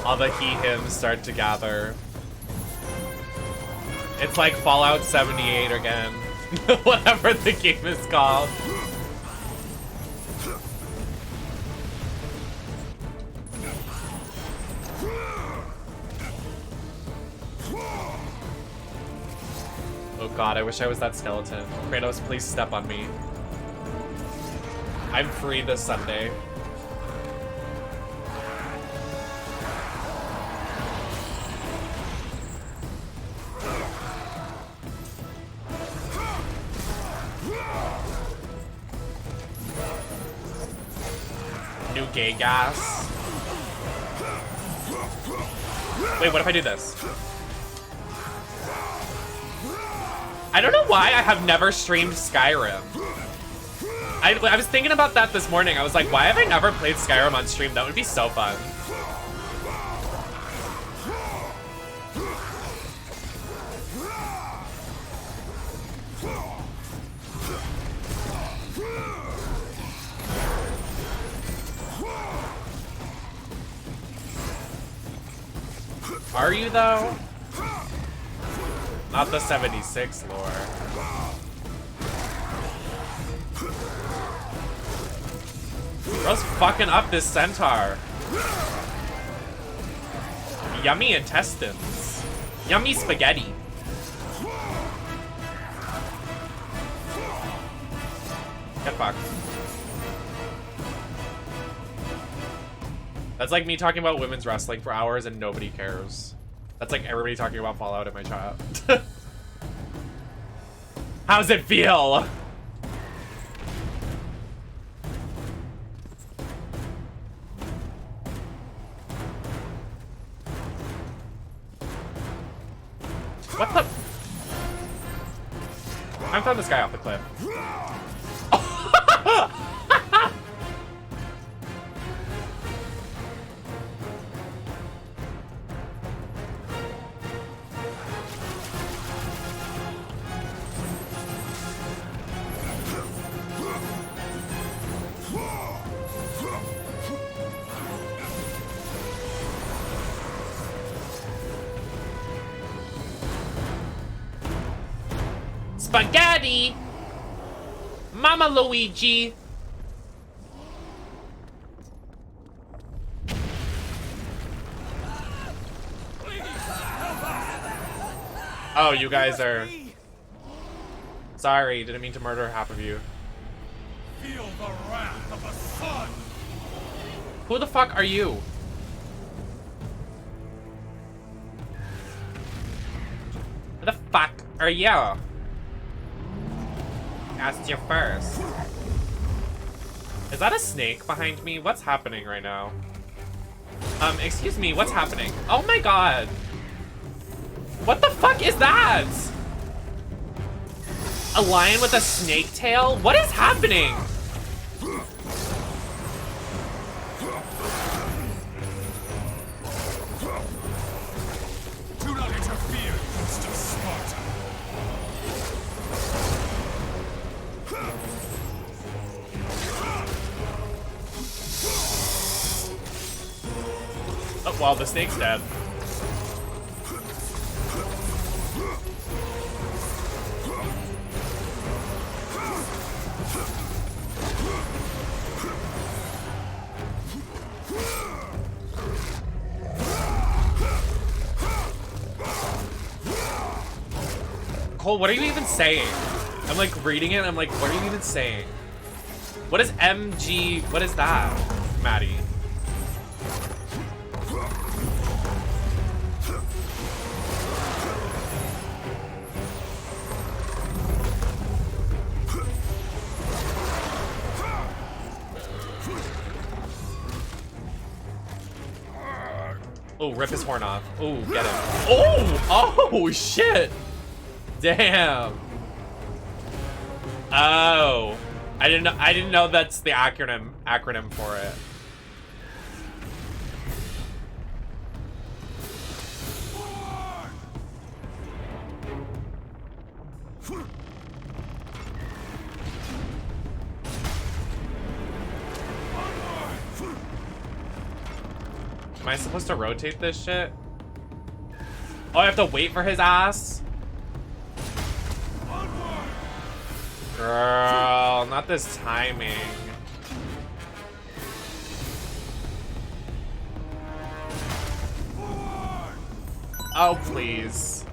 All the he-hims start to gather. It's like Fallout 78 again. Whatever the game is called. Oh god, I wish I was that skeleton. Kratos, please step on me. I'm free this Sunday. new gay gas. Wait, what if I do this? I don't know why I have never streamed Skyrim. I was thinking about that this morning. I was like, why have I never played Skyrim on stream? That would be so fun. Are you though? Not the 76 lore. Bro's fucking up this centaur. Yummy intestines. Yummy spaghetti. Get fucked. That's like me talking about women's wrestling for hours and nobody cares. That's like everybody talking about Fallout in my chat. How's it feel? What the? I'm throwing this guy off the cliff. Spaghetti! Mama Luigi! Oh, you guys are... Sorry, didn't mean to murder half of you. Feel the wrath of the sun! Who the fuck are you? Who the fuck are you? Asked you first. Is that a snake behind me? What's happening right now? Excuse me, what's happening? Oh my god. What the fuck is that? A lion with a snake tail? What is happening? Do not interfere, ghost of Sparta. Oh, well, the snake's dead. Cole, what are you even saying? I'm like reading it, I'm like, what are you even saying? What is MG? What is that, Maddie? Oh, rip his horn off. Oh, get him. Oh, shit. Damn. Oh, I didn't know that's the acronym for it. Am I supposed to rotate this shit? Oh, I have to wait for his ass? Girl, not this timing. Oh, please.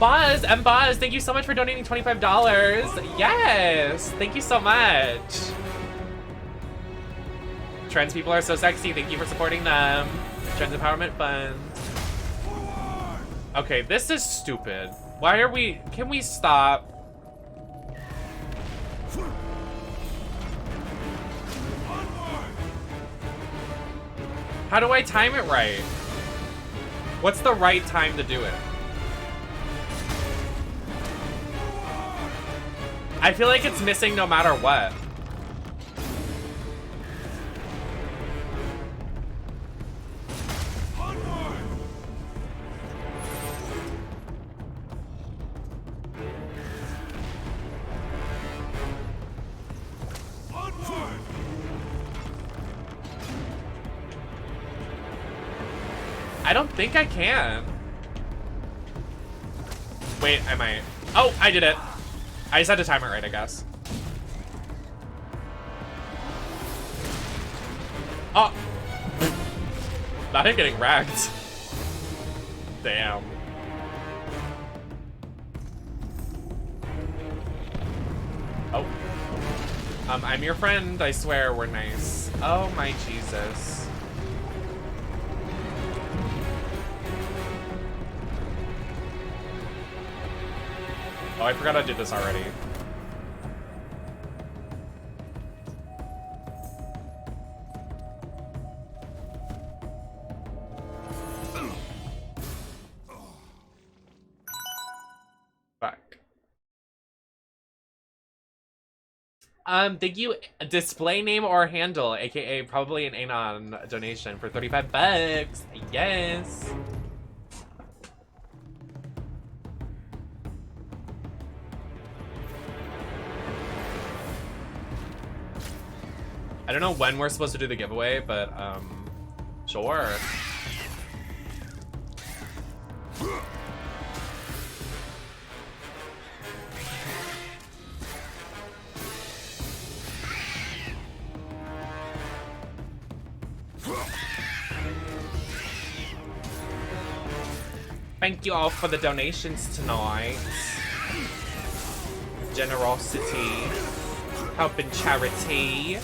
Buzz, Buzz, thank you so much for donating $25. Yes, thank you so much. Trans people are so sexy. Thank you for supporting them. Trans Empowerment Fund. Okay, this is stupid. Why are we... Can we stop? How do I time it right? What's the right time to do it? I feel like it's missing no matter what. I don't think I can. Wait, I might. Oh, I did it. I just had to time it right, I guess. Oh. Not him getting wrecked. Damn. Oh. I'm your friend, I swear we're nice. Oh my Jesus. Oh, I forgot I did this already. Fuck. Thank you, display name or handle, aka probably an Anon donation for 35 bucks. Yes. I don't know when we're supposed to do the giveaway, but sure. Thank you all for the donations tonight. Generosity, helping charity.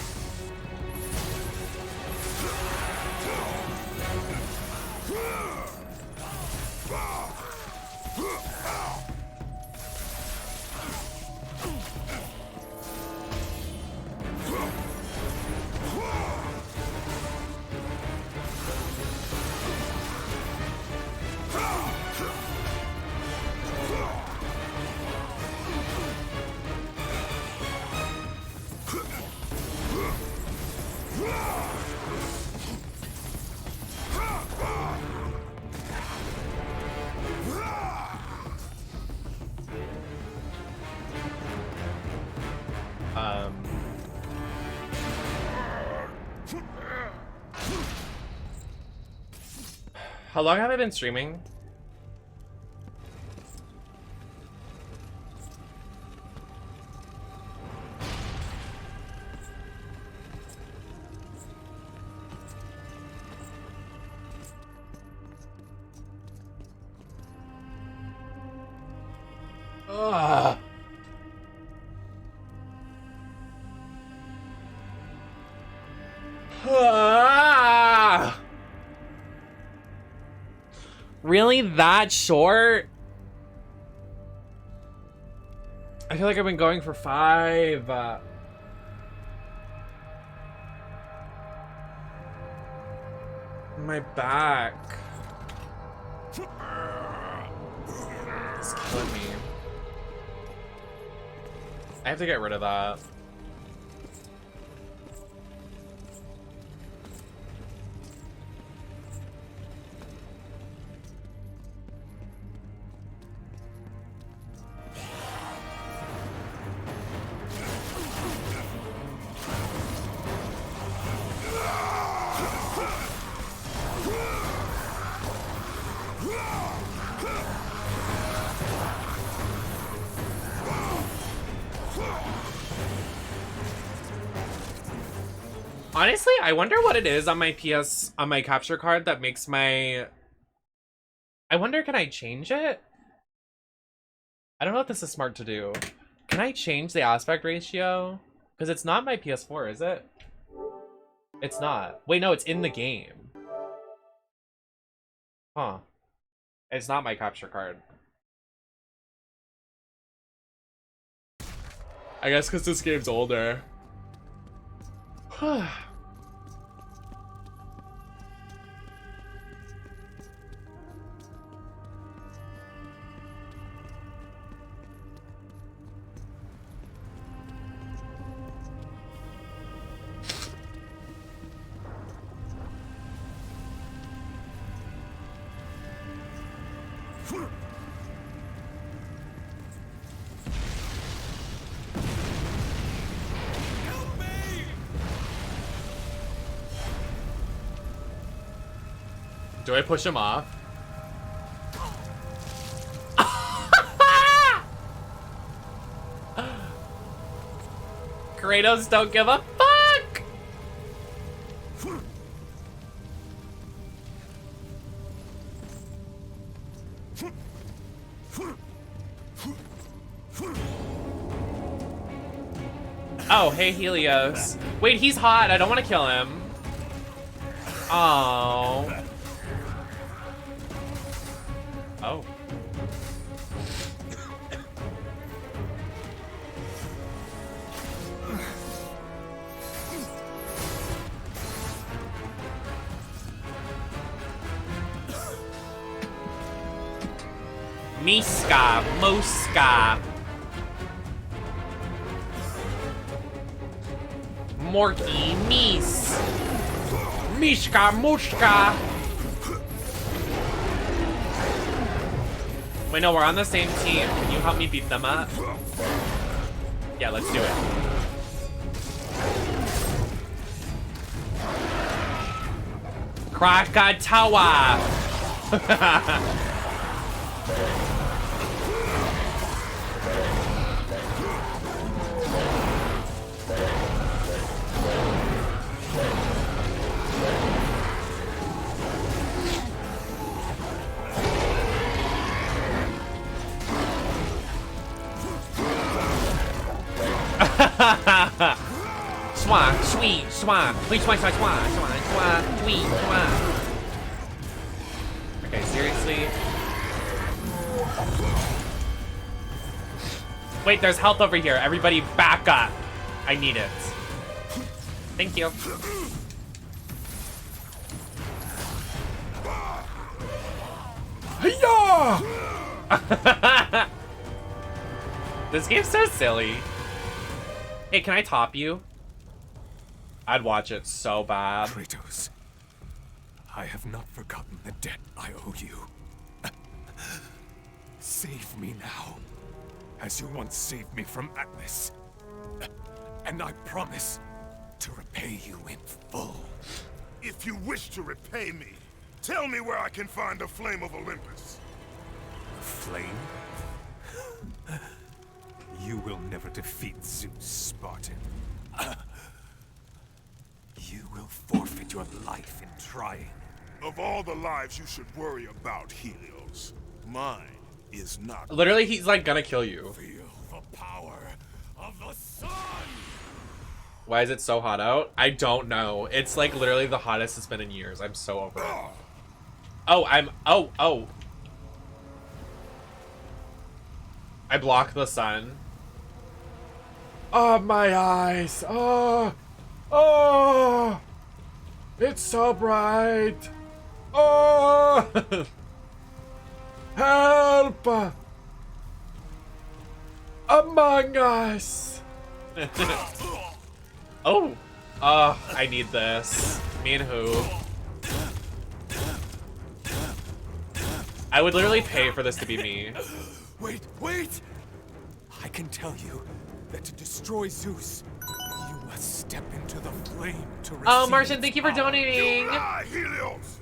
How long have I been streaming? Ugh. Ah. Really that short? I feel like I've been going for 5. My back. It's killing me. I have to get rid of that. Honestly, I wonder what it is on my capture card that makes my... I wonder, can I change it? I don't know if this is smart to do. Can I change the aspect ratio? Because it's not my PS4, is it? It's not. Wait, no, it's in the game. Huh. It's not my capture card. I guess because this game's older. Do I push him off? Kratos don't give a fuck! Oh, hey Helios. Wait, he's hot. I don't want to kill him. Oh. Oh. Miska, Moska. Morky, Mies. Mishka, Mushka. Wait, no, we're on the same team. Can you help me beat them up? Yeah, let's do it. Krakatawa. Swan, sweet, swan, sweet, swan, swan, swan, swan, swan, sweet, swan. Okay, seriously? Wait, there's health over here. Everybody back up. I need it. Thank you. Hiya! This game's so silly. Hey, can I top you? I'd watch it so bad. Kratos, I have not forgotten the debt I owe you. Save me now, as you once saved me from Atlas. And I promise to repay you in full. If you wish to repay me, tell me where I can find the flame of Olympus. Flame? You will never defeat Zeus, Spartan. You will forfeit your life in trying. Of all the lives you should worry about, Helios, mine is not. Literally, he's like gonna kill you. Feel the power of the sun. Why is it so hot out? I don't know. It's like literally the hottest it's been in years. I'm so over it. Oh, oh. I block the sun. Oh, my eyes. Oh, it's so bright. Oh, help. Among Us. Oh, I need this. Me and who? I would literally pay for this to be me. Wait! I can tell you that to destroy Zeus, you must step into the flame to receive. Oh, Martian, thank you for donating. You lie, Helios.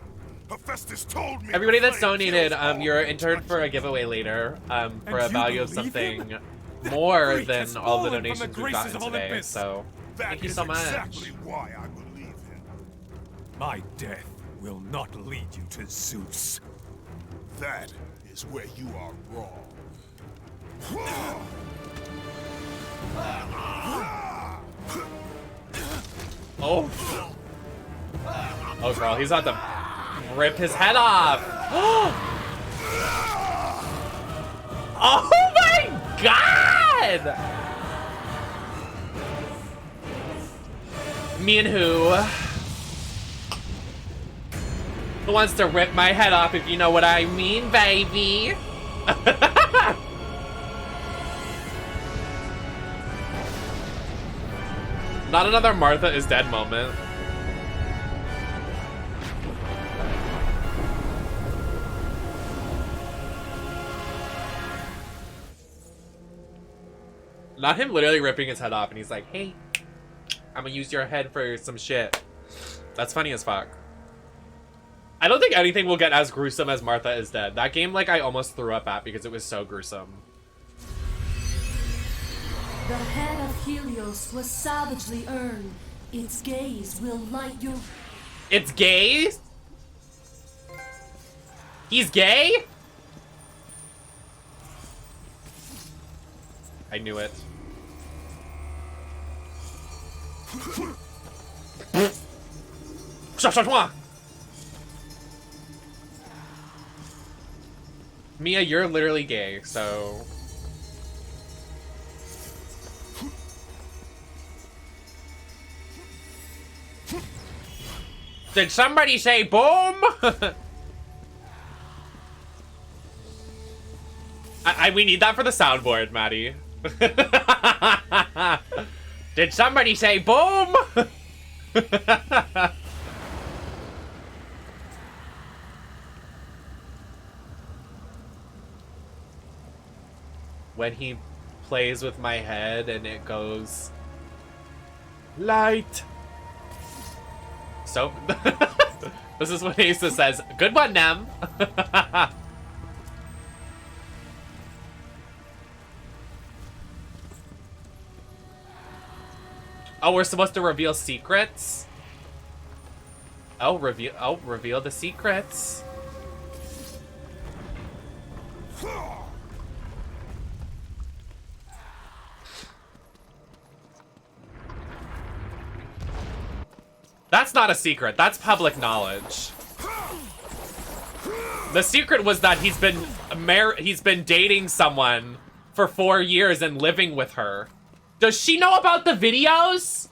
Hephaestus told me. Everybody that's donated, you're entered for a giveaway later, for a value of something more than all the donations we've gotten today. So, thank you so much. Exactly why I believe him. My death will not lead you to Zeus. That is where you are wrong. Oh. Oh, girl, he's about to rip his head off. Oh my god! Me and who? Who wants to rip my head off, if you know what I mean, baby? Not another Martha is dead moment. Not him literally ripping his head off and he's like, hey, I'm gonna use your head for some shit. That's funny as fuck. I don't think anything will get as gruesome as Martha is Dead. That game, like, I almost threw up at because it was so gruesome. The head of Helios was savagely earned. Its gaze will light your... It's gay? He's gay? I knew it. Mia, you're literally gay, so... Did somebody say boom? We need that for the soundboard, Maddie. Did somebody say boom? When he plays with my head and it goes light. So this is what Asa says. Good one, Nem. Oh, we're supposed to reveal secrets? Reveal the secrets. That's not a secret. That's public knowledge. The secret was that he's been dating someone for 4 years and living with her. Does she know about the videos?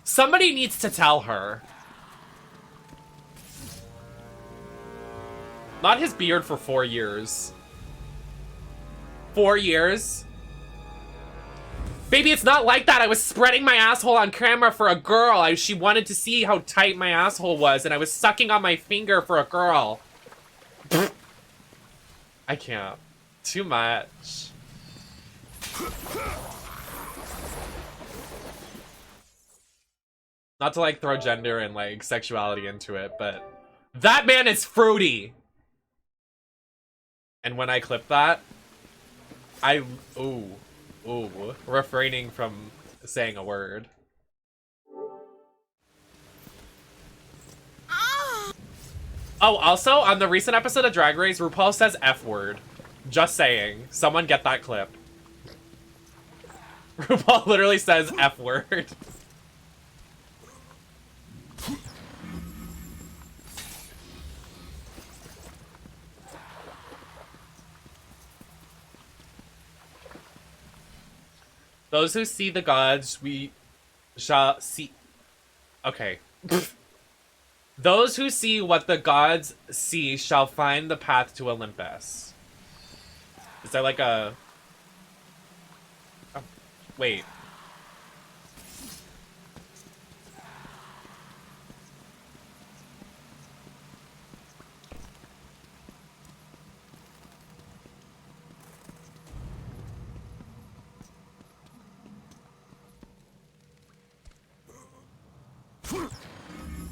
Somebody needs to tell her. Not his beard for 4 years. 4 years? Baby, it's not like that. I was spreading my asshole on camera for a girl. She wanted to see how tight my asshole was, and I was sucking on my finger for a girl. I can't. Too much. Not to, like, throw gender and, like, sexuality into it, but... That man is fruity! And when I clip that, ooh, refraining from saying a word. Oh, also, on the recent episode of Drag Race, RuPaul says F word. Just saying. Someone get that clip. RuPaul literally says F word. Those who see the gods, we shall see... Okay. Those who see what the gods see shall find the path to Olympus. Is there like a... Oh, wait.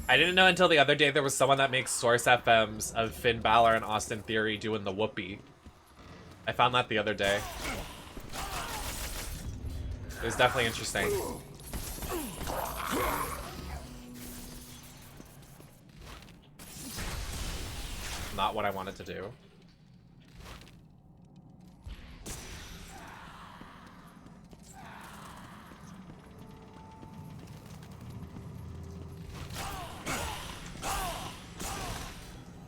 I didn't know until the other day there was someone that makes source FMs of Finn Balor and Austin Theory doing the whoopee. I found that the other day. It was definitely interesting. Not what I wanted to do.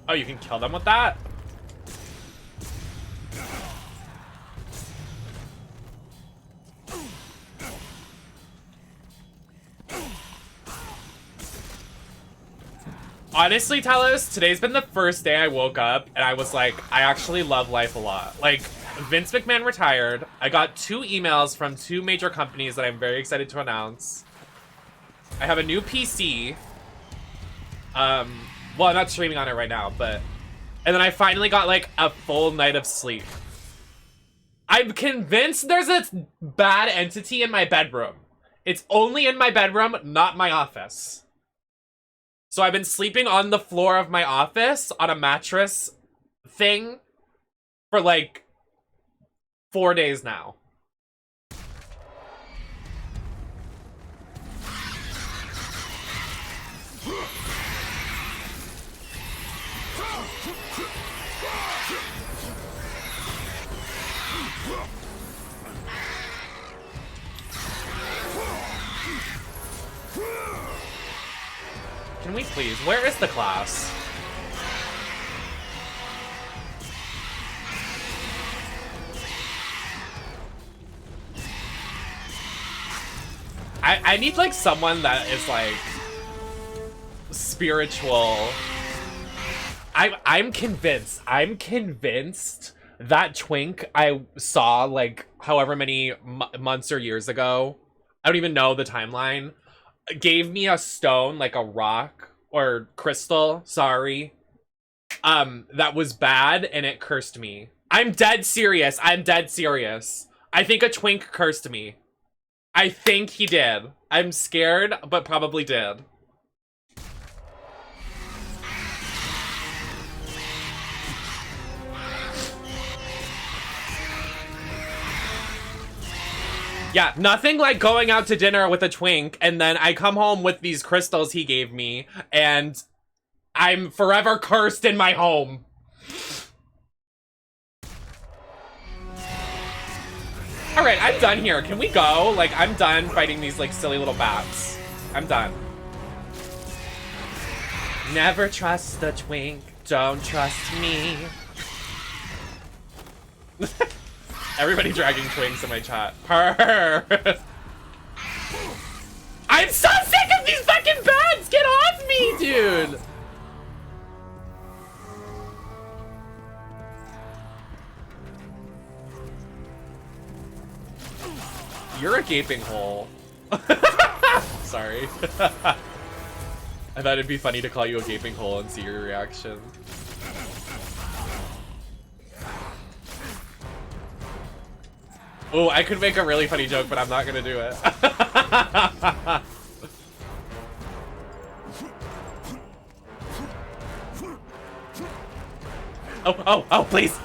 Oh, you can kill them with that? Honestly, Talos, today's been the first day I woke up and I was like, I actually love life a lot. Like, Vince McMahon retired. I got 2 emails from 2 major companies that I'm very excited to announce. I have a new PC. Well, I'm not streaming on it right now, but... And then I finally got, like, a full night of sleep. I'm convinced there's a bad entity in my bedroom. It's only in my bedroom, not my office. So I've been sleeping on the floor of my office on a mattress thing for like 4 days now. Can we please? Where is the class? I need like someone that is like spiritual. I'm convinced that twink I saw like however many months or years ago, I don't even know the timeline, gave me a stone, like a rock or crystal, sorry, that was bad and it cursed me. I'm dead serious. I think a twink cursed me. I think he did. I'm scared, but probably did. Yeah, nothing like going out to dinner with a twink and then I come home with these crystals he gave me and I'm forever cursed in my home. Alright, I'm done here. Can we go? Like, I'm done fighting these, like, silly little bats. I'm done. Never trust the twink. Don't trust me. Everybody dragging twinks in my chat. Purr. I'm so sick of these fucking bats! Get off me, dude! You're a gaping hole. Sorry. I thought it'd be funny to call you a gaping hole and see your reaction. Oh, I could make a really funny joke, but I'm not gonna do it. Oh, please!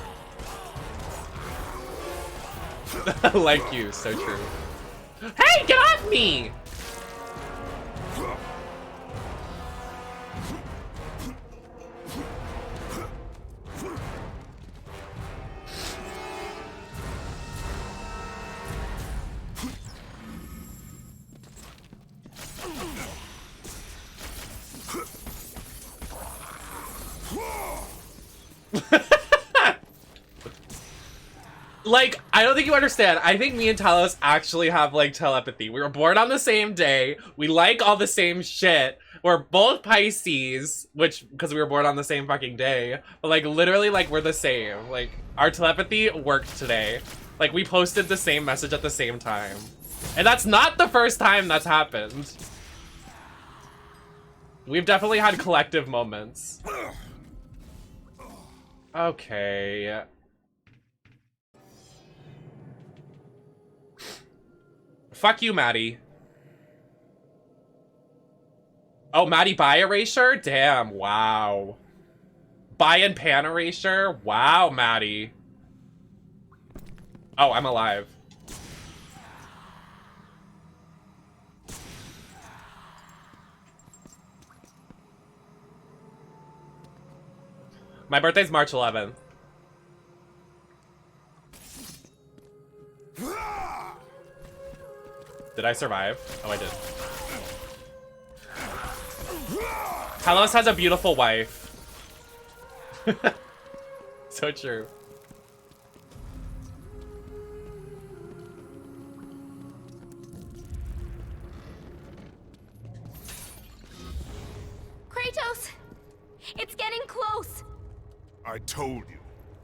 Like you, so true. Hey, get off me! Like, I don't think you understand. I think me and Talos actually have, like, telepathy. We were born on the same day. We like all the same shit. We're both Pisces, which, because we were born on the same fucking day. But, like, literally, like, we're the same. Like, our telepathy worked today. Like, we posted the same message at the same time. And that's not the first time that's happened. We've definitely had collective moments. Okay. Fuck you, Maddie. Oh, Maddie, buy erasure? Damn, wow. Buy and pan erasure? Wow, Maddie. Oh, I'm alive. My birthday's March 11th. Did I survive? Oh, I did. Talos has a beautiful wife. So true. Kratos! It's getting close! I told you,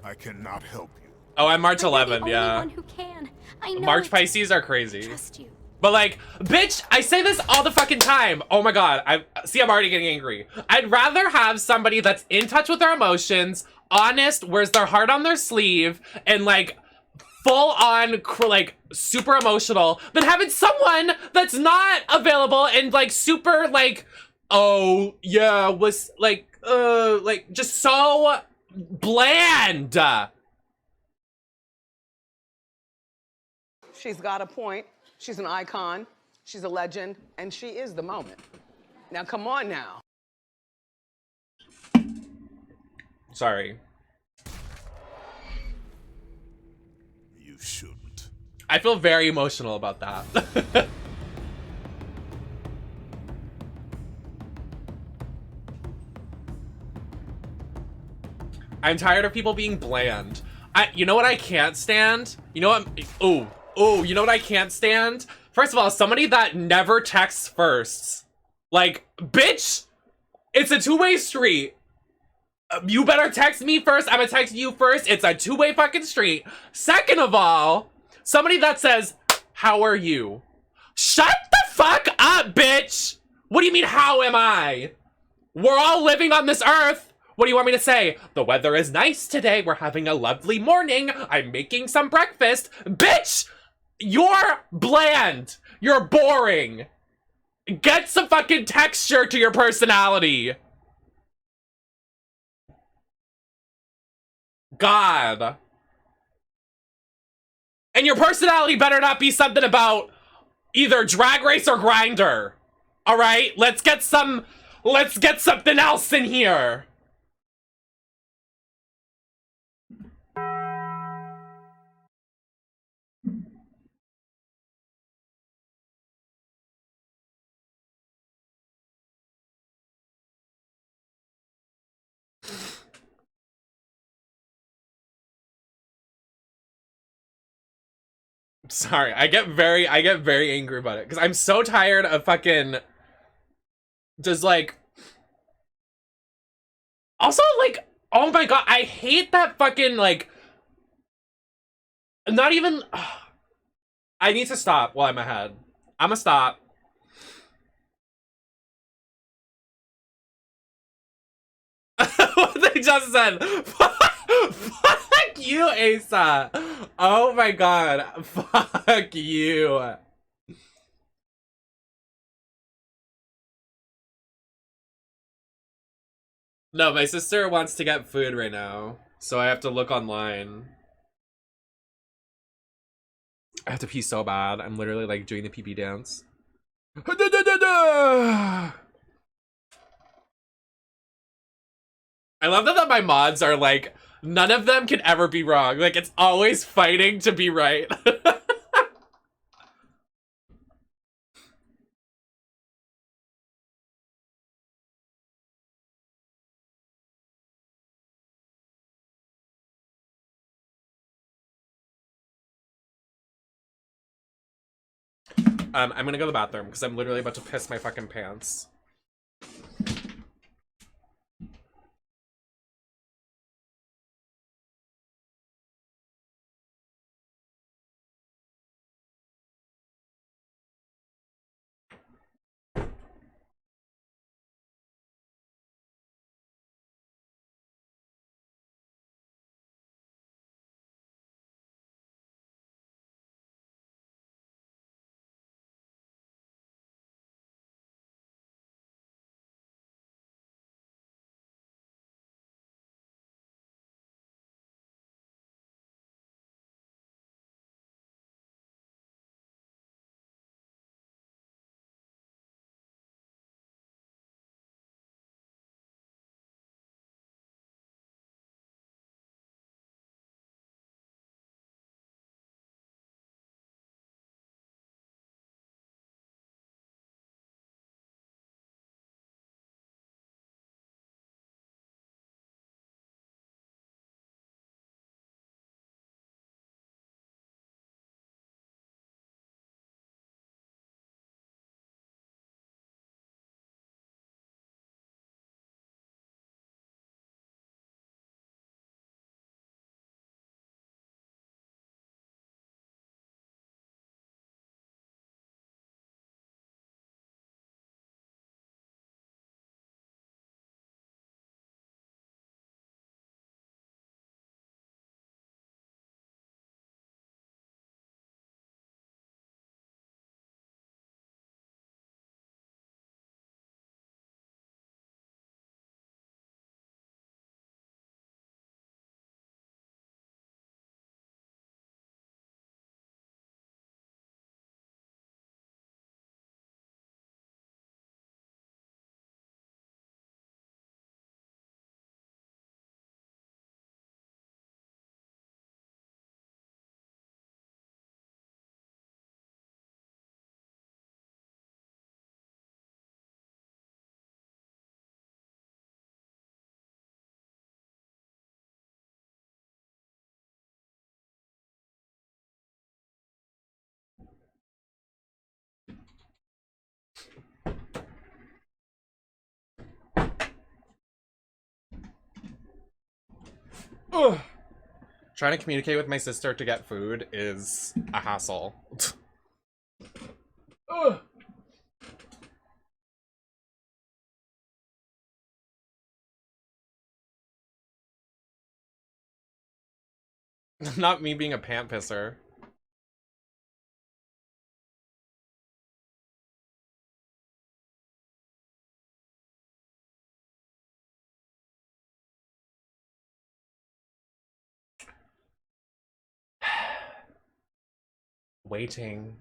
I cannot help you. Oh, I'm March But you're the 11th, only yeah. one who can. I know March it. Pisces are crazy. Trust you. But like, bitch, I say this all the fucking time. Oh my god, I'm already getting angry. I'd rather have somebody that's in touch with their emotions, honest, wears their heart on their sleeve, and like full on like super emotional than having someone that's not available and like super like oh yeah, was like just so bland. She's got a point. She's an icon. She's a legend, and she is the moment. Now, come on now. Sorry. You shouldn't. I feel very emotional about that. I'm tired of people being bland. You know what I can't stand? You know what? You know what I can't stand? First of all, somebody that never texts first. Like, bitch, it's a two-way street. You better text me first. I'm gonna text you first. It's a two-way fucking street. Second of all, somebody that says, how are you? Shut the fuck up, bitch. What do you mean, how am I? We're all living on this earth. What do you want me to say? The weather is nice today. We're having a lovely morning. I'm making some breakfast. Bitch, you're bland. You're boring. Get some fucking texture to your personality. God. And your personality better not be something about either Drag Race or Grindr. All right? Let's get something else in here. Sorry, I get very angry about it because I'm so tired of fucking just like, also like, oh my god, I hate that fucking like, not even, I need to stop while I'm ahead. I'ma stop. What they just said. Fuck you, Asa. Oh my god. Fuck you. No, my sister wants to get food right now, so I have to look online. I have to pee so bad. I'm literally like doing the pee-pee dance. I love that my mods are like, none of them can ever be wrong. Like, it's always fighting to be right. I'm gonna go to the bathroom because I'm literally about to piss my fucking pants. Ugh. Trying to communicate with my sister to get food is a hassle. Ugh. Not me being a pant pisser. Waiting.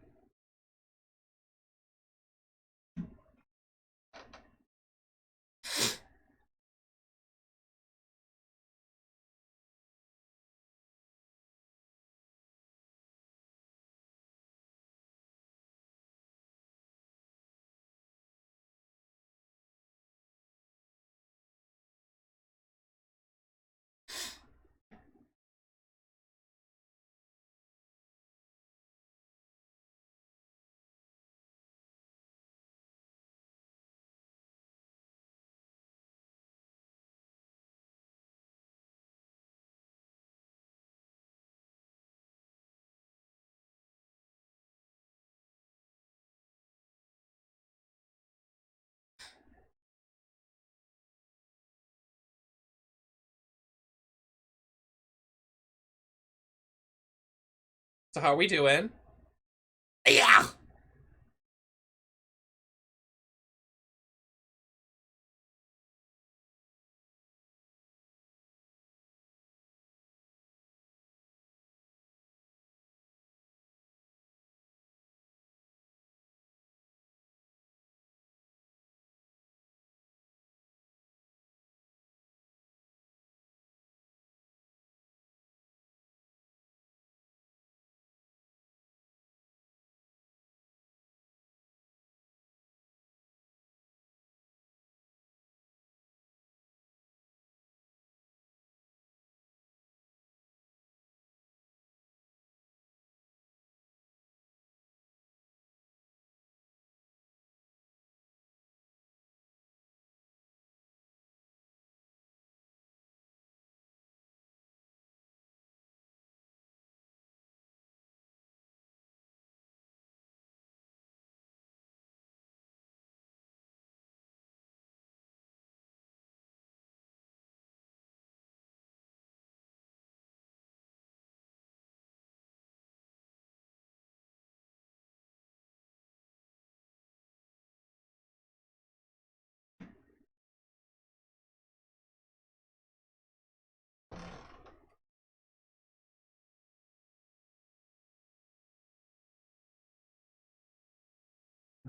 So how are we doing? Yeah.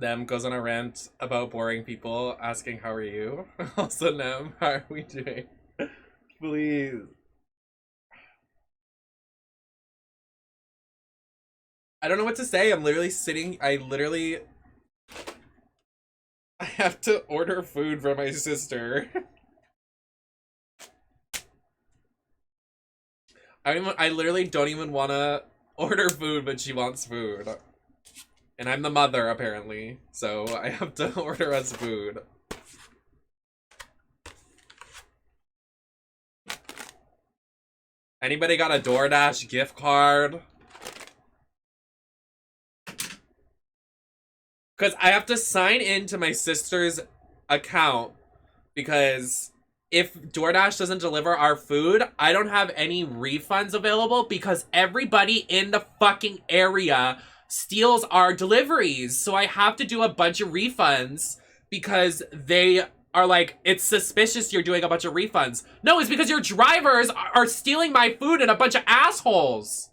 Nem goes on a rant about boring people, asking how are you? Also, Nem, how are we doing? Please. I don't know what to say. I'm literally sitting. I have to order food from my sister. I literally don't even want to order food, but she wants food. And I'm the mother, apparently. So I have to order us food. Anybody got a DoorDash gift card? Because I have to sign into my sister's account because if DoorDash doesn't deliver our food, I don't have any refunds available because everybody in the fucking area steals our deliveries. So I have to do a bunch of refunds because they are like, it's suspicious you're doing a bunch of refunds. No, it's because your drivers are stealing my food and a bunch of assholes.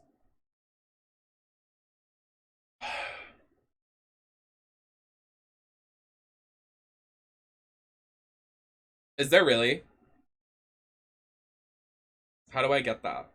Is there really? How do I get that?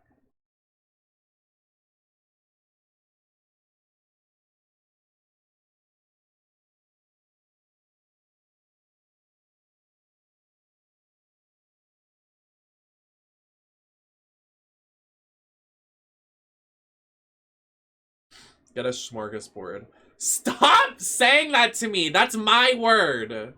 Get a smorgasbord. Stop saying that to me! That's my word!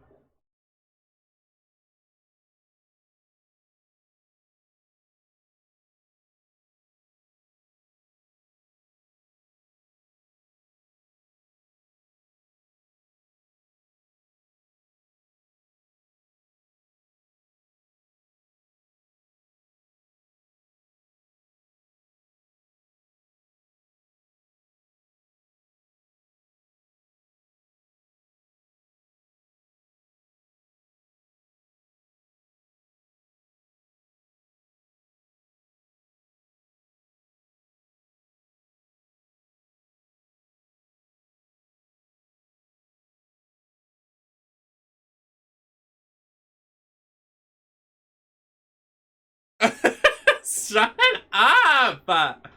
Shut up!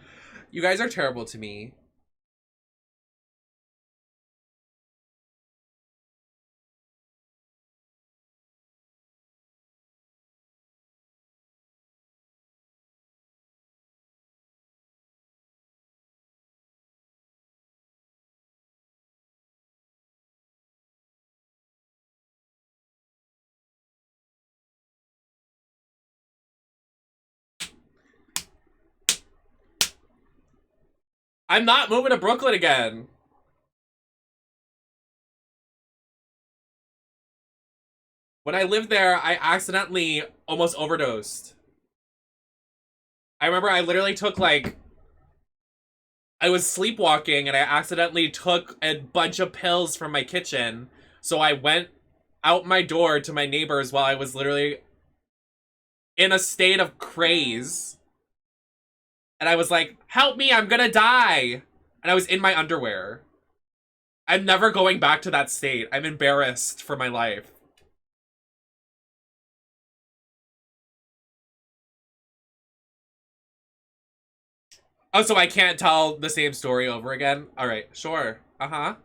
You guys are terrible to me. I'm not moving to Brooklyn again. When I lived there, I accidentally almost overdosed. I remember I literally took like... I was sleepwalking and I accidentally took a bunch of pills from my kitchen. So I went out my door to my neighbors while I was literally in a state of craze. And I was like, help me, I'm gonna die. And I was in my underwear. I'm never going back to that state. I'm embarrassed for my life. Oh, so I can't tell the same story over again? Alright, sure. Uh-huh.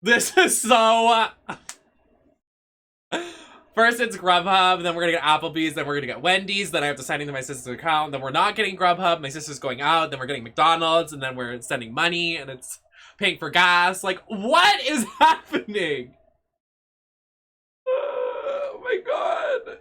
This is so... First it's Grubhub, then we're gonna get Applebee's, then we're gonna get Wendy's, then I have to sign into my sister's account, then we're not getting Grubhub, my sister's going out, then we're getting McDonald's, and then we're sending money, and it's paying for gas. Like, what is happening? Oh my god.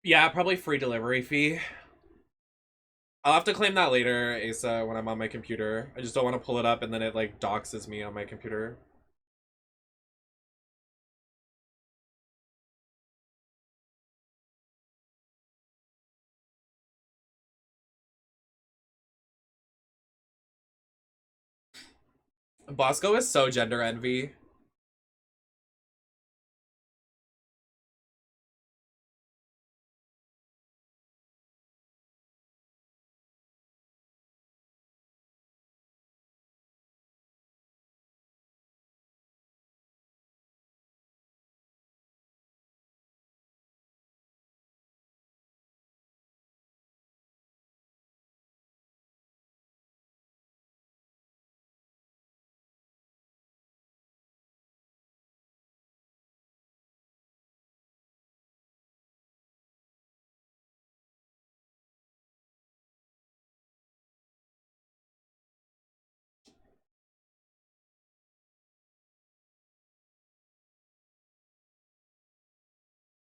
Yeah, probably free delivery fee. I'll have to claim that later, Asa, when I'm on my computer. I just don't want to pull it up and then it, like, doxes me on my computer. Bosco is so gender envy.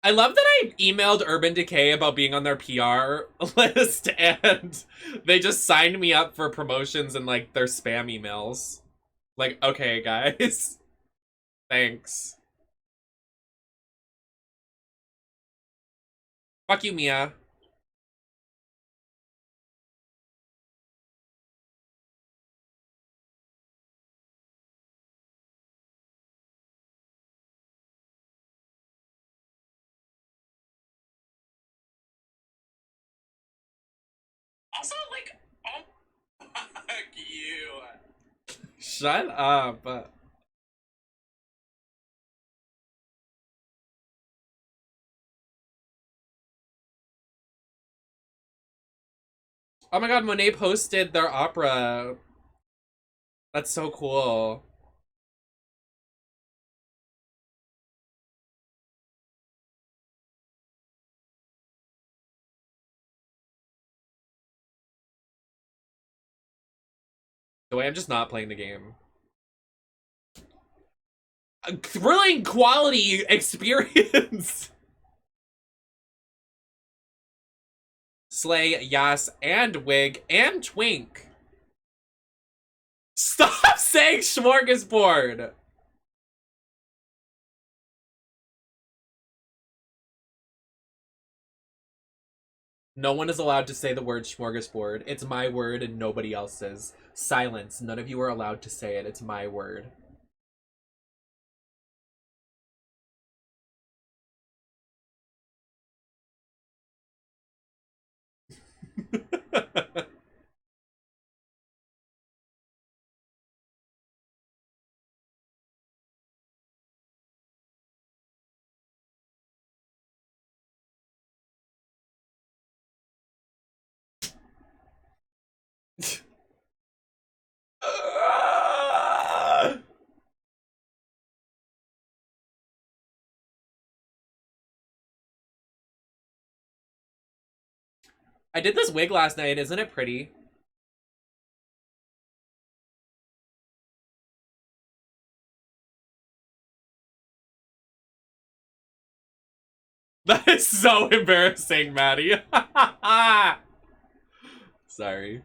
I love that I emailed Urban Decay about being on their PR list and they just signed me up for promotions and like their spam emails. Like, okay, guys. Thanks. Fuck you, Mia. Also, like, oh, fuck you. Shut up. Oh my god, Monet posted their opera. That's so cool. The way I'm just not playing the game. A thrilling quality experience. Slay, Yas, and Wig, and Twink. Stop saying smorgasbord. No one is allowed to say the word smorgasbord. It's my word and nobody else's. Silence. None of you are allowed to say it. It's my word. I did this wig last night. Isn't it pretty? That is so embarrassing, Maddie. Sorry.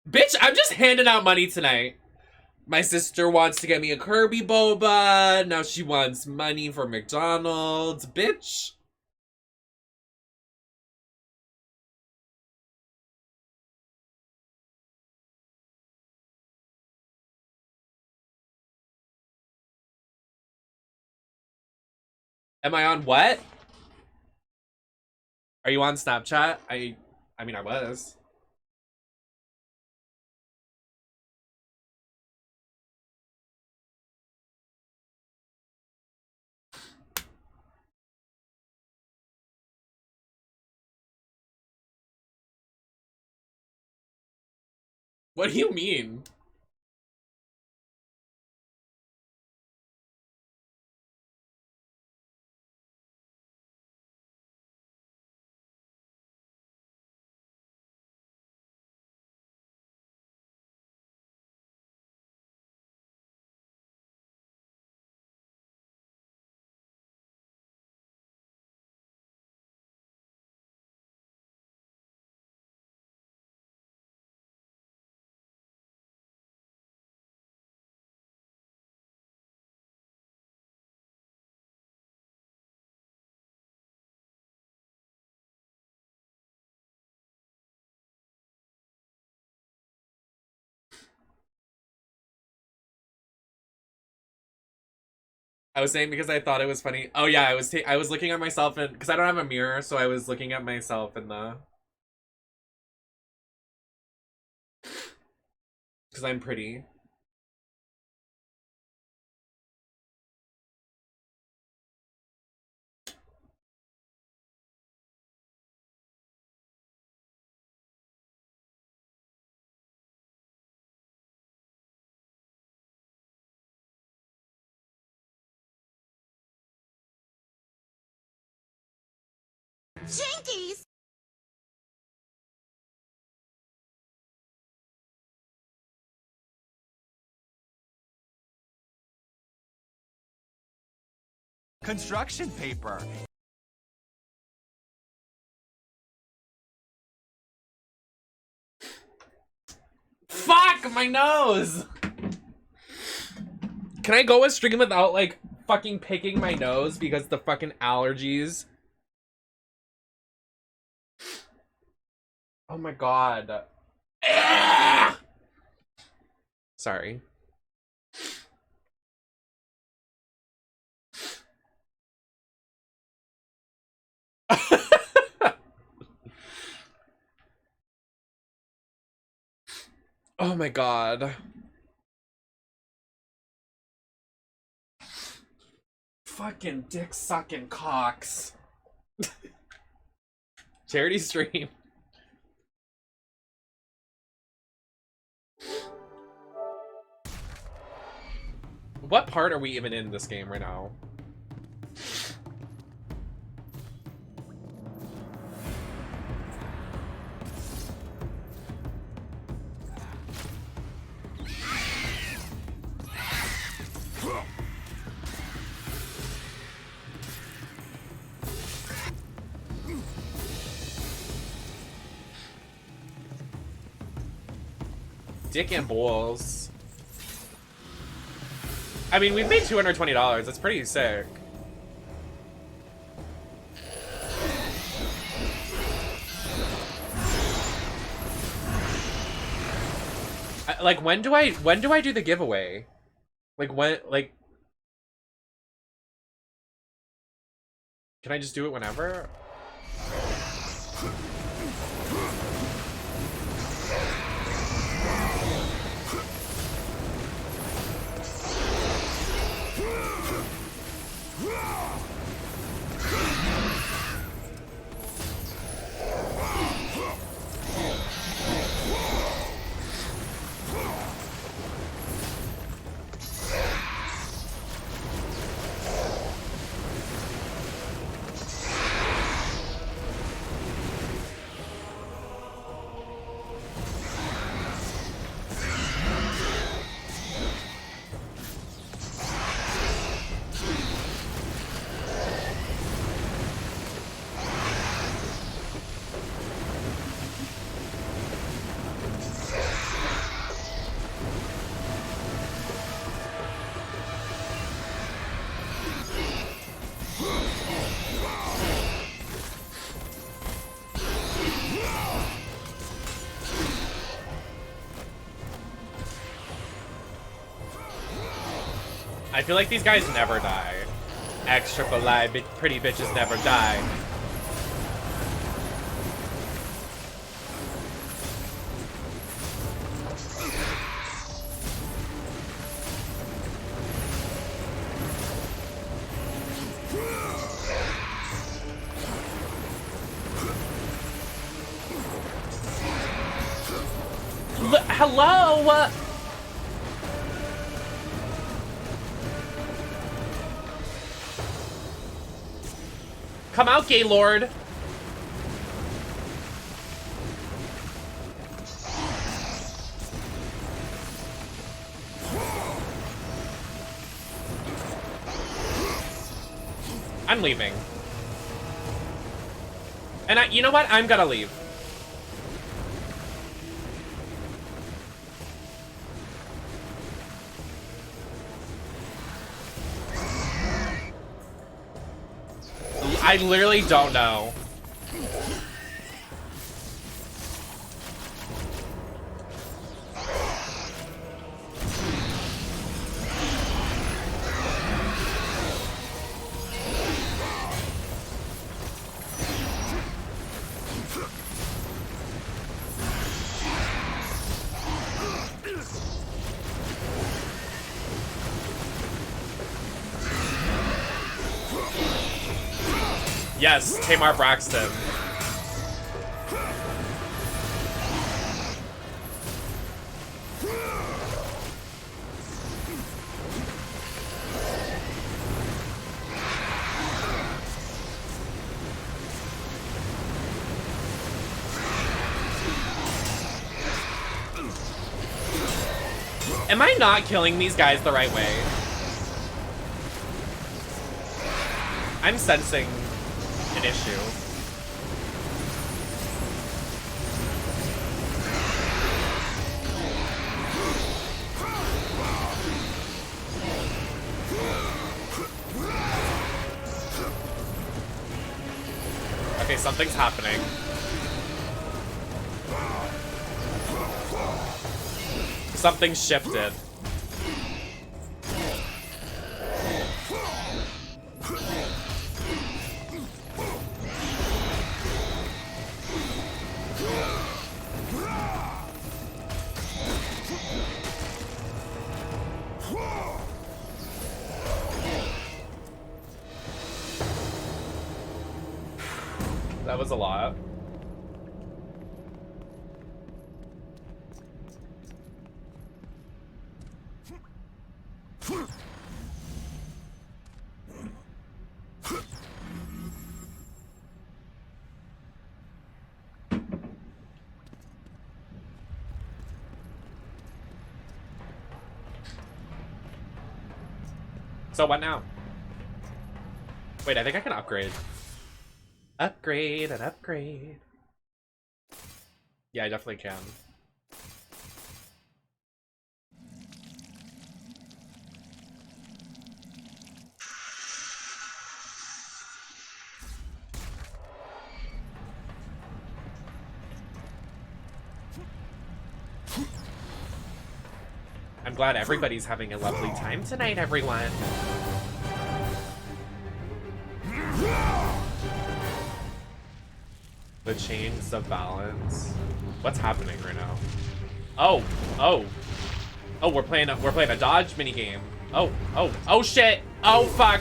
Bitch, I'm just handing out money tonight. My sister wants to get me a Kirby boba. Now she wants money for McDonald's. Bitch. Am I on what? Are you on Snapchat? I mean, I was. What do you mean? I was saying because I thought it was funny. Oh yeah, I was looking at myself and because I don't have a mirror, so I was looking at myself in the because I'm pretty. Jinkies! Construction paper. Fuck my nose. Can I go a stream without like fucking picking my nose because the fucking allergies? Oh my god. Sorry. Oh my god. Fucking dick sucking cocks. Charity stream. What part are we even in this game right now? Dick and balls. I mean, we've made $220. That's pretty sick. Like, when do I do the giveaway? Like, when, like, can I just do it whenever? I feel like these guys never die. X-triple-I, pretty bitches never die. Hello? Come out, Gaylord. I'm leaving. And you know what? I'm gonna leave. I literally don't know. Yes, Tamar Braxton. Am I not killing these guys the right way? I'm sensing an issue. Okay, something's happening. Something shifted. That was a lot. So what now? Wait, I think I can upgrade. Upgrade and upgrade. Yeah, I definitely can. I'm glad everybody's having a lovely time tonight, everyone. The chains of balance. What's happening right now? Oh, oh, oh! We're playing a dodge minigame. Oh shit! Oh fuck!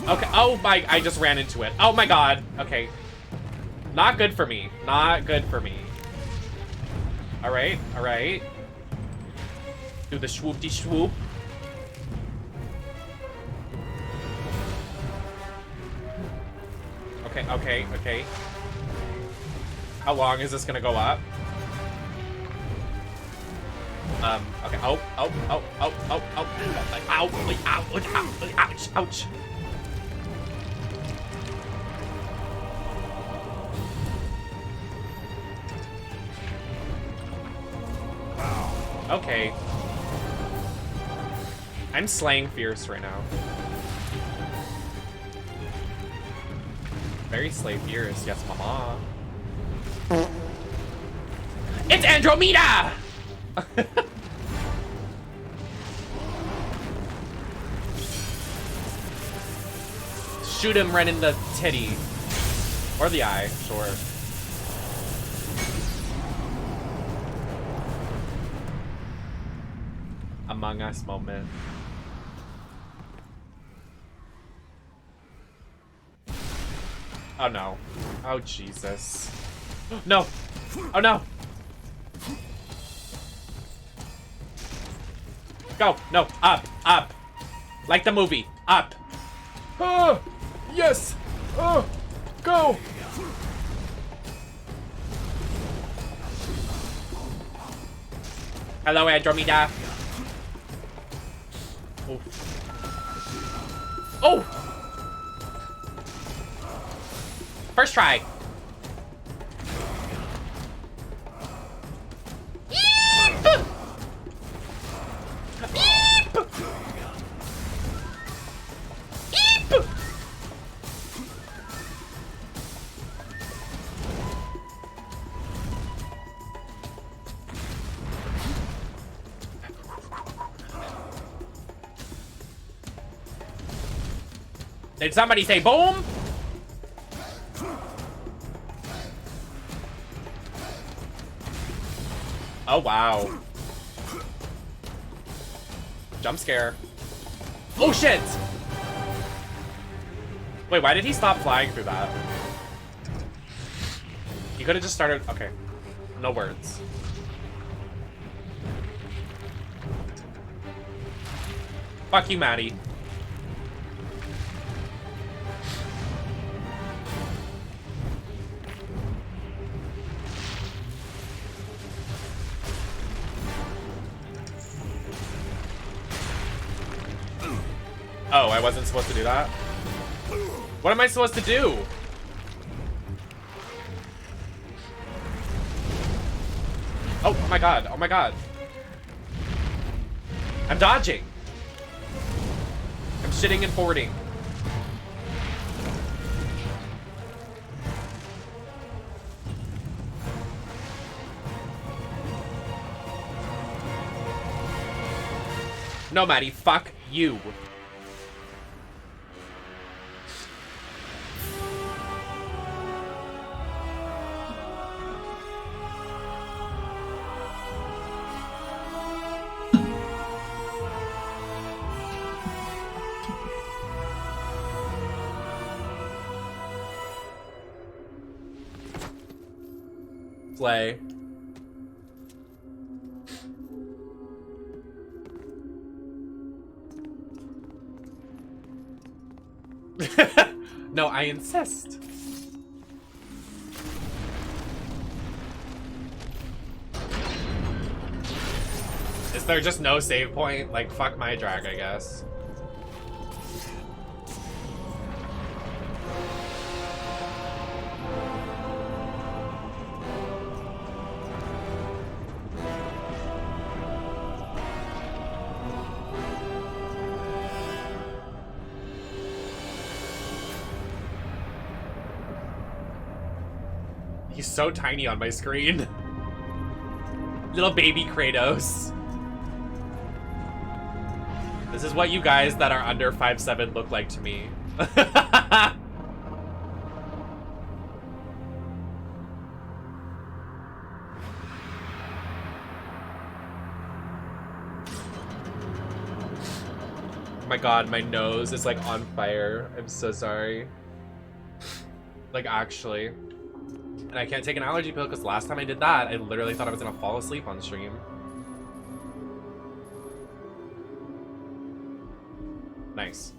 Okay. Oh my! I just ran into it. Oh my god. Okay. Not good for me. Not good for me. All right. All right. Do the swoopty swoop. Okay, okay, okay. How long is this gonna go up? Okay. Oh, oh, oh, oh, oh, oh. Ow, ow, ouch, ouch. Okay. I'm slaying fierce right now. Very slay fierce, yes, mama. It's Andromeda! Shoot him right in the titty. Or the eye, sure. Among Us moment. Oh no. Oh Jesus. No! Oh no! Go! No! Up! Up! Like the movie. Up! Oh! Yes! Oh! Go! Hello, Andromeda. Oh! Oh! First try. Eep! Eep! Eep! Did somebody say boom? Oh, wow. Jump scare. Oh, shit! Wait, why did he stop flying through that? He could have just started... Okay. No words. Fuck you, Maddie. Oh, I wasn't supposed to do that? What am I supposed to do? Oh my god, oh my god. I'm dodging. I'm shitting and forwarding. No, Maddie, fuck you. Slay. No, I insist. Is there just no save point? Like, fuck my drag, I guess. He's so tiny on my screen. Little baby Kratos. This is what you guys that are under 5'7" look like to me. Oh my god, my nose is like on fire. I'm so sorry. Like, actually. And I can't take an allergy pill because last time I did that, I literally thought I was gonna fall asleep on stream. Nice.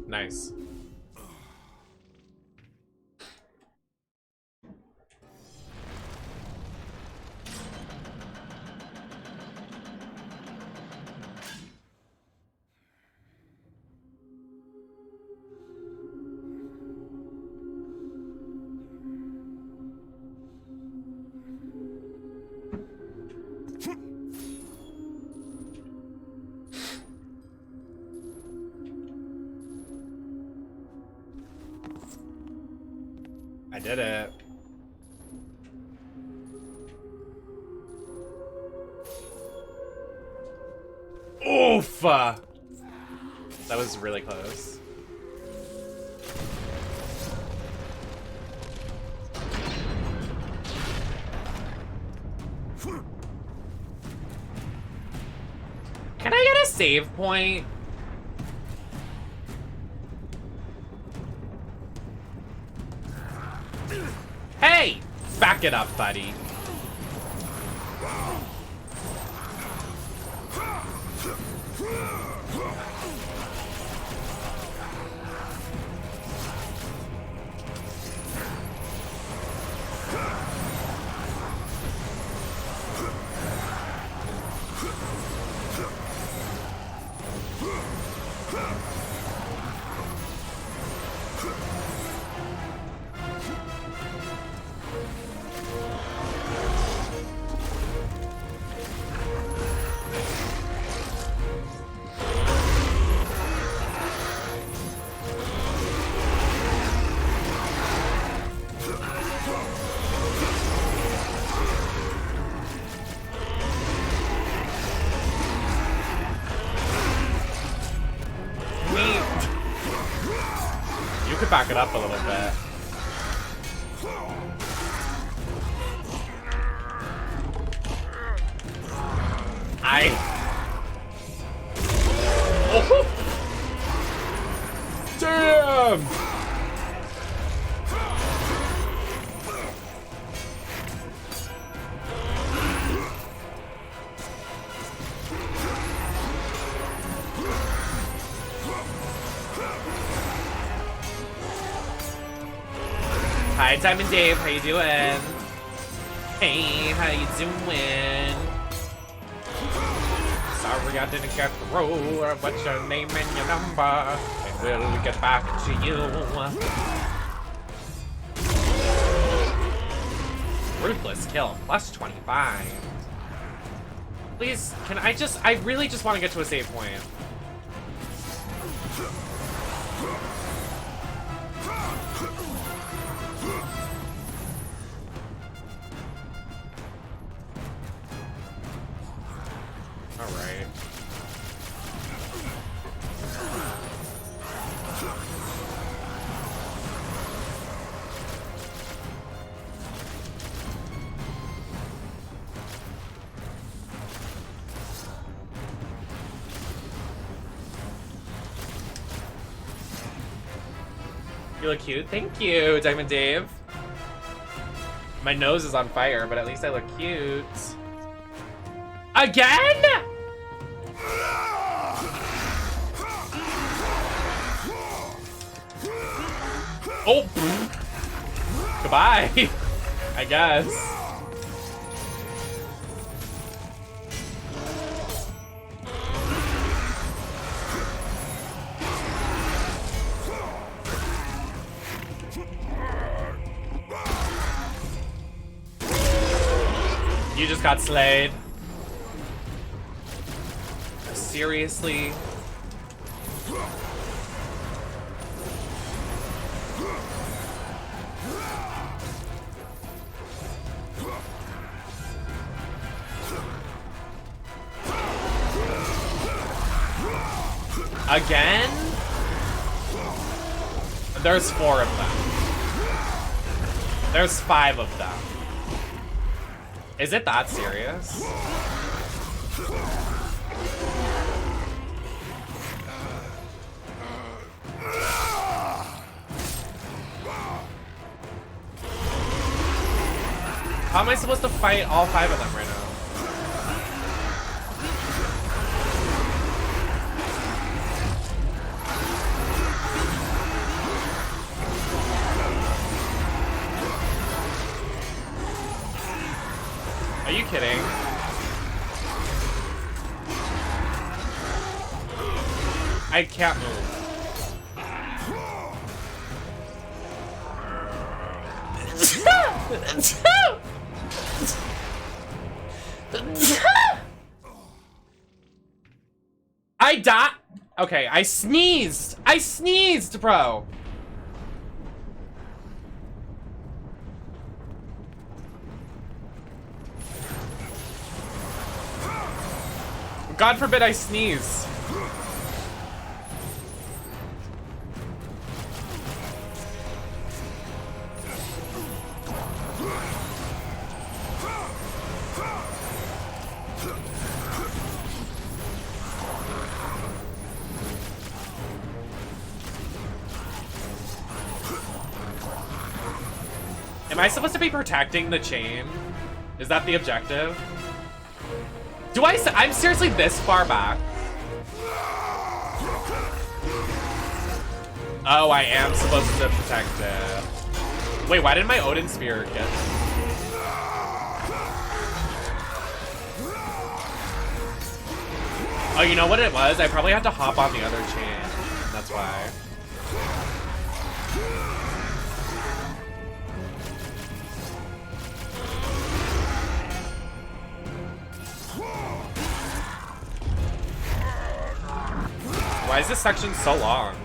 Nice. I did it. Oof! That was really close. Can I get a save point? Hey! Back it up, buddy. Back it up a little bit. Oh. Damn! Hi, Time and Dave. How you doing? Hey, how you doing? Sorry I didn't get through. What's your name and your number? And we'll get back to you. Ruthless kill. Plus 25. Please, can I just... I really just want to get to a save point. Alright. You look cute. Thank you, Diamond Dave. My nose is on fire, but at least I look cute. Again? Oh, goodbye, I guess. You just got slayed. Seriously? Again? There's 4 of them. There's 5 of them. Is it that serious? How am I supposed to fight all 5 of them right now? Are you kidding? I can't move. I died. Okay, I sneezed. I sneezed, bro. God forbid I sneeze. Am I supposed to be protecting the chain? Is that the objective? Do I'm seriously this far back? Oh, I am supposed to protect it. Wait, why did my Odin Spear get... Oh, you know what it was? I probably had to hop on the other chain. That's why. Why is this section so long?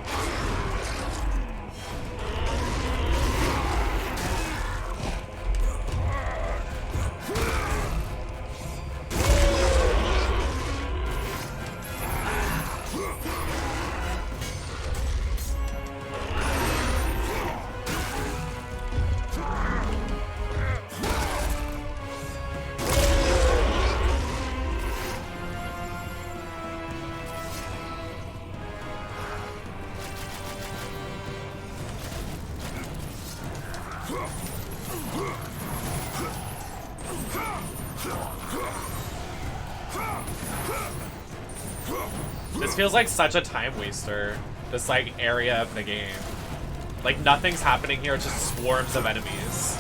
This feels like such a time waster, this like area of the game. Like nothing's happening here, it's just swarms of enemies.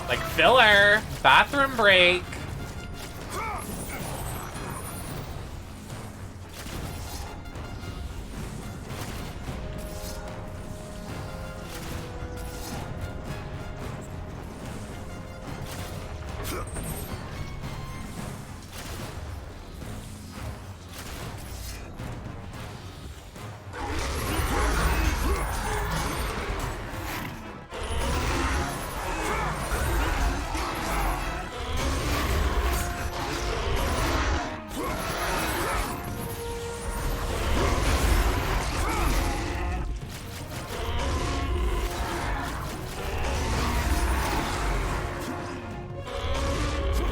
Like filler, bathroom break.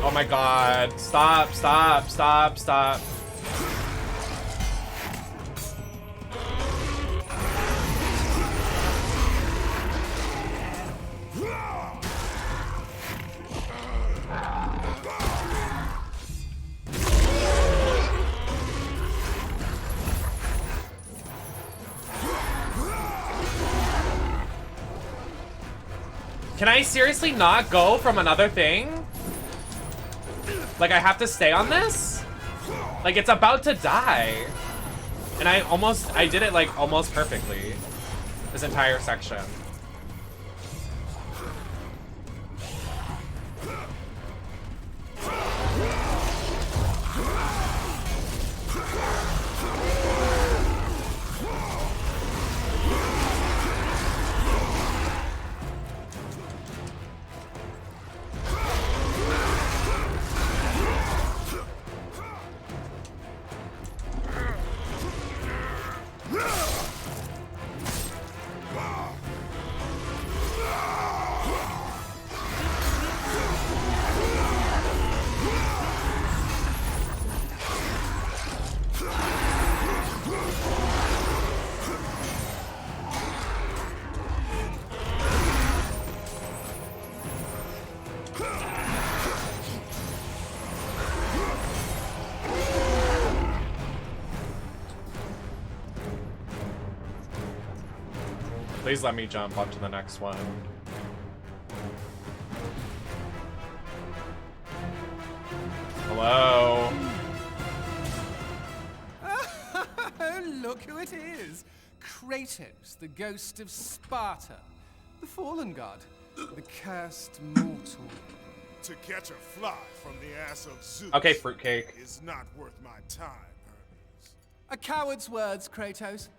Oh my god. Stop, stop, stop, stop. Can I seriously not go from another thing? Like, I have to stay on this? Like, it's about to die. And I did it, like, almost perfectly. This entire section. Please let me jump up to the next one. Hello? Look who it is! Kratos, the ghost of Sparta. The fallen god. The cursed mortal. To catch a fly from the ass of Zeus. Okay, fruitcake. Is not worth my time, Hermes. A coward's words, Kratos.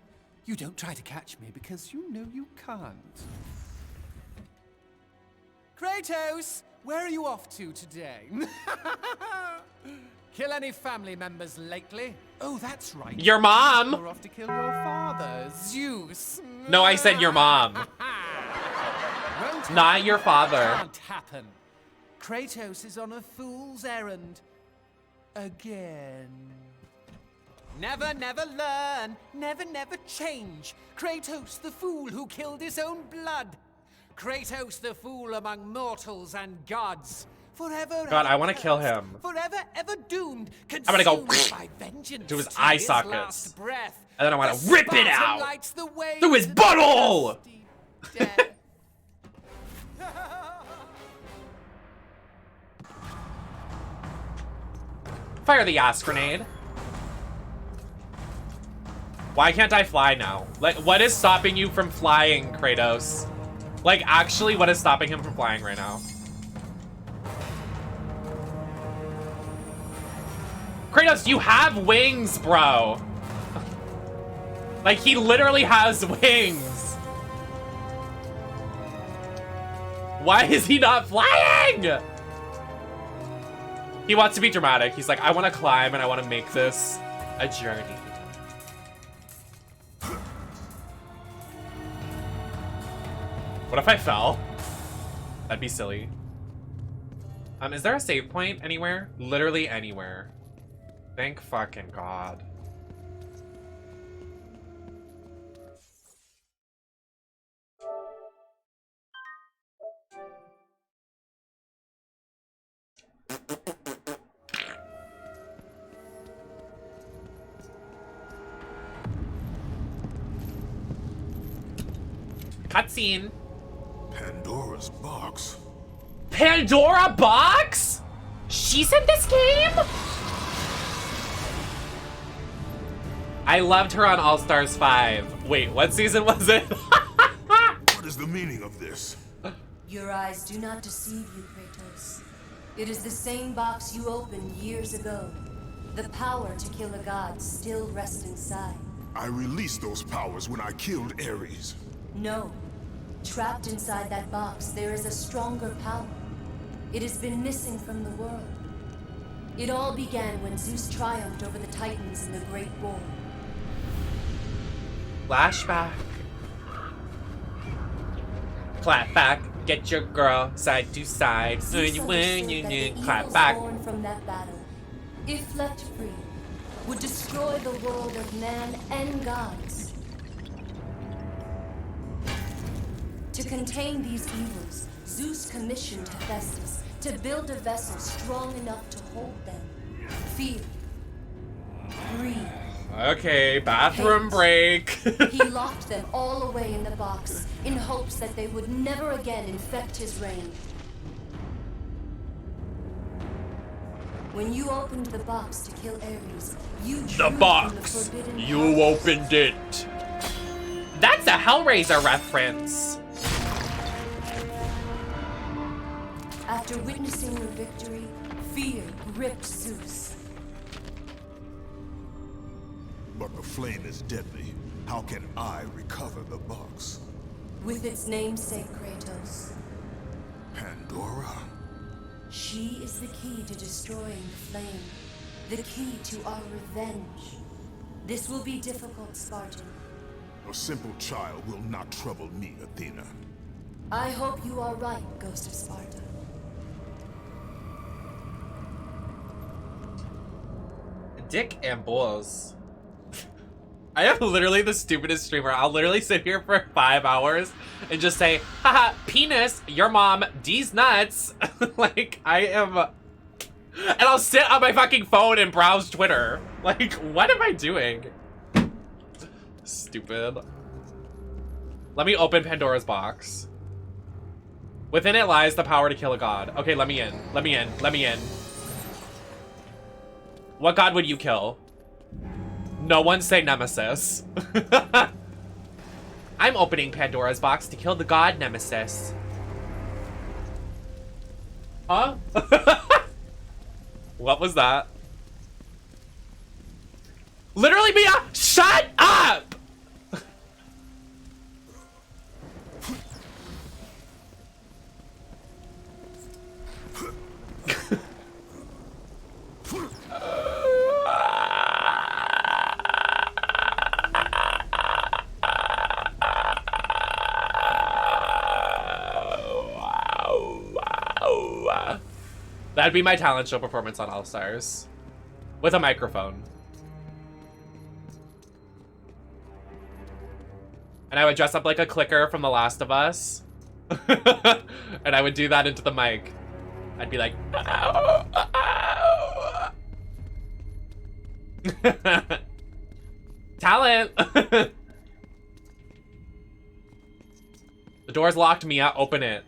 You don't try to catch me because you know you can't. Kratos, where are you off to today? Kill any family members lately? Oh, that's right. Your mom! You're off to kill your father, Zeus. No, I said your mom. Not your father. Can't happen. Kratos is on a fool's errand. Again. Never, never learn. Never, never change. Kratos, the fool who killed his own blood. Kratos, the fool among mortals and gods. Forever. God, I want to cursed, kill him. Forever, ever doomed. I'm gonna go by vengeance to his till eye his sockets. last breath. And then I want The to rip it Spartan out lights the way through his to the butthole. death. Fire the ass grenade. Why can't I fly now? Like, what is stopping you from flying, Kratos? Like, actually, what is stopping him from flying right now? Kratos, you have wings, bro. Like, he literally has wings. Why is he not flying? He wants to be dramatic. He's like, I want to climb and I want to make this a journey. What if I fell? That'd be silly. Is there a save point anywhere? Literally anywhere. Thank fucking God. Cutscene. Pandora's box. Pandora box? She's in this game? I loved her on All Stars 5. Wait, what season was it? What is the meaning of this? Your eyes do not deceive you, Kratos. It is the same box you opened years ago. The power to kill a god still rests inside. I released those powers when I killed Ares. No. Trapped inside that box, there is a stronger power. It has been missing from the world. It all began when Zeus triumphed over the Titans in the Great War. Flashback. Clap back. Get your girl side to side. Zeus When you understood that the clap evils back. born from that battle, if left free, would destroy the world of man and gods. To contain these evils, Zeus commissioned Hephaestus to build a vessel strong enough to hold them. Fear. Greed. Okay, bathroom break. He locked them all away in the box in hopes that they would never again infect his reign. When you opened the box to kill Ares, you drew The from box. the forbidden You powers. opened it. That's a Hellraiser reference. After witnessing your victory, fear gripped Zeus. But the flame is deadly. How can I recover the box? With its namesake, Kratos. Pandora? She is the key to destroying the flame. The key to our revenge. This will be difficult, Spartan. A simple child will not trouble me, Athena. I hope you are right, Ghost of Sparta. Dick and balls. I am literally the stupidest streamer. I'll literally sit here for 5 hours and just say, haha, penis, your mom, D's nuts. Like, I am... And I'll sit on my fucking phone and browse Twitter. Like, what am I doing? Stupid. Let me open Pandora's box. Within it lies the power to kill a god. Okay, let me in. Let me in. Let me in. What god would you kill? No one say Nemesis. I'm opening Pandora's box to kill the god Nemesis. Huh? What was that? Literally, Mia, shut up! That'd be my talent show performance on All Stars. With a microphone. And I would dress up like a clicker from The Last of Us. And I would do that into the mic. I'd be like, ow, ow. Talent. The door's locked, Mia. Open it.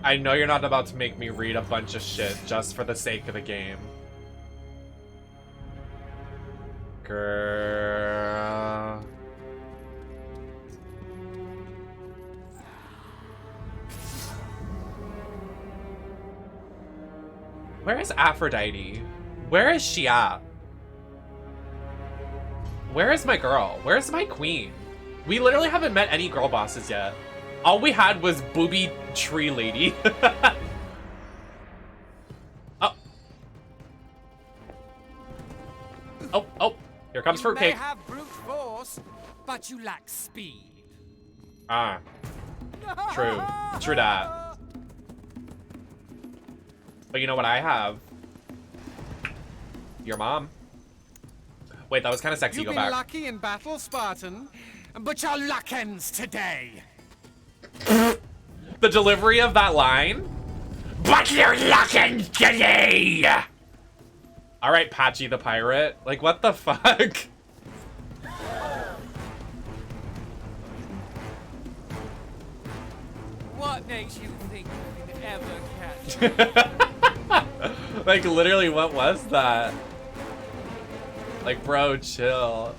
I know you're not about to make me read a bunch of shit just for the sake of the game. Girl. Where is Aphrodite? Where is she at? Where is my girl? Where's my queen? We literally haven't met any girl bosses yet. All we had was booby tree lady. Oh. Oh, oh. Here comes fruitcake. You may have brute force, but you lack speed. Ah. True. True that. But you know what I have? Your mom. Wait, that was kind of sexy. You've Go been back. lucky in battle, Spartan, but your luck ends today. The delivery of that line? But you're looking today! Alright, Patchy the pirate. Like, what the fuck? What makes you think you can ever catch me? Like, literally, what was that? Like, bro, chill.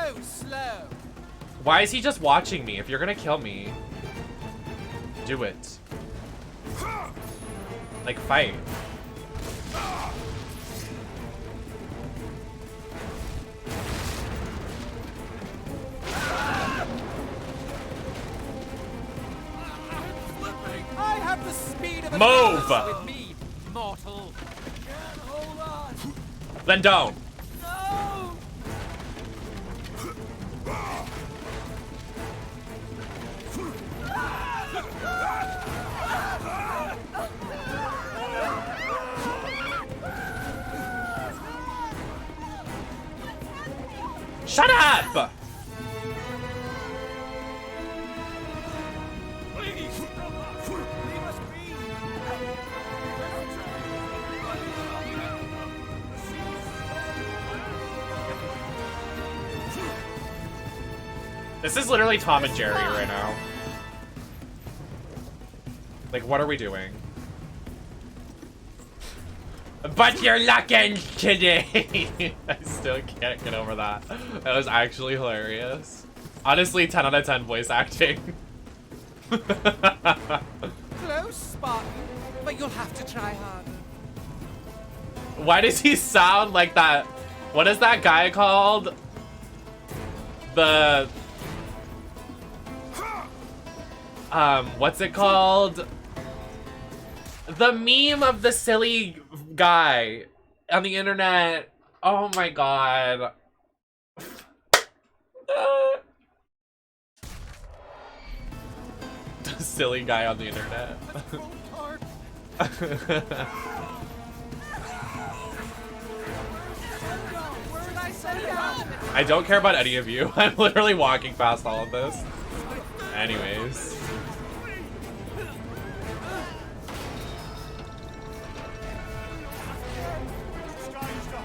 So slow. Why is he just watching me? If you're gonna kill me, do it. Like, fight. I have the speed of a Move! ghost with me, mortal. Hold on. Then don't. No! Shut up! This is literally Tom and Jerry right now. Like, what are we doing? But you're looking today! I still can't get over that. That was actually hilarious. Honestly, 10 out of 10 voice acting. Close, Spartan, but you'll have to try harder. Why does he sound like that? What is that guy called? The... what's it called? The meme of the silly guy on the internet. Oh my god. The silly guy on the internet. I don't care about any of you. I'm literally walking past all of this. Anyways.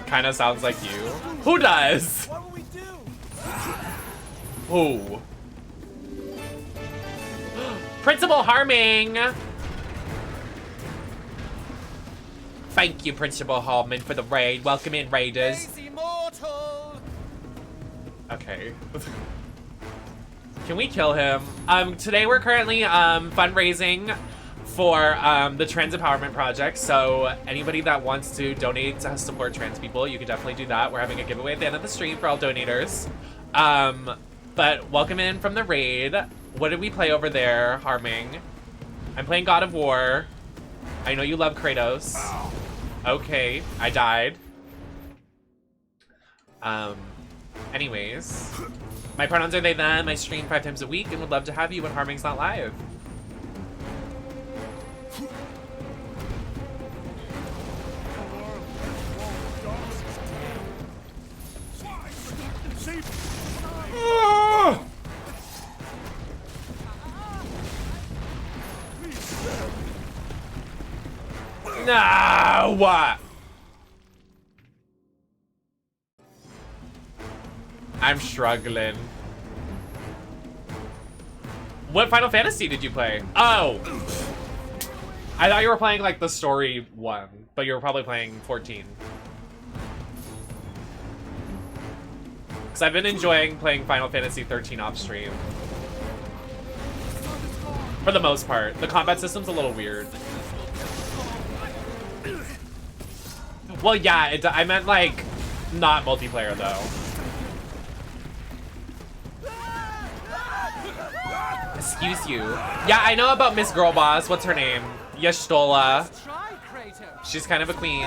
Kind of sounds like you. Who does? What will we do? Who? Principal Harming! Thank you, Principal Harmon, for the raid. Welcome in, Raiders. Okay. Can we kill him? Today we're currently fundraising for the Trans Empowerment Project, so anybody that wants to donate to support trans people, you can definitely do that. We're having a giveaway at the end of the stream for all donators. But welcome in from the raid. What did we play over there, Harming? I'm playing God of War. I know you love Kratos. Okay, I died. Anyways. My pronouns are they, them. I stream 5 times a week and would love to have you when Harming's not live. No! What? I'm struggling. What Final Fantasy did you play? Oh! I thought you were playing like the story one, but you were probably playing 14. Because I've been enjoying playing Final Fantasy 13 off stream. For the most part. The combat system's a little weird. Well, yeah, I meant like not multiplayer though. Excuse you. Yeah, I know about Miss Girl Boss. What's her name? Yashtola. She's kind of a queen.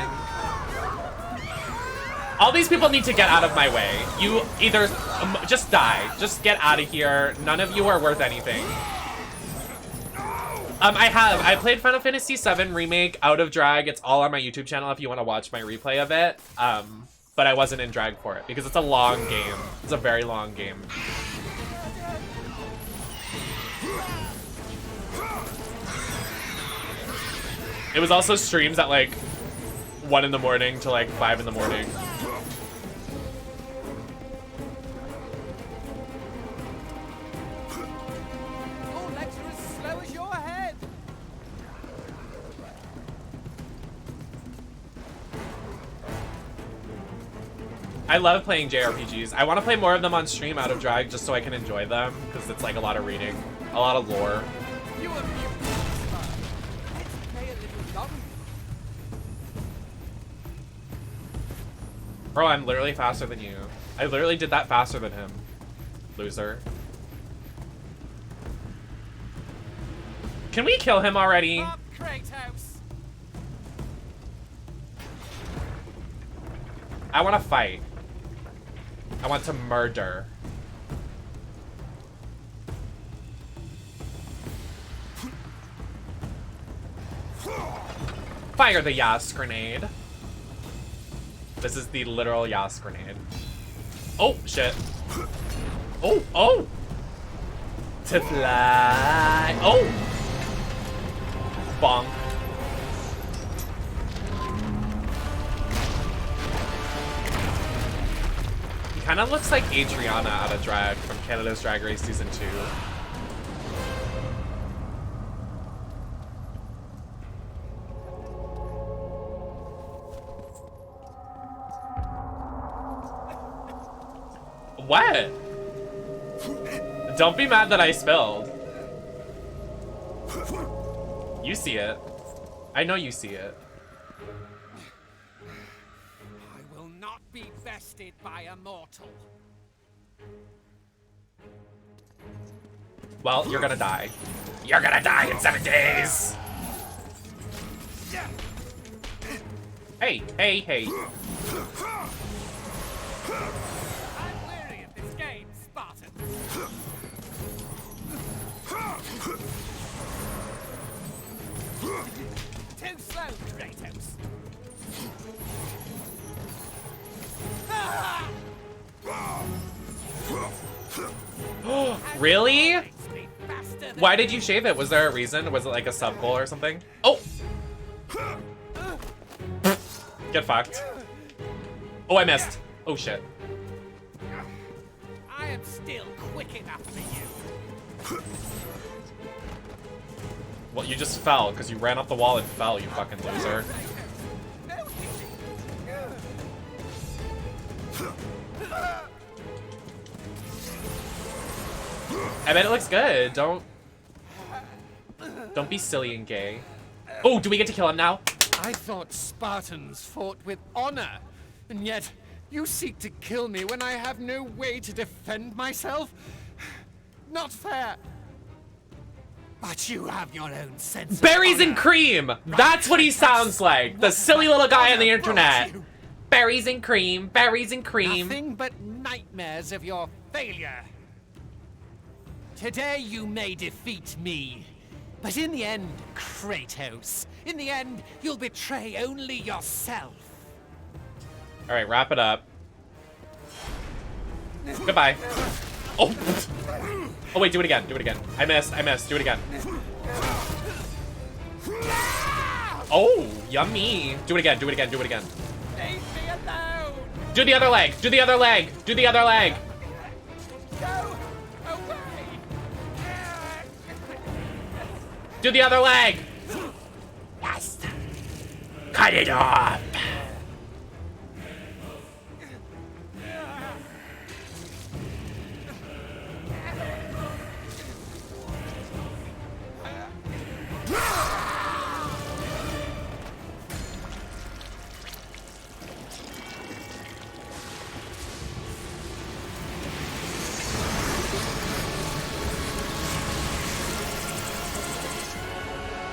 All these people need to get out of my way. You either just die. Just get out of here. None of you are worth anything. I played Final Fantasy VII Remake out of drag. It's all on my YouTube channel if you want to watch my replay of it. But I wasn't in drag for it because it's a long game. It's a very long game. It was also streams at like 1 in the morning to like 5 in the morning. Your legs are as slow as your head. I love playing JRPGs. I want to play more of them on stream out of drag just so I can enjoy them, because it's like a lot of reading, a lot of lore. You are beautiful. Let's play a little longer. Bro, I'm literally faster than you. I literally did that faster than him. Loser. Can we kill him already? Up, Kratos. I want to fight. I want to murder. Fire the Yas grenade. This is the literal Yas grenade. Oh, shit. Oh, oh! To fly. Oh! Bonk. He kind of looks like Adriana out of drag from Canada's Drag Race Season 2. What? Don't be mad that I spilled. You see it. I know you see it. I will not be bested by a mortal. Well, you're gonna die. You're gonna die in 7 days! Hey, hey, hey. I'm weary of this game, Spartan. Too slow, Kratos. Really? Why did you shave it? Was there a reason? Was it like a sub goal or something? Oh! Get fucked. Oh, I missed. Oh, shit. I am still quick enough for you. Well, you just fell because you ran off the wall and fell, you fucking loser. I bet it looks good. Don't be silly and gay. Oh, do we get to kill him now? I thought Spartans fought with honor, and yet you seek to kill me when I have no way to defend myself? Not fair. But you have your own sense of Berries honor. and cream! That's what he sounds like! The silly little guy on the internet. Berries and cream, berries and cream. Nothing but nightmares of your failure. Today you may defeat me, but in the end, Kratos, in the end, you'll betray only yourself. Alright, wrap it up. Goodbye. Oh! Oh wait, do it again, do it again. I missed, do it again. Oh, yummy. Do it again, do it again, do it again. Leave me alone! Do the other leg, do the other leg, do the other leg. Go away! Do the other leg. Yes. Cut it off.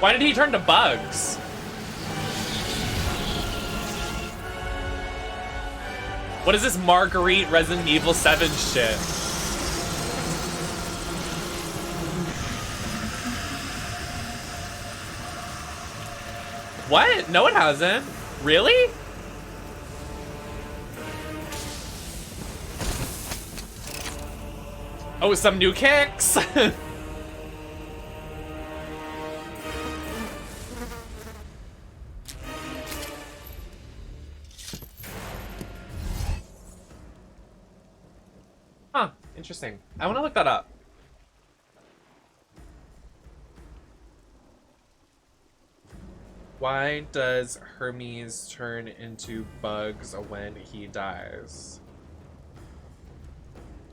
Why did he turn to bugs? What is this Marguerite Resident Evil 7 shit? What? No, it hasn't. Really? Oh, some new kicks? Huh, interesting. I want to look that up. Why does Hermes turn into bugs when he dies?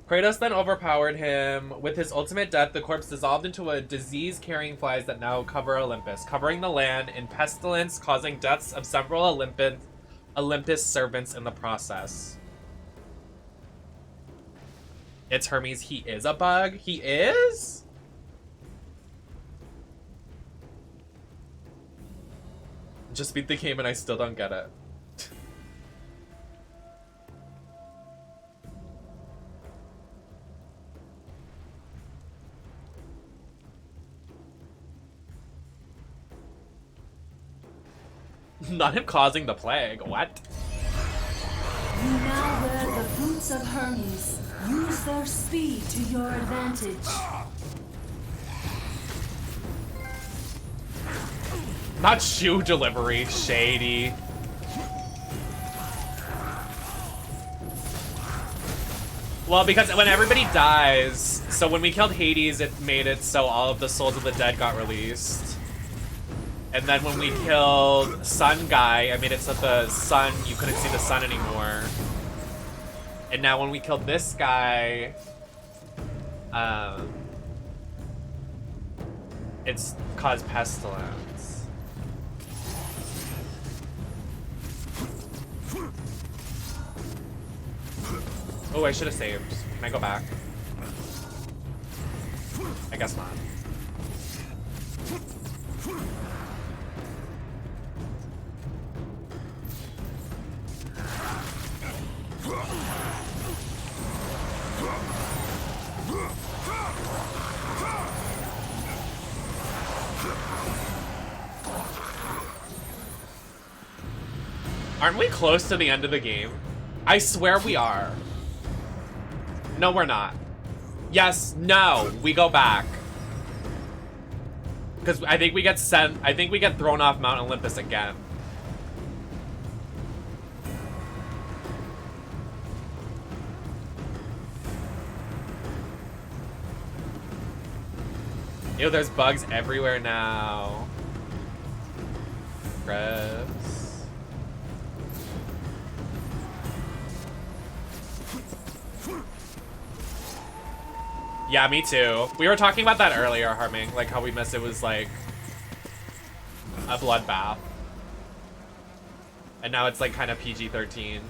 Kratos then overpowered him. With his ultimate death, the corpse dissolved into a disease-carrying flies that now cover Olympus, covering the land in pestilence, causing deaths of several Olympus servants in the process. It's Hermes. He is a bug? He is? Just beat the game and I still don't get it. Not him causing the plague. What? You now wear the boots of Hermes. Use their speed to your advantage. Not shoe delivery, shady. Well, because when everybody dies, so when we killed Hades, it made it so all of the souls of the dead got released. And then when we killed Sun Guy, I made it so the sun, you couldn't see the sun anymore. And now when we killed this guy, it's caused pestilence. Oh, I should have saved. Can I go back? I guess not. Aren't we close to the end of the game? I swear we are. No, we're not. Yes, no, we go back. Because I think we get sent, I think we get thrown off Mount Olympus again. Ew, there's bugs everywhere now. Gross. Yeah, me too. We were talking about that earlier, Harming. Like how we missed it was like a bloodbath. And now it's like kind of PG-13.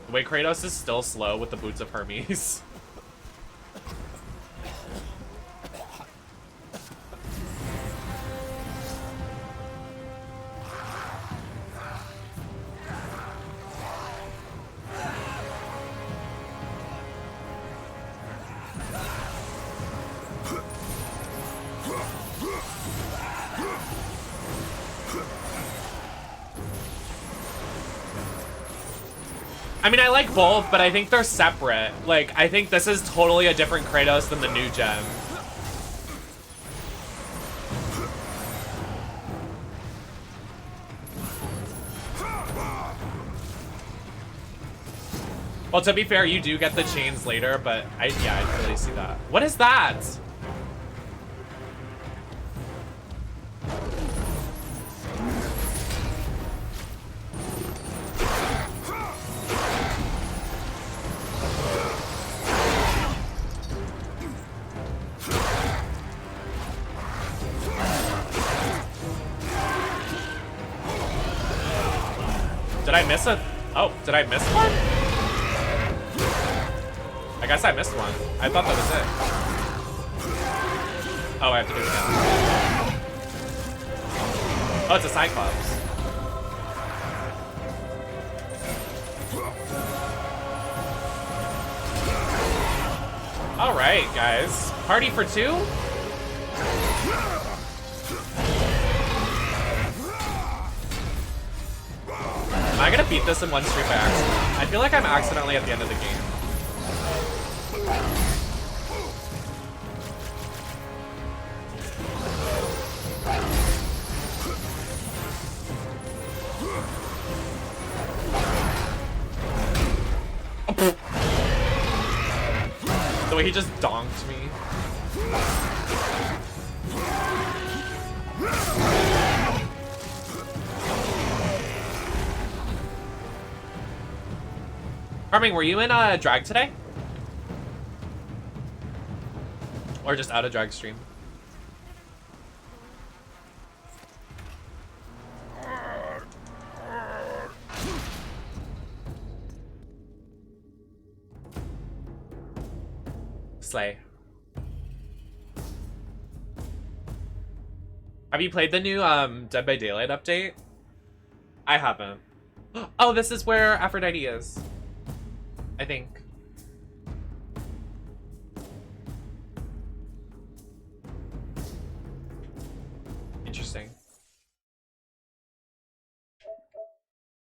The way Kratos is still slow with the boots of Hermes. I mean, I like both, but I think they're separate. Like, I think this is totally a different Kratos than the new gen. Well, to be fair, you do get the chains later, but yeah, I totally see that. What is that? Did I miss a... Oh, did I miss one? I guess I missed one. I thought that was it. Oh, I have to do it again. Oh, it's a Cyclops. All right, guys. Party for two? Am I gonna beat this in one stream by accident? I feel like I'm accidentally at the end of the game. he just donked me. Harming, were you in drag today? Or just out of drag stream? Slay. Have you played the new Dead by Daylight update? I haven't. Oh, this is where Aphrodite is. I think. Interesting.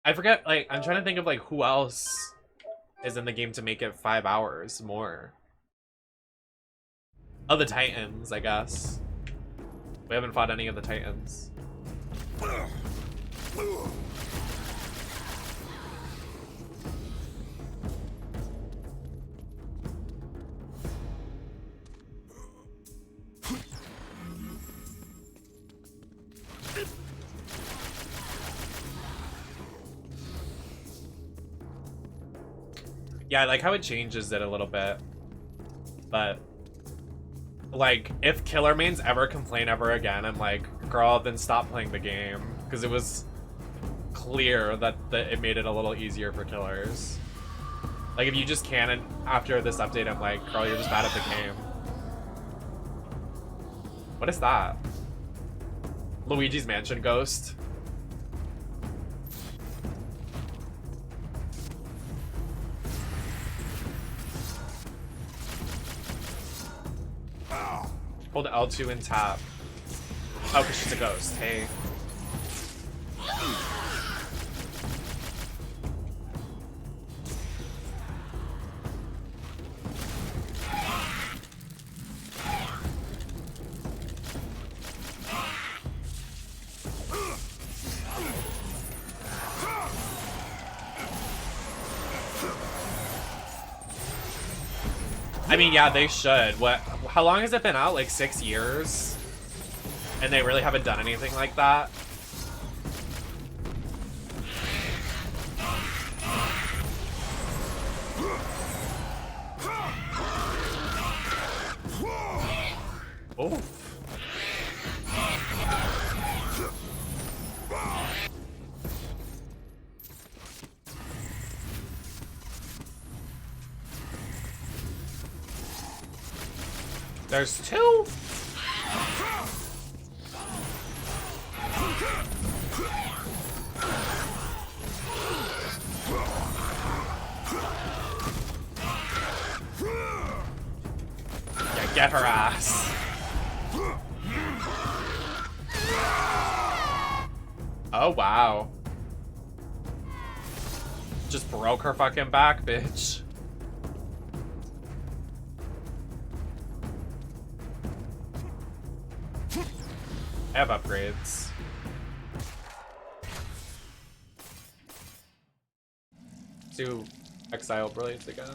I forget, like, I'm trying to think of, like, who else is in the game to make it 5 hours more. Oh, the Titans, I guess. We haven't fought any of the Titans. Yeah, I like how it changes it a little bit. But, like, if killer mains ever complain ever again, I'm like, girl, then stop playing the game. Because it was clear that it made it a little easier for killers. Like, if you just cannon after this update, I'm like, girl, you're just bad at the game. What is that? Luigi's Mansion Ghost? Hold L2 and tap. Oh, because she's a ghost. Hey. I mean, yeah, they should. How long has it been out? Like 6 years? And they really haven't done anything like that? Oof. There's two? Yeah, get her ass. Oh, wow. Just broke her fucking back, bitch. I have upgrades. Let's do Exile Blades again.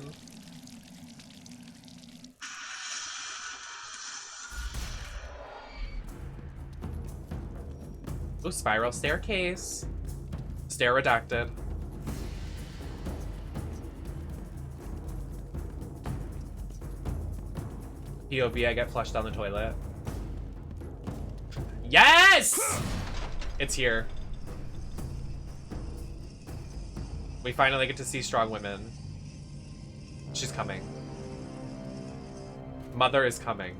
Oh, Spiral Staircase. Stair redacted. POV, I get flushed down the toilet. Yes! It's here. We finally get to see strong women. She's coming. Mother is coming.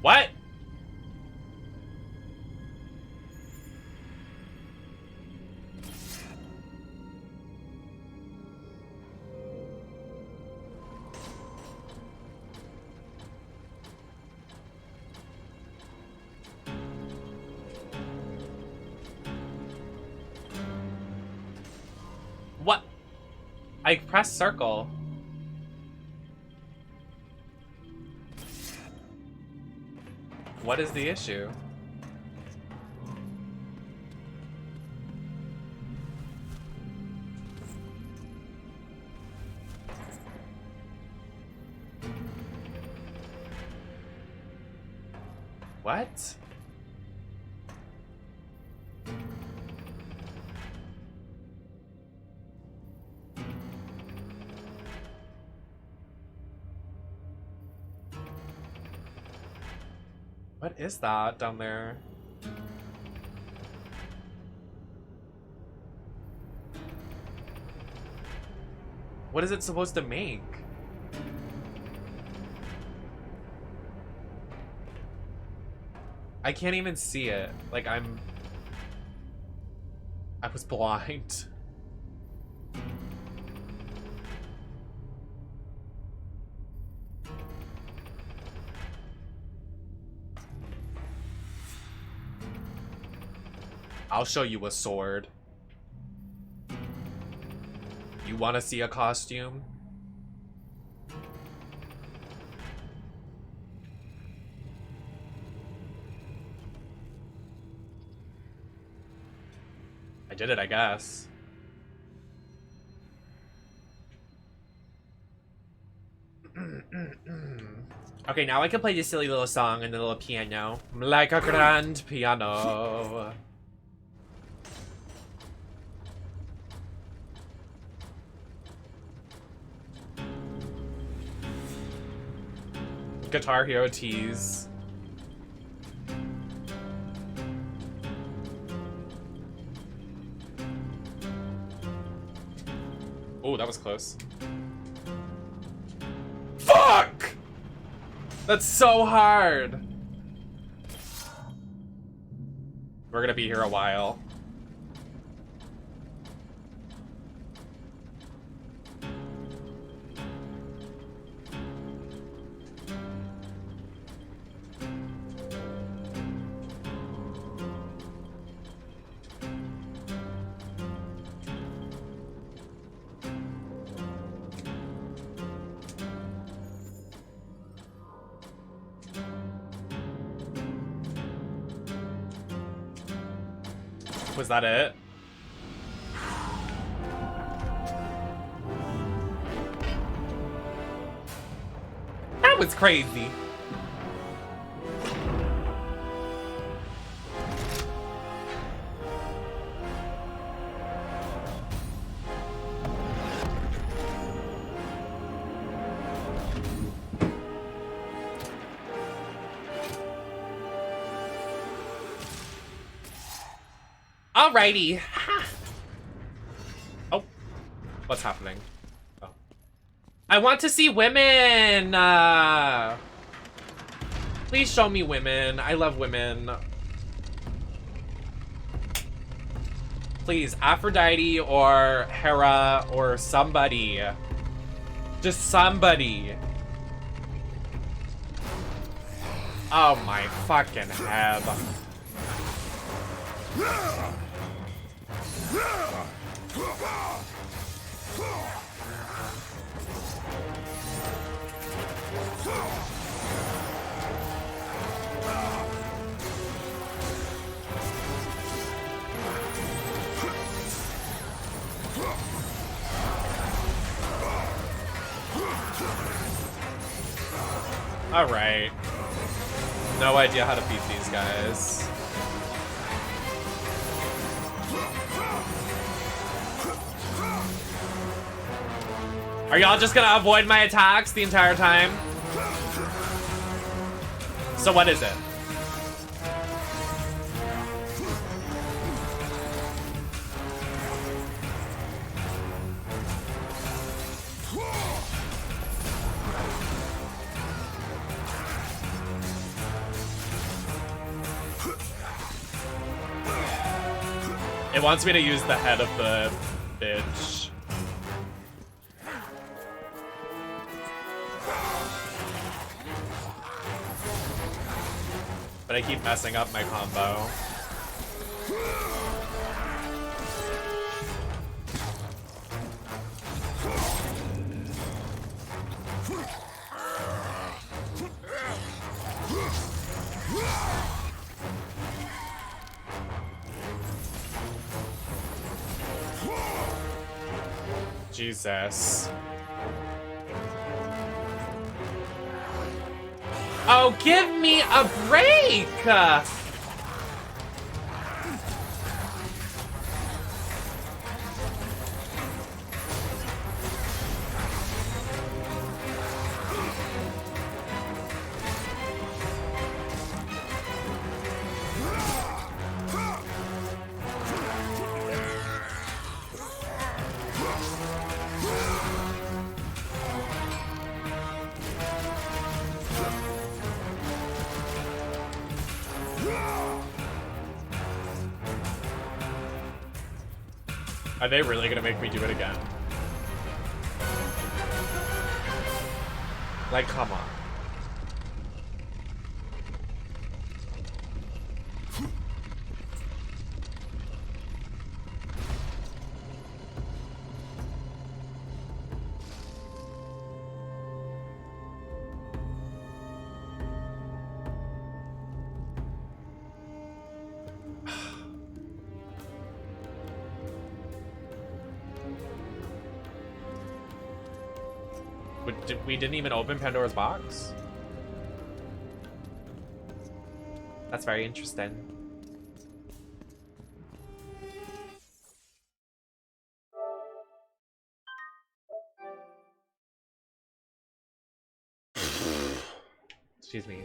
What? I pressed circle. What is the issue? What? What is that down there? What is it supposed to make? I can't even see it. Like, I was blind. I'll show you a sword. You want to see a costume? I did it, I guess. Okay, now I can play this silly little song and the little piano. Like a grand piano. Guitar Hero tease. Oh, that was close. Fuck! That's so hard. We're gonna be here a while. Was that it? That was crazy. Alrighty. Oh, what's happening? Oh. I want to see women. Please show me women. I love women. Please, Aphrodite or Hera or somebody. Just somebody. Oh my fucking head. All right. No idea how to beat these guys. Are y'all just gonna avoid my attacks the entire time? So what is it? It wants me to use the head of the bitch. But I keep messing up my combo. Jesus. Oh, give me a break! Are they really gonna make me do it again? Like, come on. We didn't even open Pandora's box? That's very interesting. Excuse me.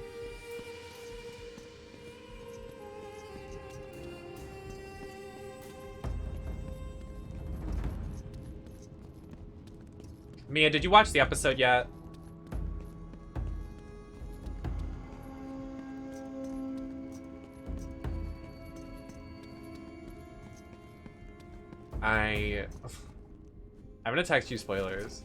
Mia, did you watch the episode yet? I'm gonna text you spoilers.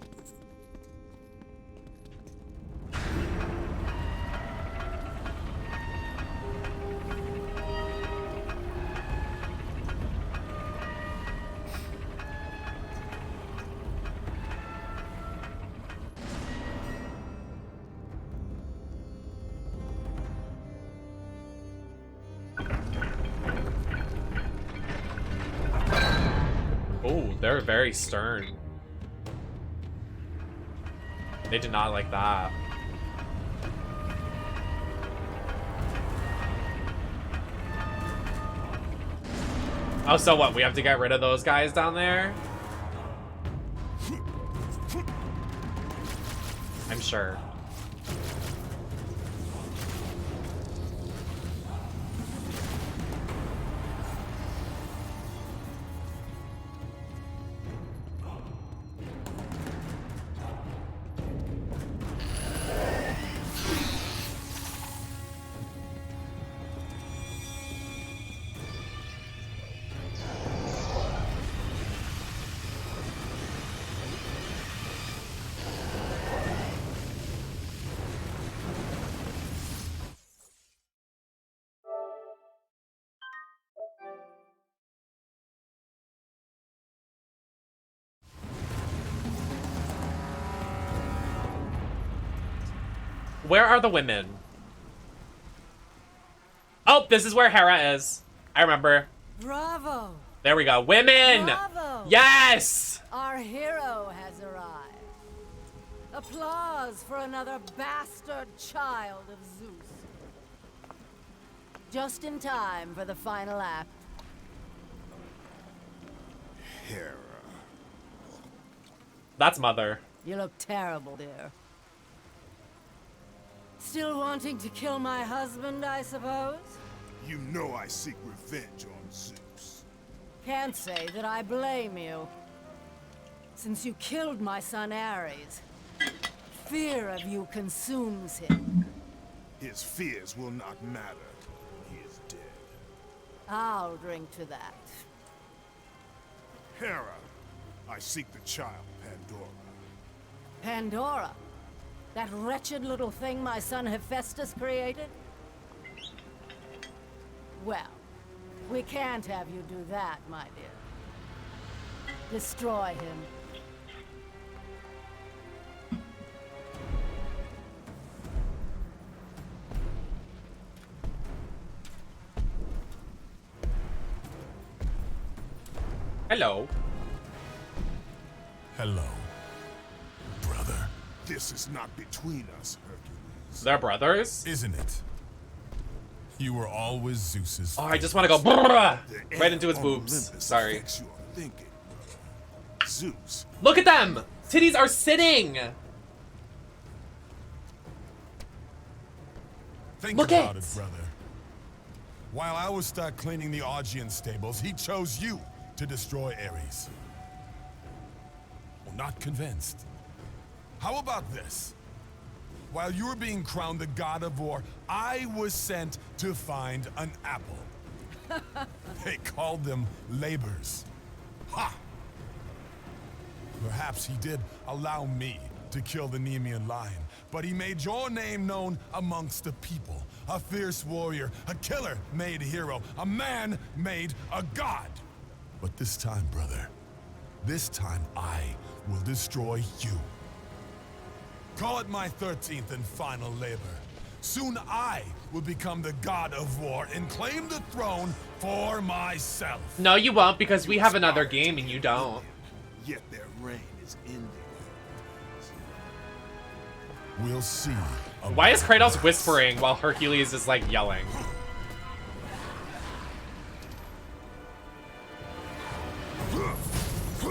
Oh, they're very stern. They did not like that. Oh, so what? We have to get rid of those guys down there? I'm sure. Where are the women? Oh, this is where Hera is. I remember. Bravo! There we go. Women! Bravo! Yes! Our hero has arrived. Applause for another bastard child of Zeus. Just in time for the final act. Hera. That's Mother. You look terrible, dear. Still wanting to kill my husband, I suppose? You know I seek revenge on Zeus. Can't say that I blame you. Since you killed my son Ares, fear of you consumes him. His fears will not matter. He is dead. I'll drink to that. Hera, I seek the child, Pandora. Pandora? That wretched little thing my son Hephaestus created? Well, we can't have you do that, my dear. Destroy him. Hello. Hello, brother. This is not between us, Hercules. They're brothers? Isn't it? You were always Zeus's. Oh, I just want to go brrrr, right into his boobs. Sorry. Zeus. Look at them! Titties are sitting! Think Look about it, brother. While I was stuck cleaning the Augean stables, he chose you to destroy Ares. Well, not convinced. How about this? While you were being crowned the god of war, I was sent to find an apple. They called them labors. Ha! Perhaps he did allow me to kill the Nemean lion, but he made your name known amongst the people. A fierce warrior, a killer made hero, a man made a god. But this time, brother, this time I will destroy you. Call it my 13th and final labor. Soon I will become the god of war and claim the throne for myself. No, you won't, because we have another game and you don't. Yet their reign is ending. We'll see. Why is Kratos whispering while Hercules is like yelling?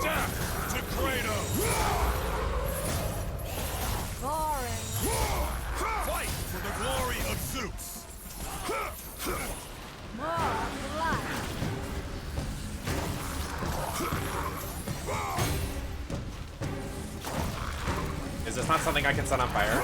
Death to Kratos! Fight for the glory of Zeus! Is this not something I can set on fire?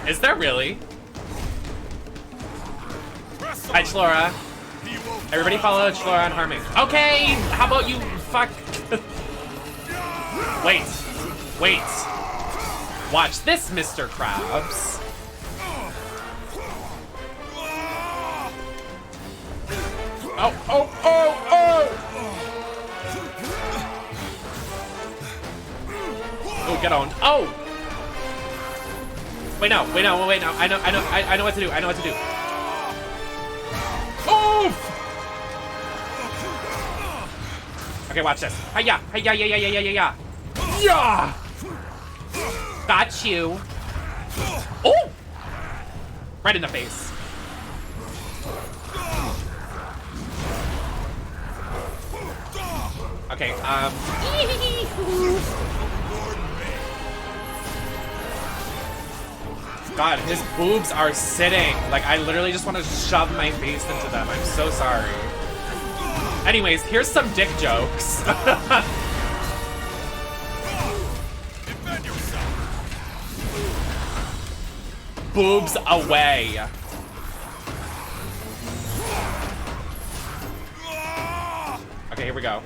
Is there really? Hi, Chlora. Everybody follow Chlora on Harming. Okay, how about you fuck? Wait. Watch this, Mr. Krabs. Oh! Oh, get on. Oh! Wait, no. I know what to do. Oh! Okay, watch this. Hiya! Yeah! Got you. Oh! Right in the face. Okay, God, his boobs are sitting. Like, I literally just want to shove my face into them. I'm so sorry. Anyways, here's some dick jokes. Boobs away. Okay, here we go.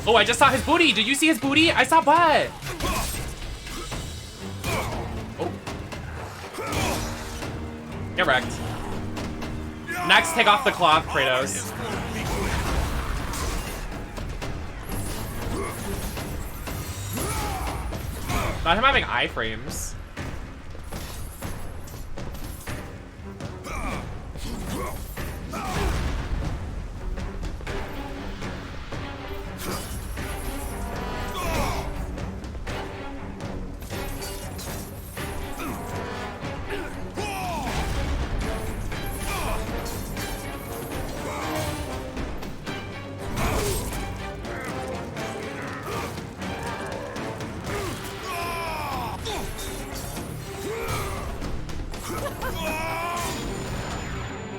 Oh, I just saw his booty. Did you see his booty? I saw butt. Oh. Get wrecked. Next, take off the cloth, Kratos. Not him having iframes.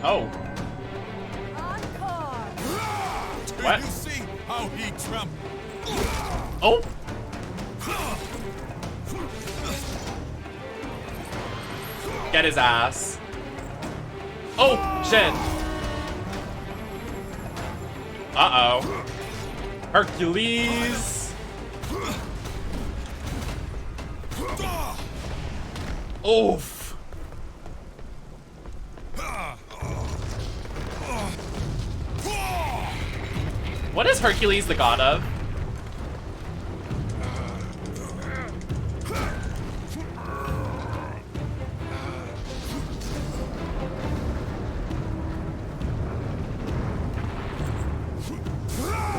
Oh. What? You see how he trembled? Oh. Get his ass. Oh, shit. Uh-oh. Hercules. Oof. What is Hercules the god of?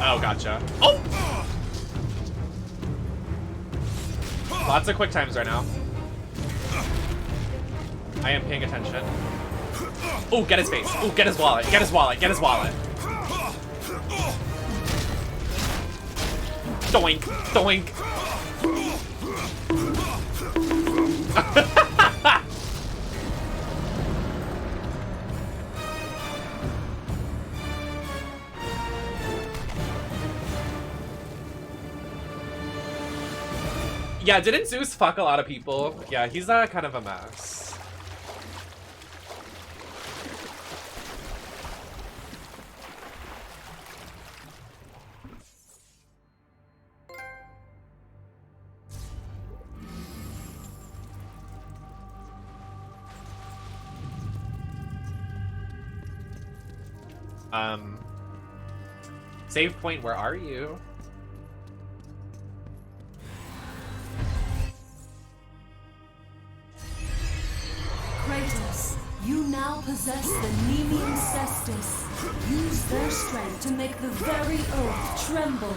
Oh, gotcha. Oh! Lots of quick times right now. I am paying attention. Oh, get his face. Oh, get his wallet. Get his wallet. Get his wallet. Doink. Doink. Yeah, didn't Zeus fuck a lot of people? Yeah, he's kind of a mess. Save point, where are you? Kratos, you now possess the Nemean Cestus. Use their strength to make the very earth tremble.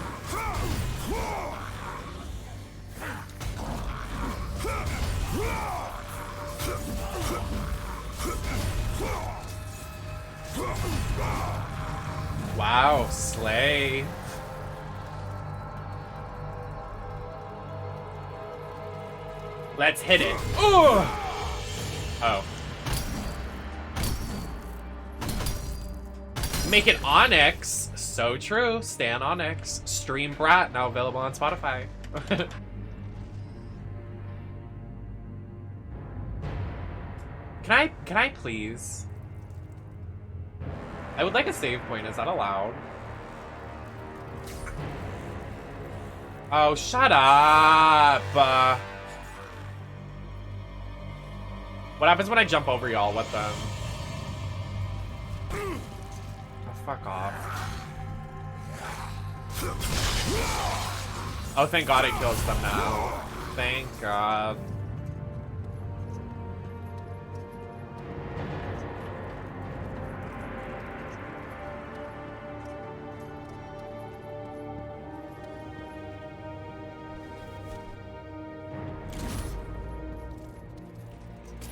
Wow, slay. Let's hit it. Ooh! Oh. Make it Onyx. So true. Stan Onyx. Stream Brat, now available on Spotify. Can I please? I would like a save point. Is that allowed? Oh, shut up. What happens when I jump over y'all? What the? Oh, fuck off. Oh, thank God it kills them now. Thank God.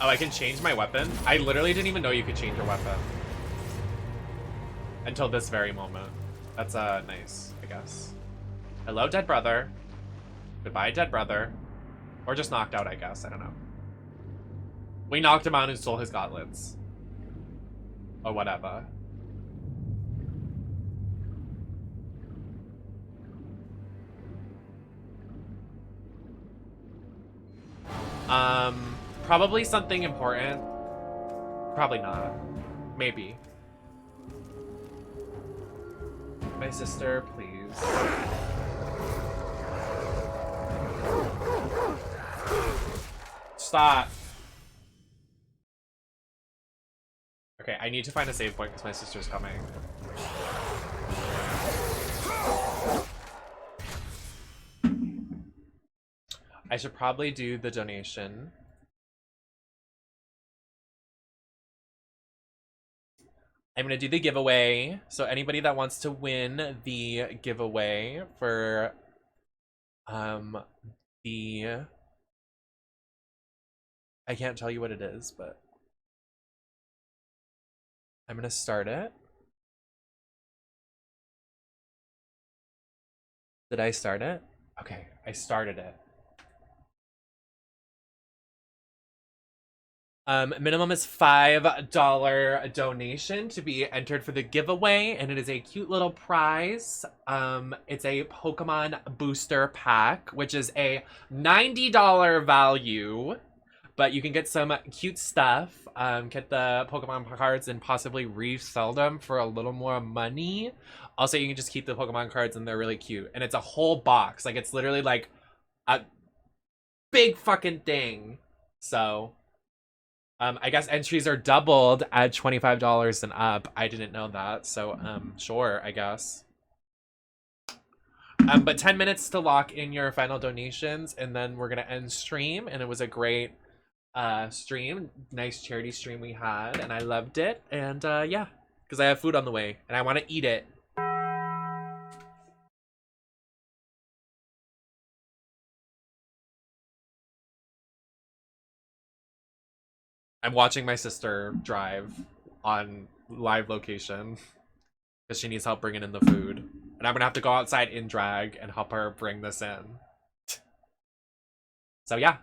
Oh, I can change my weapon? I literally didn't even know you could change your weapon. Until this very moment. That's, nice, I guess. Hello, dead brother. Goodbye, dead brother. Or just knocked out, I guess. I don't know. We knocked him out and stole his gauntlets. Or whatever. Probably something important. Probably not. Maybe. My sister, please. Stop. Okay, I need to find a save point because my sister's coming. I should probably do the donation. I'm gonna do the giveaway. So anybody that wants to win the giveaway for the I can't tell you what it is, but I'm gonna start it. Did I start it? Okay, I started it. Minimum is $5 donation to be entered for the giveaway, and it is a cute little prize. It's a Pokemon booster pack, which is a $90 value, but you can get some cute stuff, get the Pokemon cards and possibly resell them for a little more money. Also, you can just keep the Pokemon cards and they're really cute. And it's a whole box. Like, it's literally like a big fucking thing. So I guess entries are doubled at $25 and up. I didn't know that, so sure, I guess. But 10 minutes to lock in your final donations, and then we're gonna end stream. And it was a great stream, nice charity stream we had, and I loved it. And yeah, because I have food on the way, and I want to eat it. I'm watching my sister drive on live location because she needs help bringing in the food. And I'm going to have to go outside in drag and help her bring this in. So yeah.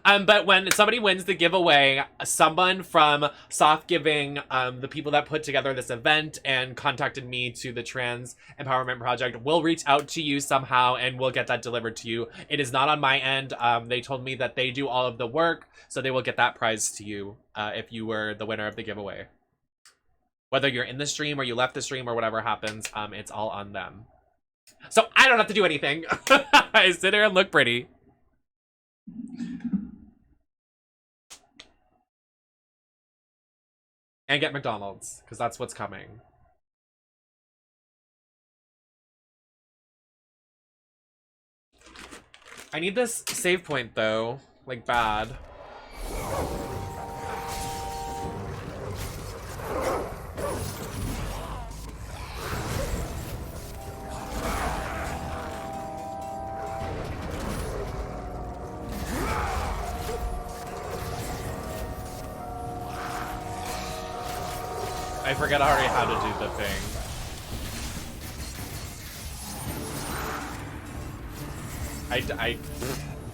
But when somebody wins the giveaway, someone from Soft Giving, the people that put together this event and contacted me to the Trans Empowerment Project, will reach out to you somehow and we'll get that delivered to you. It is not on my end. They told me that they do all of the work, so they will get that prize to you if you were the winner of the giveaway. Whether you're in the stream or you left the stream or whatever happens, it's all on them. So I don't have to do anything. I sit here and look pretty. And get McDonald's, because that's what's coming. I need this save point, though. Like, bad. I forget already how to do the thing.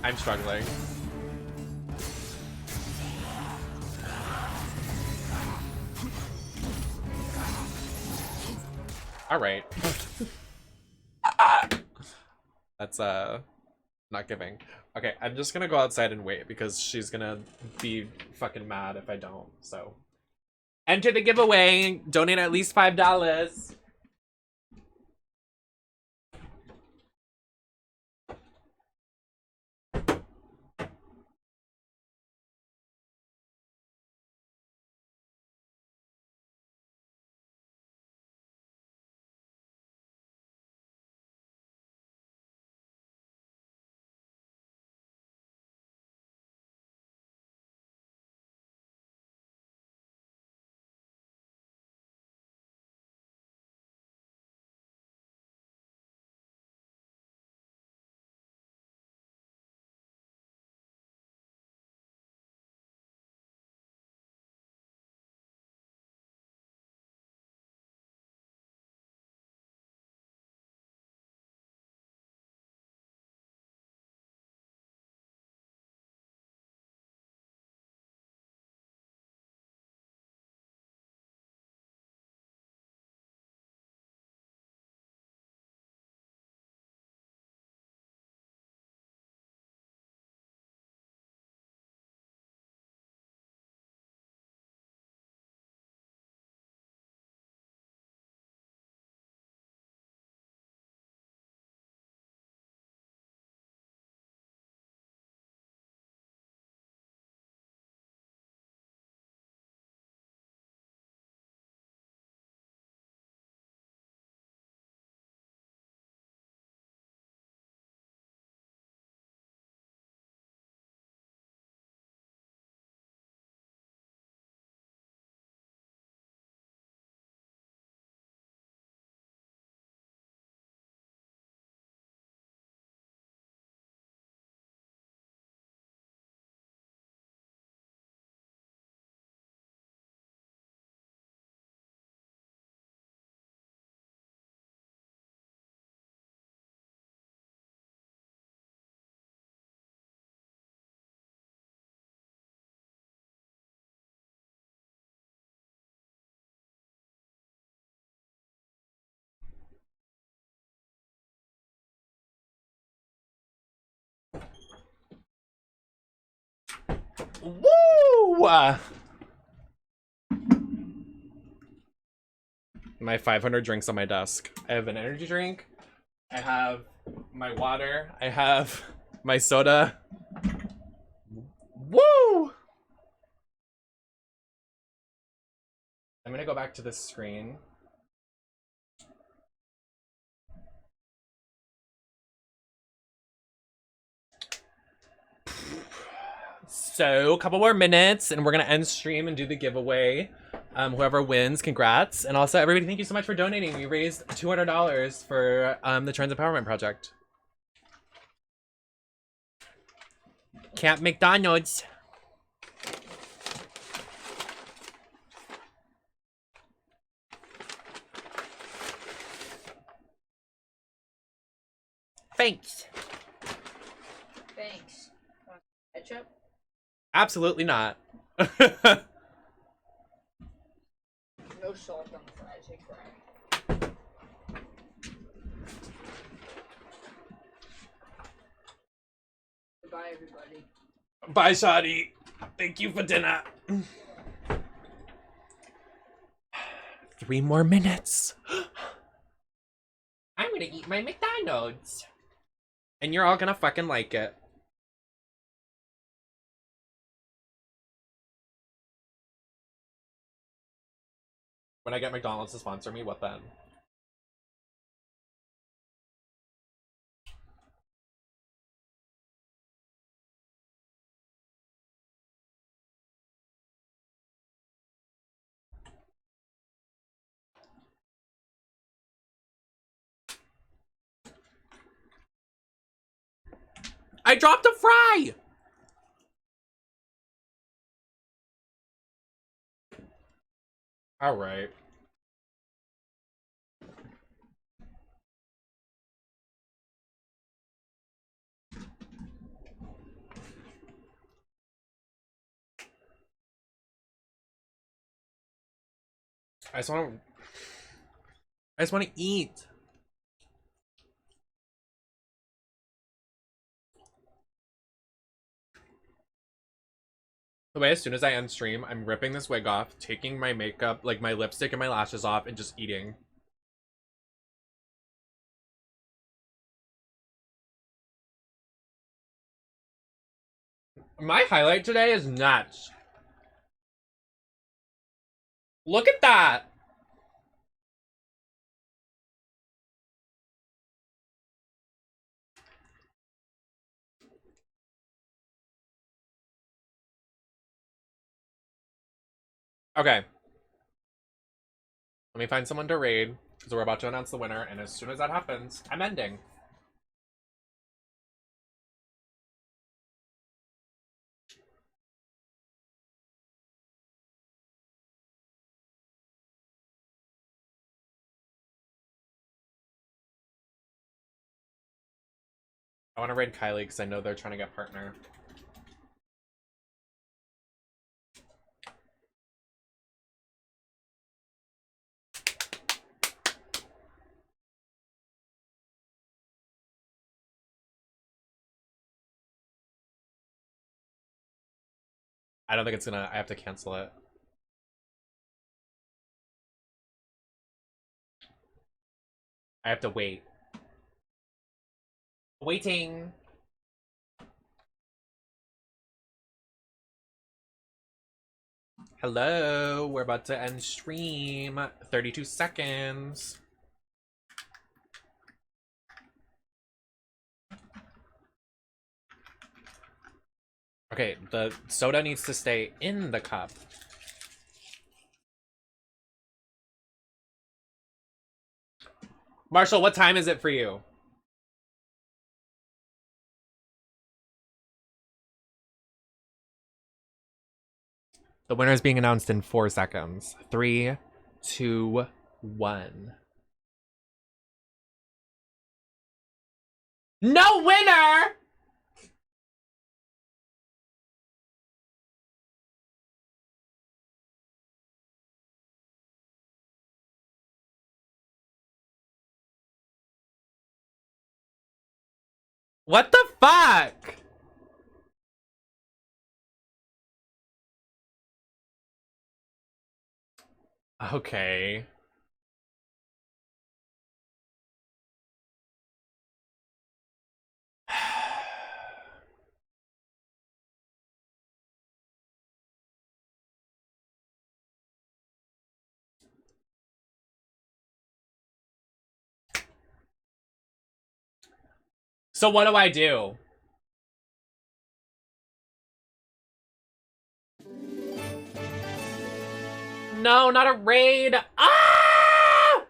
I'm struggling. All right. That's not giving. Okay, I'm just gonna go outside and wait because she's gonna be fucking mad if I don't. So enter the giveaway. Donate at least $5. Woo! My 500 drinks on my desk. I have an energy drink. I have my water. I have my soda. Woo! I'm gonna go back to this screen. So, a couple more minutes, and we're gonna end stream and do the giveaway. Whoever wins, congrats. And also, everybody, thank you so much for donating. We raised $200 for the Trans Empowerment Project. Camp McDonald's. Thanks. Thanks. Ketchup? Absolutely not. No salt on the fries, hey crap. Goodbye, everybody. Bye, Shadi. Thank you for dinner. 3 more minutes. I'm gonna eat my McDonald's. And you're all gonna fucking like it. When I get McDonald's to sponsor me, what then? I dropped a fry! Alright. I just want to eat. The way as soon as I end stream, I'm ripping this wig off, taking my makeup, like my lipstick and my lashes off, and just eating. My highlight today is nuts. Look at that! Okay. Let me find someone to raid, because we're about to announce the winner, and as soon as that happens, I'm ending. I want to raid Kylie, because I know they're trying to get partner. I don't think it's gonna, I have to cancel it. I have to wait. Waiting. Hello, we're about to end stream. 32 seconds. Okay, the soda needs to stay in the cup. Marshall, what time is it for you? The winner is being announced in 4 seconds. 3, 2, 1. No winner! What the fuck? Okay. So what do I do? No, not a raid. Ah!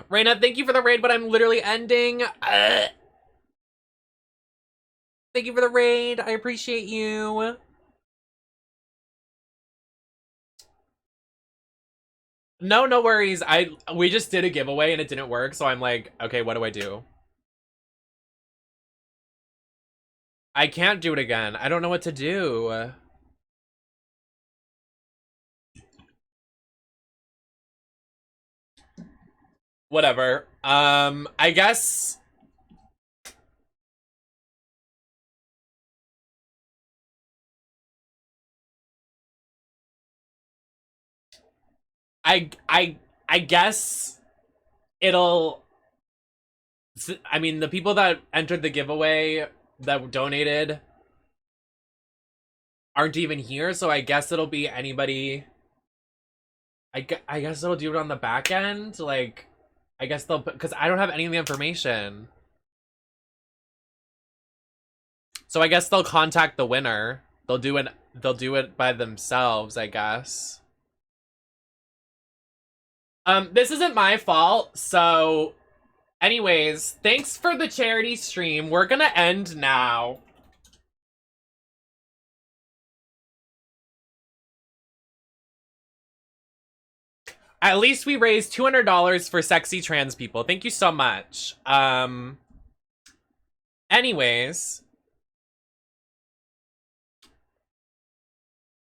Reina, thank you for the raid, but I'm literally ending. Thank you for the raid. I appreciate you. No, no worries. We just did a giveaway and it didn't work, so I'm like, okay, what do I do? I can't do it again. I don't know what to do. Whatever. I guess I guess it'll, I mean, the people that entered the giveaway that donated aren't even here, so I guess it'll be anybody. I guess it'll do it on the back end, like, I guess they'll put, because I don't have any of the information. So I guess they'll contact the winner. They'll do it by themselves, I guess. This isn't my fault, so anyways, thanks for the charity stream. We're gonna end now. At least we raised $200 for sexy trans people. Thank you so much. Anyways.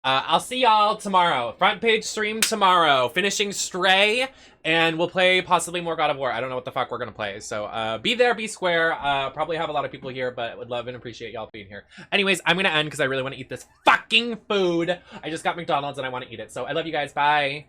I'll see y'all tomorrow. Front page stream tomorrow. Finishing Stray, and we'll play possibly more God of War. I don't know what the fuck we're gonna play. So, be there, be square. Probably have a lot of people here, but would love and appreciate y'all being here. Anyways, I'm gonna end because I really want to eat this fucking food. I just got McDonald's and I want to eat it. So, I love you guys. Bye.